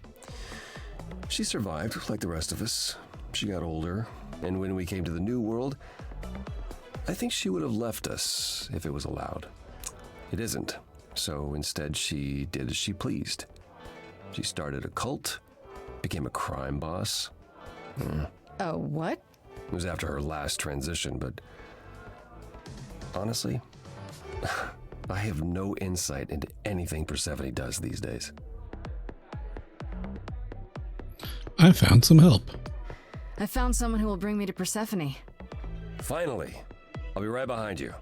She survived, like the rest of us. She got older, and when we came to the New World, I think she would have left us if it was allowed. It isn't, so instead she did as she pleased. She started a cult, became a crime boss. Oh, what? It was after her last transition, but honestly, I have no insight into anything Persephone does these days. I found some help. I found someone who will bring me to Persephone. Finally, I'll be right behind you.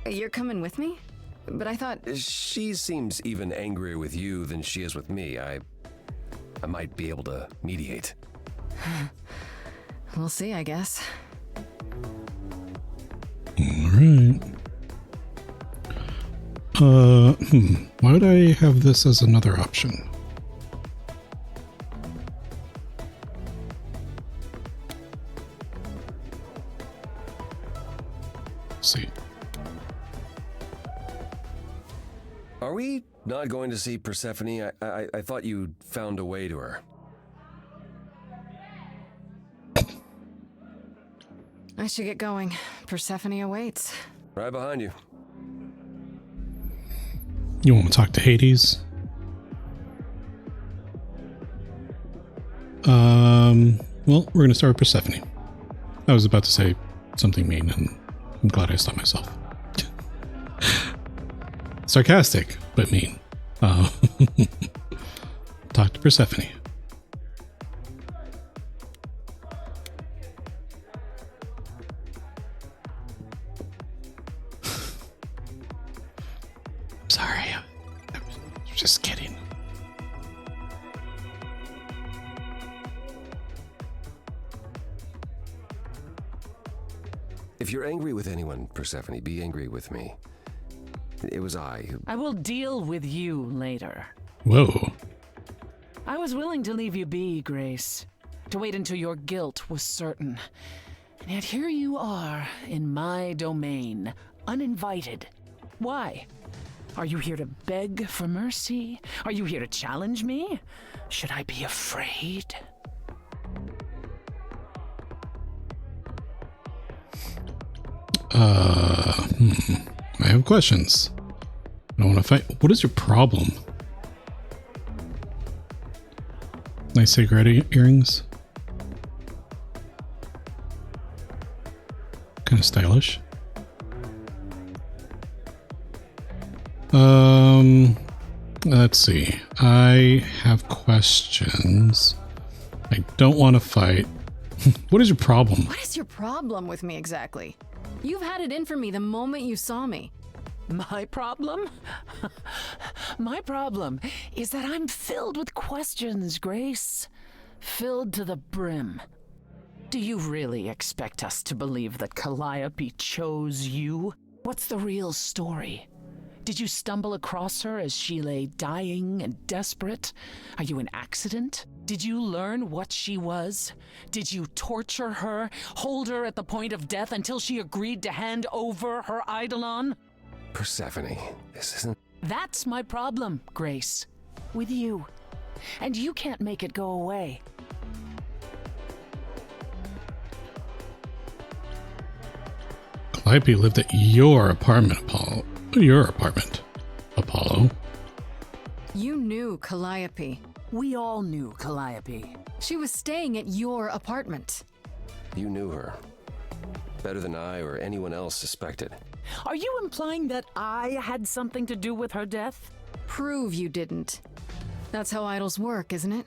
You're coming with me? But I thought... She seems even angrier with you than she is with me. I might be able to mediate. We'll see, I guess. Alright. Why would I have this as another option? Let's see. Are we not going to see Persephone? I thought you found a way to her. I should get going. Persephone awaits. Right behind you. You want to talk to Hades? Well, we're going to start with Persephone. I was about to say something mean, and I'm glad I stopped myself. Sarcastic, but mean. Talk to Persephone. Sorry, I'm just kidding. If you're angry with anyone, Persephone, be angry with me. It was I who... I will deal with you later. Whoa. I was willing to leave you be, Grace. To wait until your guilt was certain. And yet here you are, in my domain, uninvited. Why? Are you here to beg for mercy? Are you here to challenge me? Should I be afraid? I have questions. I don't want to fight. What is your problem? Nice cigarette earrings. Kind of stylish. Let's see. I have questions. I don't want to fight. What is your problem? What is your problem with me exactly? You've had it in for me the moment you saw me. My problem? My problem is that I'm filled with questions, Grace. Filled to the brim. Do you really expect us to believe that Calliope chose you? What's the real story? Did you stumble across her as she lay dying and desperate? Are you an accident? Did you learn what she was? Did you torture her, hold her at the point of death until she agreed to hand over her Eidolon? Persephone, this isn't... That's my problem, Grace. With you. And you can't make it go away. Calliope lived at your apartment, Apollo. Your apartment, Apollo. You knew Calliope. We all knew Calliope. She was staying at your apartment. You knew her. Better than I or anyone else suspected. Are you implying that I had something to do with her death? Prove you didn't. That's how idols work, isn't it?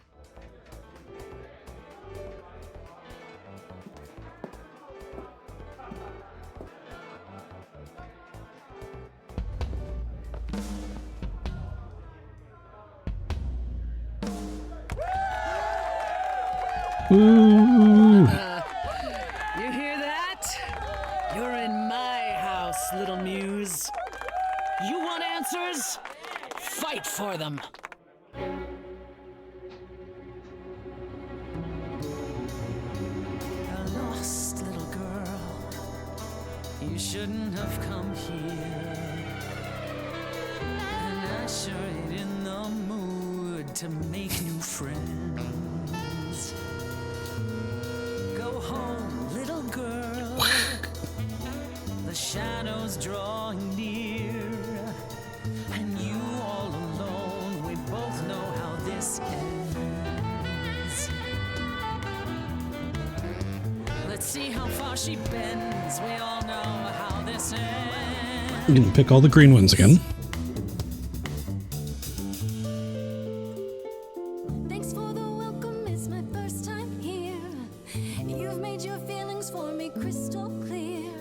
Ooh. You hear that? You're in my house, little muse. You want answers? Fight for them. A lost little girl. You shouldn't have come here. And I sure ain't in the mood to make new friends. Go home, little girl. The shadows drawing near, and you all alone. We both know how this ends. Let's see how far she bends. We all know how this ends. I'm gonna pick all the green ones again. Thanks for the welcome, it's my first time here. You've made your feelings for me crystal clear.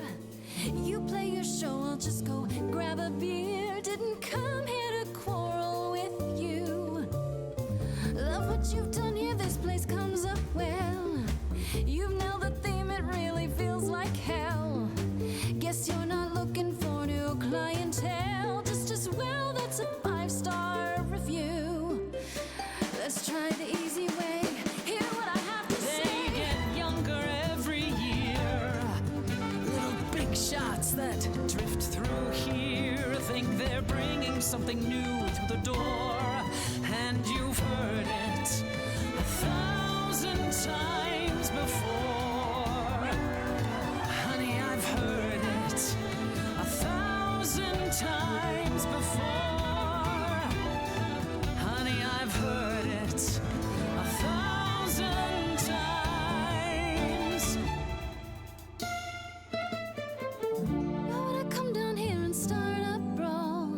You play your show, I'll just go grab a beer. Didn't come here to quarrel with you. Love what you've done here, this place comes up well. You've nailed the theme, it really feels like hell. Guess you're not looking for new clientele. Just as well, that's a 5-star review. Let's try the easy way. Hear what I have to say. They get younger every year. Little big shots that drift through here think they're bringing something new through the door. And you've heard it 1,000 times before. Honey, I've heard it 1,000 times before. Honey, I've heard it 1,000 times. Why would I come down here and start a brawl?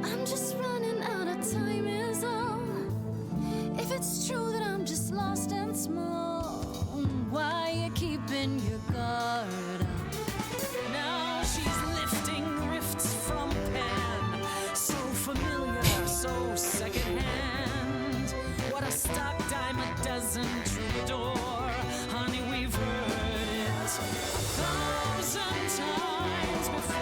I'm just running out of time is all. If it's true that I'm just lost and small, why you keeping your guard up? Now she's lifting rifts from Pan. So familiar, so secondhand. What a stock dime a dozen troubadour. Honey, we've heard it 1,000 times before.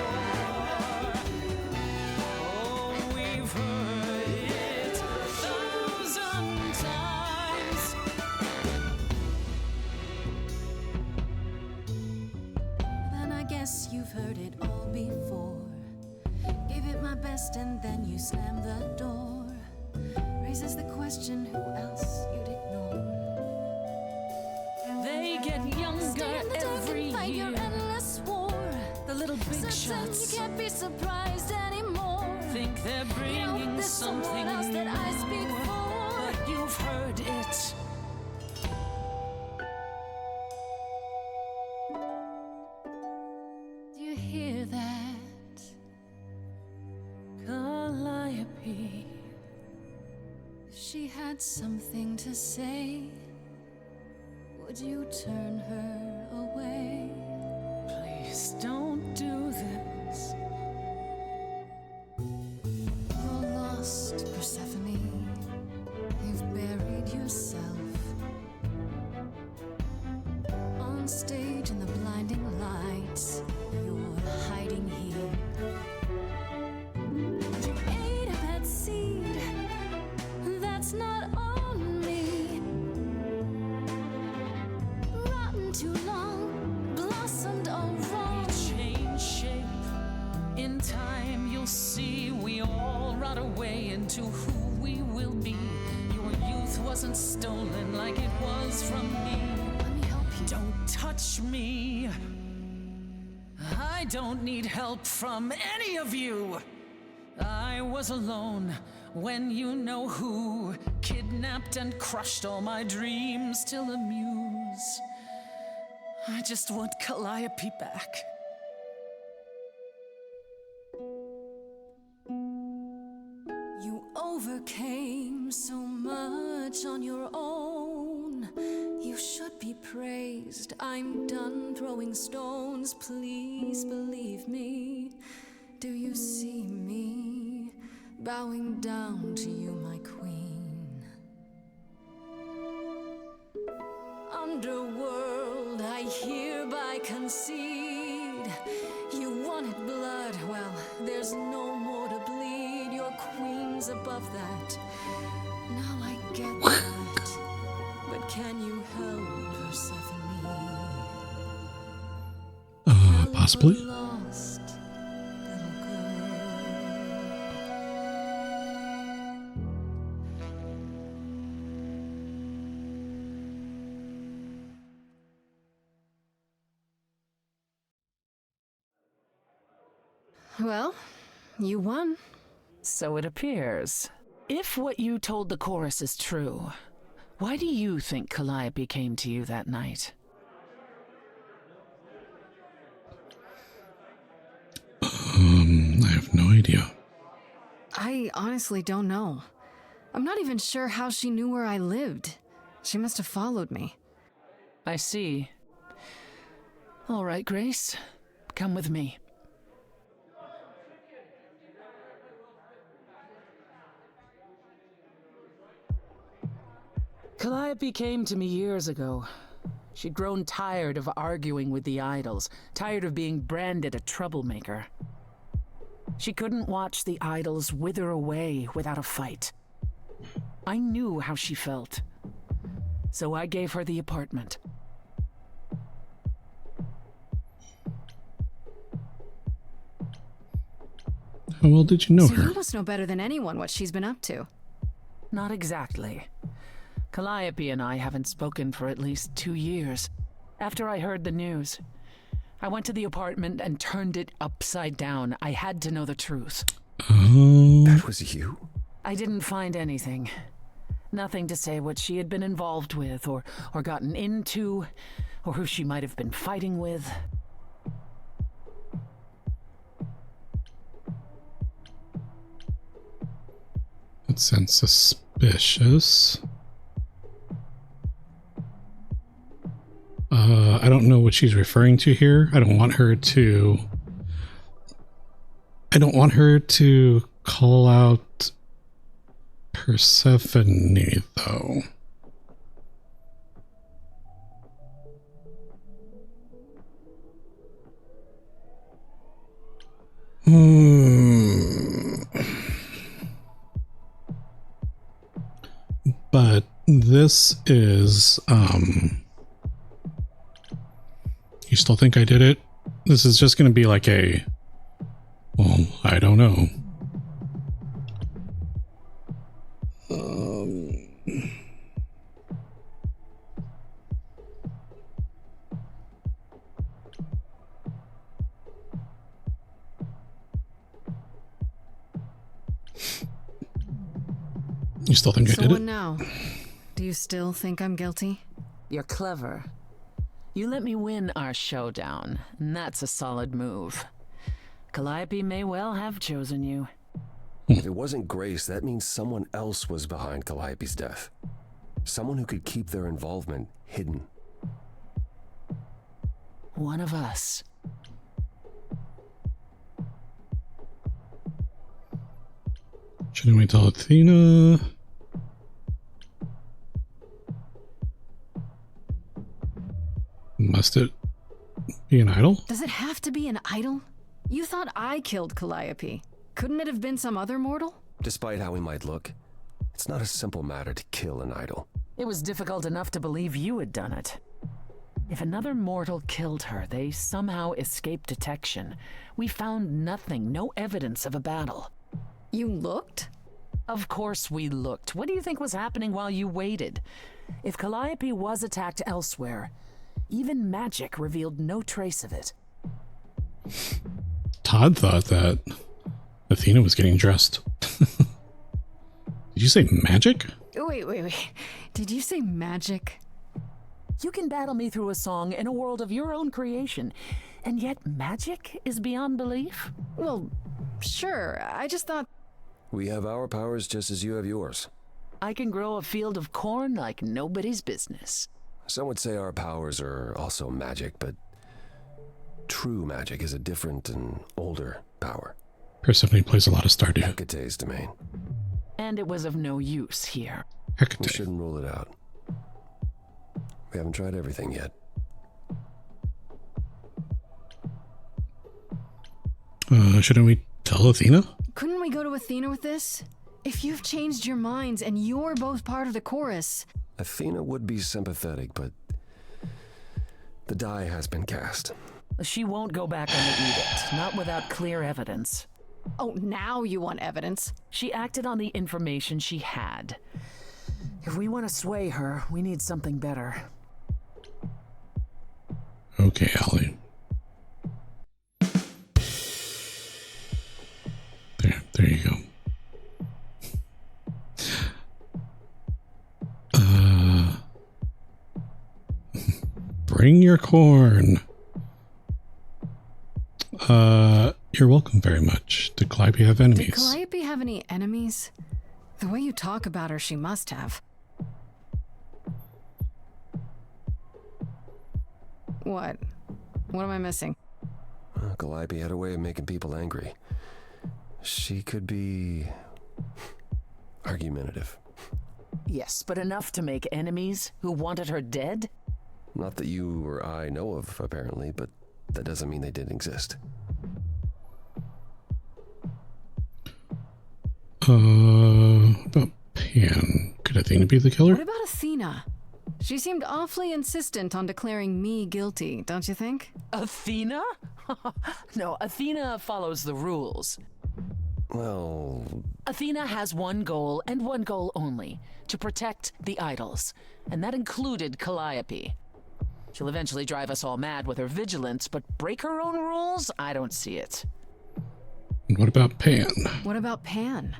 Oh, we've heard it 1,000 times. Then I guess you've heard it all before. Gave it my best and then you slammed the door. Raises the question, who else you'd ignore? They get younger Stay in the dark every and fight year. your endless war. The little big Certain shots you can't be surprised anymore. think they're bringing there's something someone else that I new, speak for. but you've heard it. Do you hear that? Calliope. If she had something to say, would you turn her away? Please don't do this. You're lost, Persephone. You've buried yourself on stage in the blinding lights. You're hiding here. You ate a bad seed. That's not on me. Rotten too long, blossomed all wrong. Change shape. In time, you'll see we all rot away into who we will be. Your youth wasn't stolen like it was from me. Let me help you. Don't touch me. I don't need help from any of you. I was alone when you know who kidnapped and crushed all my dreams till a muse. I just want Calliope back. You overcame so much on your own. You should be praised. I'm done throwing stones. Please believe me. Do you see me bowing down to you, my queen? Underworld, I hereby concede. You wanted blood, well, there's no more to bleed. Your queen's above that. Now I get that. But can you help Persephone? Possibly. Lost little girl. Well, you won. So it appears. If what you told the chorus is true, why do you think Calliope came to you that night? I have no idea. I honestly don't know. I'm not even sure how she knew where I lived. She must have followed me. I see. All right, Grace. Come with me. Calliope came to me years ago. She'd grown tired of arguing with the idols, tired of being branded a troublemaker. She couldn't watch the idols wither away without a fight. I knew how she felt, so I gave her the apartment. How well did you know So her? you must know better than anyone what she's been up to. Not exactly. Calliope and I haven't spoken for at least 2 years. After I heard the news, I went to the apartment and turned it upside down. I had to know the truth. That was you? I didn't find anything. Nothing to say what she had been involved with, or gotten into, or who she might have been fighting with. That sounds suspicious. I don't know what she's referring to here. I don't want her to call out Persephone, though. But this is, you still think I did it? This is just going to be like a, well, I don't know. You still think I So did what it? now? Do you still think I'm guilty? You're clever. You let me win our showdown, and that's a solid move. Calliope may well have chosen you. If it wasn't Grace, that means someone else was behind Calliope's death. Someone who could keep their involvement hidden. One of us. Shouldn't we tell Athena? Must it be an idol? Does it have to be an idol? You thought I killed Calliope. Couldn't it have been some other mortal? Despite how he might look, it's not a simple matter to kill an idol. It was difficult enough to believe you had done it. If another mortal killed her, they somehow escaped detection. We found nothing, no evidence of a battle. You looked? Of course we looked. What do you think was happening while you waited? If Calliope was attacked elsewhere, even magic revealed no trace of it. Todd thought that Athena was getting dressed. Did you say magic? Wait. Did you say magic? You can battle me through a song in a world of your own creation, and yet magic is beyond belief? Well, sure. I just thought... We have our powers just as you have yours. I can grow a field of corn like nobody's business. Some would say our powers are also magic, but true magic is a different and older power. Persephone plays a lot of Stardew. Hecate's domain. And it was of no use here. Hecate. We shouldn't rule it out. We haven't tried everything yet. Shouldn't we tell Athena? Couldn't we go to Athena with this? If you've changed your minds and you're both part of the chorus... Athena would be sympathetic, but the die has been cast. She won't go back on the edict, not without clear evidence. Oh, now you want evidence? She acted on the information she had. If we want to sway her, we need something better. Okay, Allie. There you go. Bring your corn. You're welcome very much. Did Calliope have enemies? Did Calliope have any enemies? The way you talk about her, she must have. What? What am I missing? Calliope had a way of making people angry. She could be argumentative. Yes, but enough to make enemies who wanted her dead? Not that you or I know of, apparently, but that doesn't mean they didn't exist. About Pan. Could Athena be the killer? What about Athena? She seemed awfully insistent on declaring me guilty, don't you think? Athena? No, Athena follows the rules. Well... Athena has one goal, and one goal only. To protect the idols. And that included Calliope. She'll eventually drive us all mad with her vigilance, but break her own rules? I don't see it. And what about Pan? What about Pan?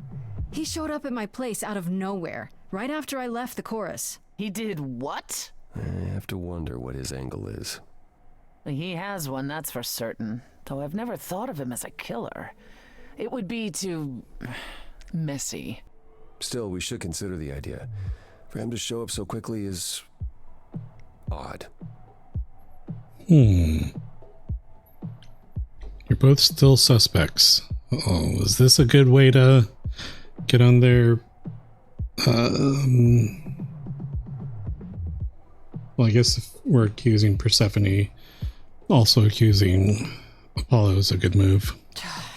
He showed up at my place out of nowhere, right after I left the chorus. He did what? I have to wonder what his angle is. He has one, that's for certain. Though I've never thought of him as a killer. It would be too... messy. Still, we should consider the idea. For him to show up so quickly is... odd. You're both still suspects. Oh, is this a good way to get on their... Well, I guess if we're accusing Persephone, also accusing Apollo is a good move.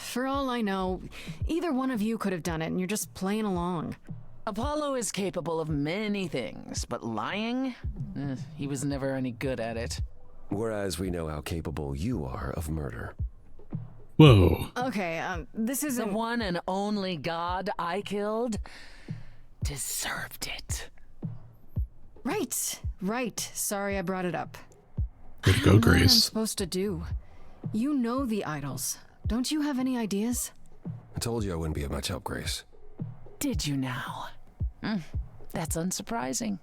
For all I know, either one of you could have done it and you're just playing along. Apollo is capable of many things, but lying? He was never any good at it. Whereas we know how capable you are of murder. Whoa. Okay, this isn't... The one and only god I killed deserved it. Right. Sorry I brought it up. Way to go, I don't know what I'm Grace. supposed to do. You know the idols. Don't you have any ideas? I told you I wouldn't be of much help, Grace. Did you now? That's unsurprising.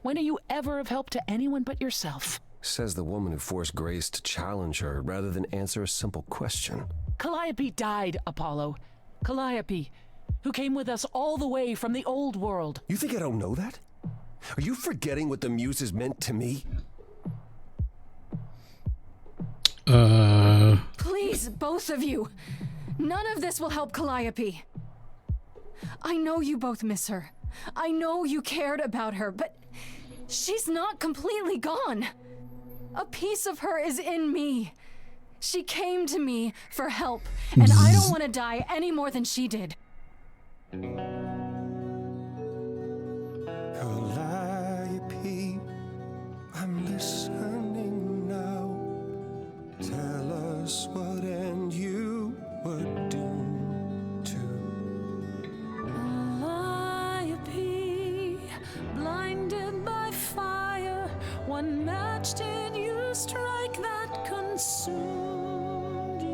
When are you ever of help to anyone but yourself? Says the woman who forced Grace to challenge her rather than answer a simple question. Calliope died, Apollo. Calliope, who came with us all the way from the old world. You think I don't know that? Are you forgetting what the Muses meant to me? Please, both of you. None of this will help Calliope. I know you both miss her. I know you cared about her, but she's not completely gone. A piece of her is in me. She came to me for help, and I don't want to die any more than she did. Calliope, I'm listening now. Tell us what and you would do to. Calliope, blinded by fire, one match did you strike that consumed you.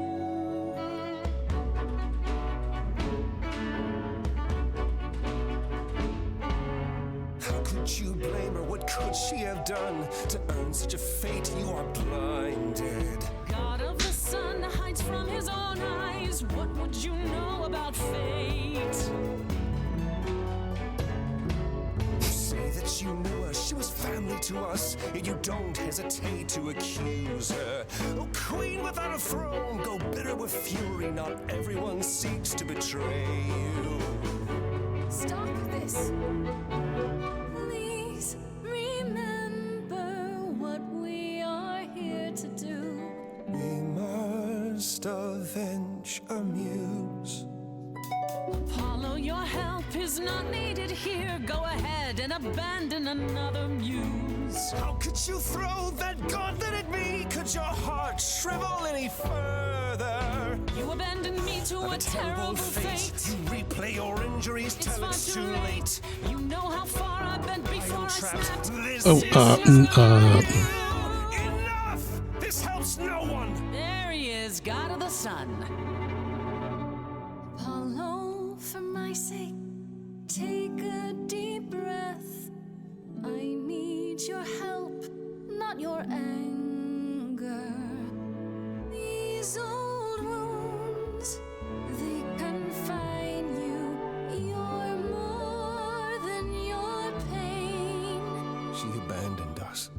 can't you blame her? What could she have done to earn such a fate? You are blinded. God of the sun hides from his own eyes. What would you know about fate? You say that you knew her, she was family to us, yet you don't hesitate to accuse her. Oh, queen without a throne, go bitter with fury. Not everyone seeks to betray you. Stop this. Please remember what we are here to do. We must avenge our muse. Apollo, your help is not needed here. Go ahead and abandon another muse. How could you throw that gauntlet at me? Could your heart shrivel any further? You abandoned me to a terrible fate. You replay your injuries till it's too late. You know how far I've been before I snapped. This Oh, Enough! This helps no one! There he is, God of the sun. Apollo, for my sake, take a deep breath. I need your help, not your anger. These old wounds, they confine you. You're more than your pain. She abandoned us.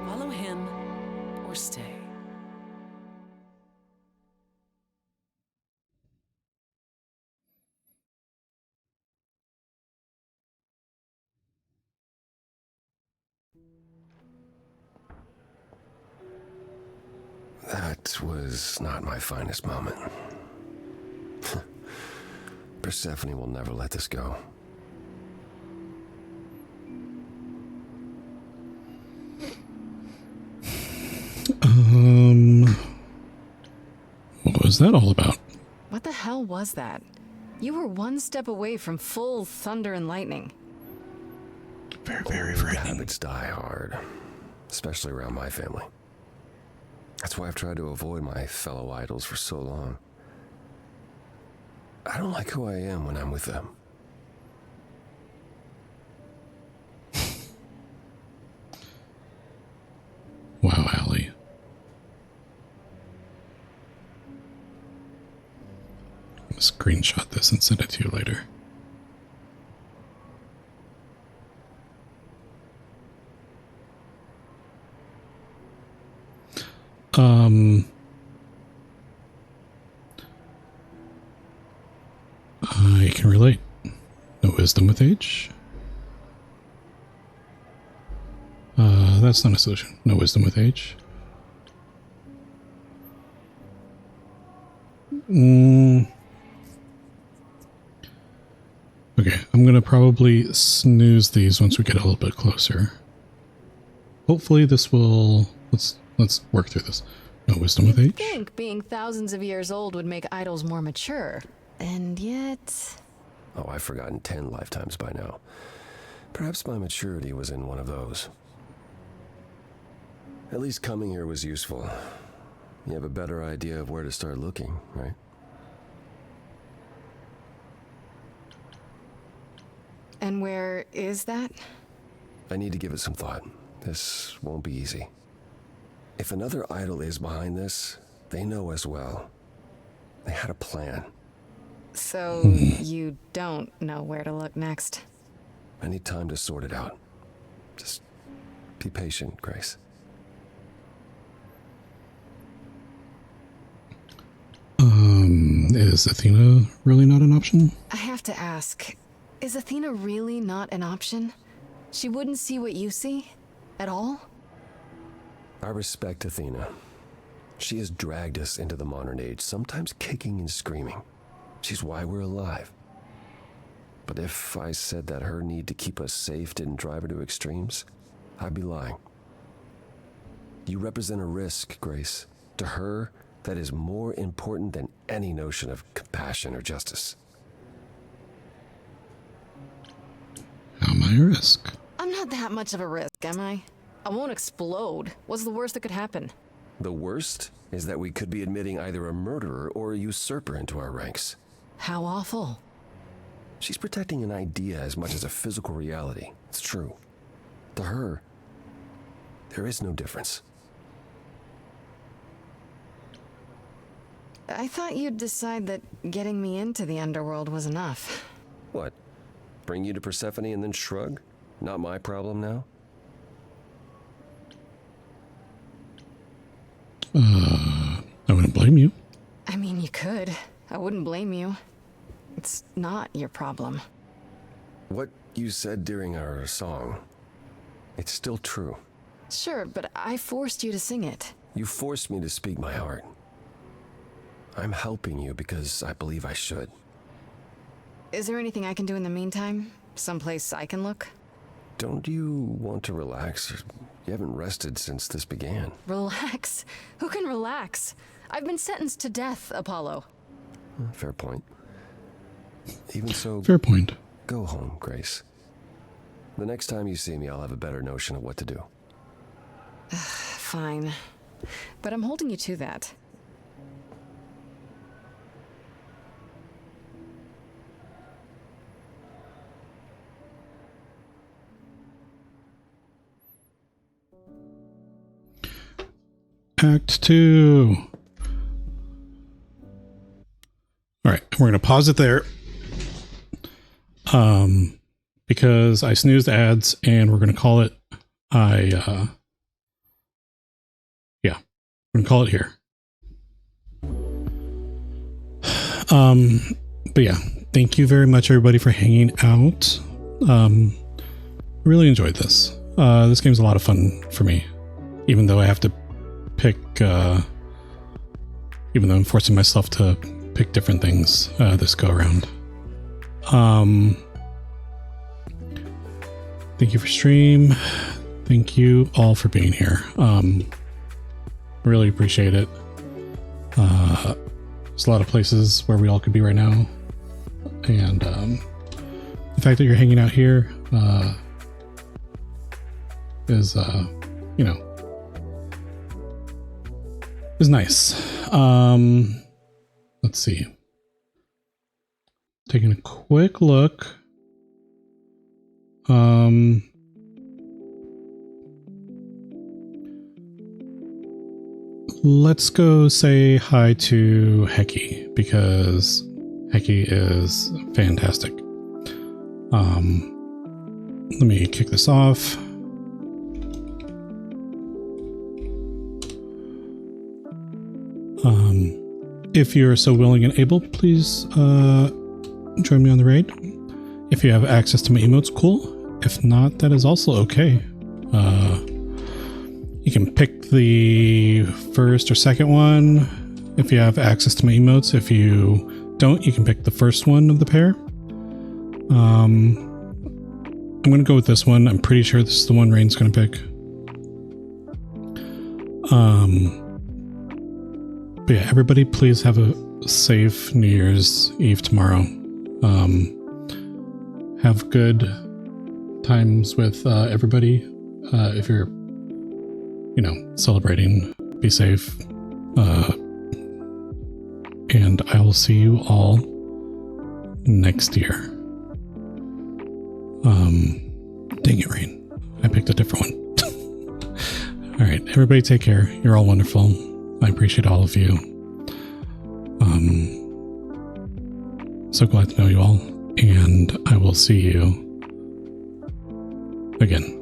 Follow him or stay. That was not my finest moment. Persephone will never let this go. What was that all about? What the hell was that? You were one step away from full thunder and lightning. Very Habits die hard, especially around my family. That's why I've tried to avoid my fellow idols for so long. I don't like who I am when I'm with them. Wow, Allie. I'm gonna screenshot this and send it to you later. I can relate. No wisdom with age. That's not a solution. No wisdom with age. Okay, I'm gonna probably snooze these once we get a little bit closer. Hopefully this will... Let's work through this. No wisdom with age. I think being thousands of years old would make idols more mature. And yet... Oh, I've forgotten 10 lifetimes by now. Perhaps my maturity was in one of those. At least coming here was useful. You have a better idea of where to start looking, right? And where is that? I need to give it some thought. This won't be easy. If another idol is behind this, they know as well. They had a plan. So you don't know where to look next? I need time to sort it out. Just be patient, Grace. Is Athena really not an option? I have to ask, is Athena really not an option? She wouldn't see what you see? At all? I respect Athena. She has dragged us into the modern age, sometimes kicking and screaming. She's why we're alive. But if I said that her need to keep us safe didn't drive her to extremes, I'd be lying. You represent a risk, Grace. To her, that is more important than any notion of compassion or justice. How am I a risk? I'm not that much of a risk, am I? I won't explode. What's the worst that could happen? The worst is that we could be admitting either a murderer or a usurper into our ranks. How awful. She's protecting an idea as much as a physical reality. It's true. To her, there is no difference. I thought you'd decide that getting me into the underworld was enough. What? Bring you to Persephone and then shrug? Not my problem now? I wouldn't blame you. I mean, you could. I wouldn't blame you. It's not your problem. What you said during our song, it's still true. Sure, but I forced you to sing it. You forced me to speak my heart. I'm helping you because I believe I should. Is there anything I can do in the meantime? Someplace I can look? Don't you want to relax? You haven't rested since this began. Relax? Who can relax? I've been sentenced to death, Apollo. Fair point. Even so, fair point. Go home, Grace. The next time you see me, I'll have a better notion of what to do. Fine. But I'm holding you to that. Act 2. All right, we're going to pause it there. Because I snoozed ads and we're going to call it, we're going to call it here. But yeah, thank you very much everybody for hanging out. Really enjoyed this. This game's a lot of fun for me, even though I have to pick, even though I'm forcing myself to pick different things this go around. Thank you for stream. Thank you all for being here. Really appreciate it. There's a lot of places where we all could be right now, and the fact that you're hanging out here is, you know, is nice. Let's see. Taking a quick look. Let's go say hi to Hecky, because Hecky is fantastic. Let me kick this off. If you're so willing and able, please join me on the raid. If you have access to my emotes, cool. If not, that is also okay. You can pick the first or second one if you have access to my emotes. If you don't, you can pick the first one of the pair. I'm going to go with this one. I'm pretty sure this is the one Rain's going to pick. But yeah, everybody please have a safe New Year's Eve tomorrow. Have good times with everybody. If you're, you know, celebrating, be safe. And I will see you all next year. Dang it, Rain. I picked a different one. All right, everybody take care. You're all wonderful. I appreciate all of you. So glad to know you all, and I will see you again.